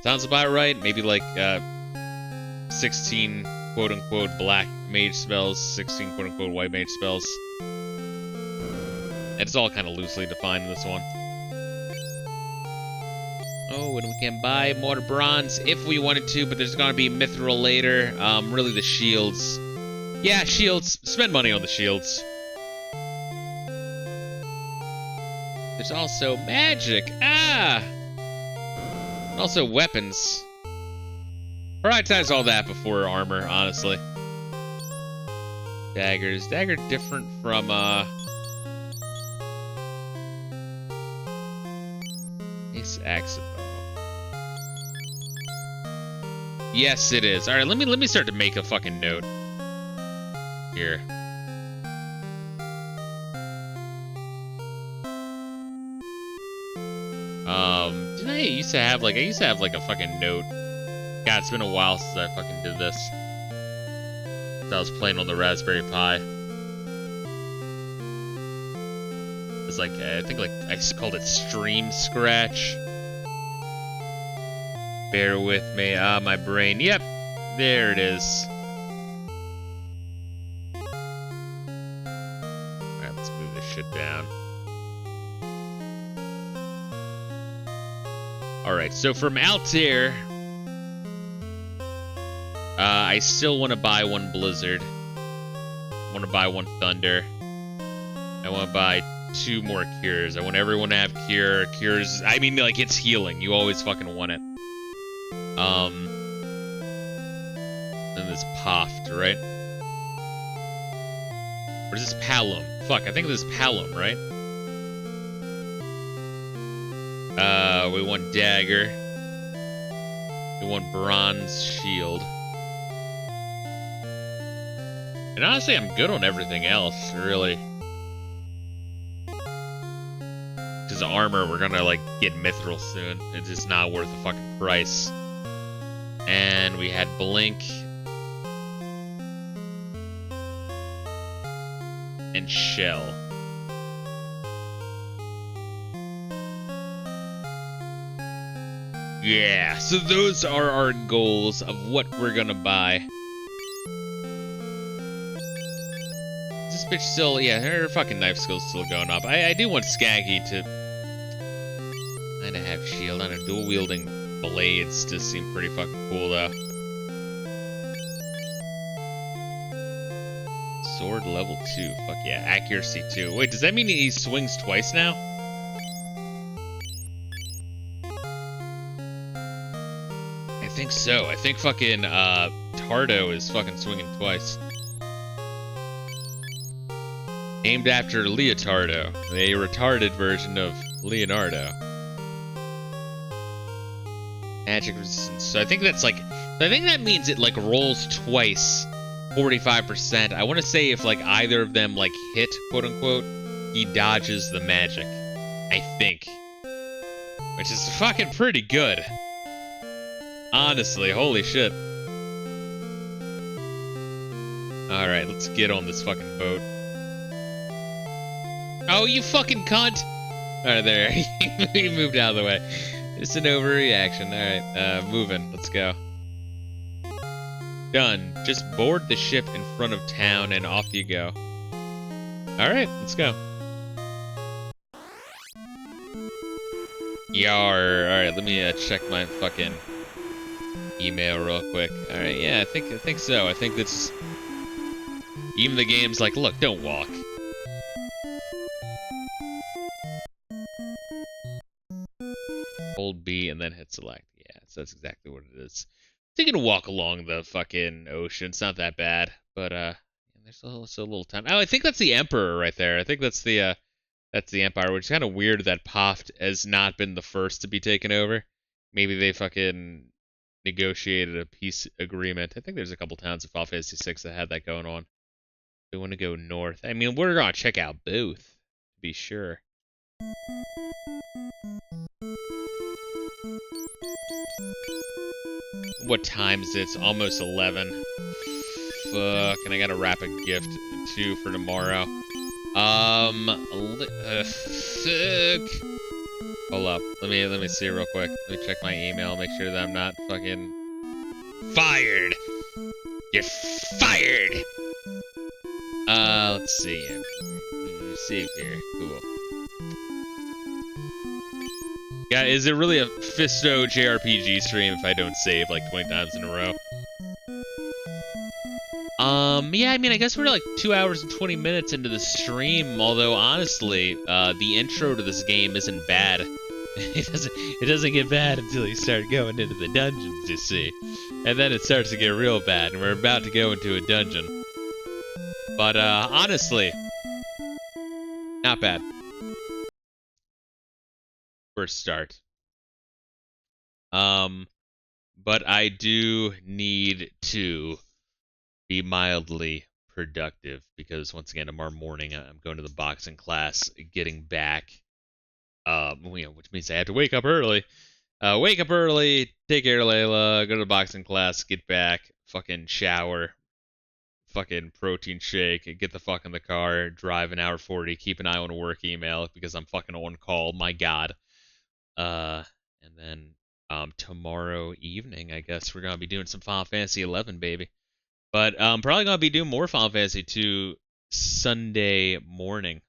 Sounds about right, maybe like 16 quote-unquote black mage spells, 16 quote-unquote white mage spells. It's all kind of loosely defined in this one. Oh, and we can buy more bronze if we wanted to, but there's gonna be mithril later. Really the shields. Yeah, shields. Spend money on the shields. There's also magic. Ah! And also weapons. Prioritize all that before armor, honestly. Daggers. Dagger different from, Axe bow. Yes, it is. All right, let me start to make a fucking note here. Didn't I used to have like a fucking note? God, it's been a while since I fucking did this. Since I was playing on the Raspberry Pi. It's like I think like I called it Stream Scratch. Bear with me. My brain. Yep, there it is. All right, let's move this shit down. Alright, so from Altair, I still want to buy one Blizzard. I want to buy one Thunder. I want to buy 2 more Cures. I want everyone to have Cure. Cures, I mean, like, it's healing. You always fucking want it. Then there's Poft, right? Or is this Palom? Fuck, I think this is Palom, right? We want Dagger. We want Bronze Shield. And honestly, I'm good on everything else, really. Because armor, we're gonna, like, get Mithril soon. It's just not worth the fucking price. And we had Blink. And Shell. Yeah, so those are our goals of what we're gonna buy. This bitch still, yeah, her fucking knife skill's still going up. I do want Skaggy to kind of have shield on her. Dual wielding blades does seem pretty fucking cool though. Sword level 2, fuck yeah, accuracy 2. Wait, does that mean he swings twice now? I think so. I think fucking Tardo is fucking swinging twice. Named after Leotardo, a retarded version of Leonardo. Magic resistance. So I think that's like, I think that means it like rolls twice, 45%. I want to say if like either of them like hit, quote unquote, he dodges the magic. I think. Which is fucking pretty good. Honestly, holy shit. Alright, let's get on this fucking boat. Oh, you fucking cunt! Alright, there. He moved out of the way. It's an overreaction. Alright, moving. Let's go. Done. Just board the ship in front of town and off you go. Alright, let's go. Yar. Alright, let me check my fucking email real quick. Alright, yeah, I think so. I think that's... Even the game's like, look, don't walk. Hold B and then hit select. Yeah, so that's exactly what it is. I think it'll walk along the fucking ocean. It's not that bad, but there's still a little time. Oh, I think that's the Emperor right there. I think that's the Empire, which is kind of weird that Poft has not been the first to be taken over. Maybe they fucking negotiated a peace agreement. I think there's a couple towns in Final Fantasy VI that had that going on. We want to go north. I mean, we're gonna check out both, to be sure. What time is it? It's almost 11. Fuck, and I gotta wrap a gift too for tomorrow. Fuck. Hold up. Let me see real quick. Let me check my email. Make sure that I'm not fucking fired. You're fired. Let's see. Save here. Cool. Yeah, is it really a Fisto JRPG stream if I don't save like 20 times in a row? Yeah, I mean, I guess we're like 2 hours and 20 minutes into the stream, although honestly, the intro to this game isn't bad. It doesn't get bad until you start going into the dungeons, you see. And then it starts to get real bad, and we're about to go into a dungeon. But, honestly, not bad. First start. but I do need to be mildly productive because once again tomorrow morning I'm going to the boxing class, getting back, which means I have to wake up early. Wake up early, take care of Layla, go to the boxing class, get back, fucking shower, fucking protein shake, get the fuck in the car, drive an hour 40, keep an eye on a work email because I'm fucking on call. My God. And then tomorrow evening, I guess we're gonna be doing some Final Fantasy 11, baby. But probably gonna be doing more Final Fantasy 2 Sunday morning.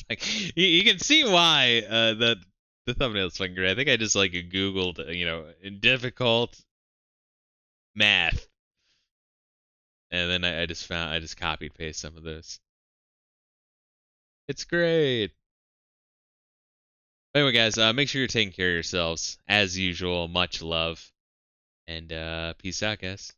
Like, you can see why the thumbnail's fucking great. I think I just like Googled, difficult math, and then I just copied paste some of those. It's great. But anyway, guys, make sure you're taking care of yourselves as usual. Much love, and peace out, guys.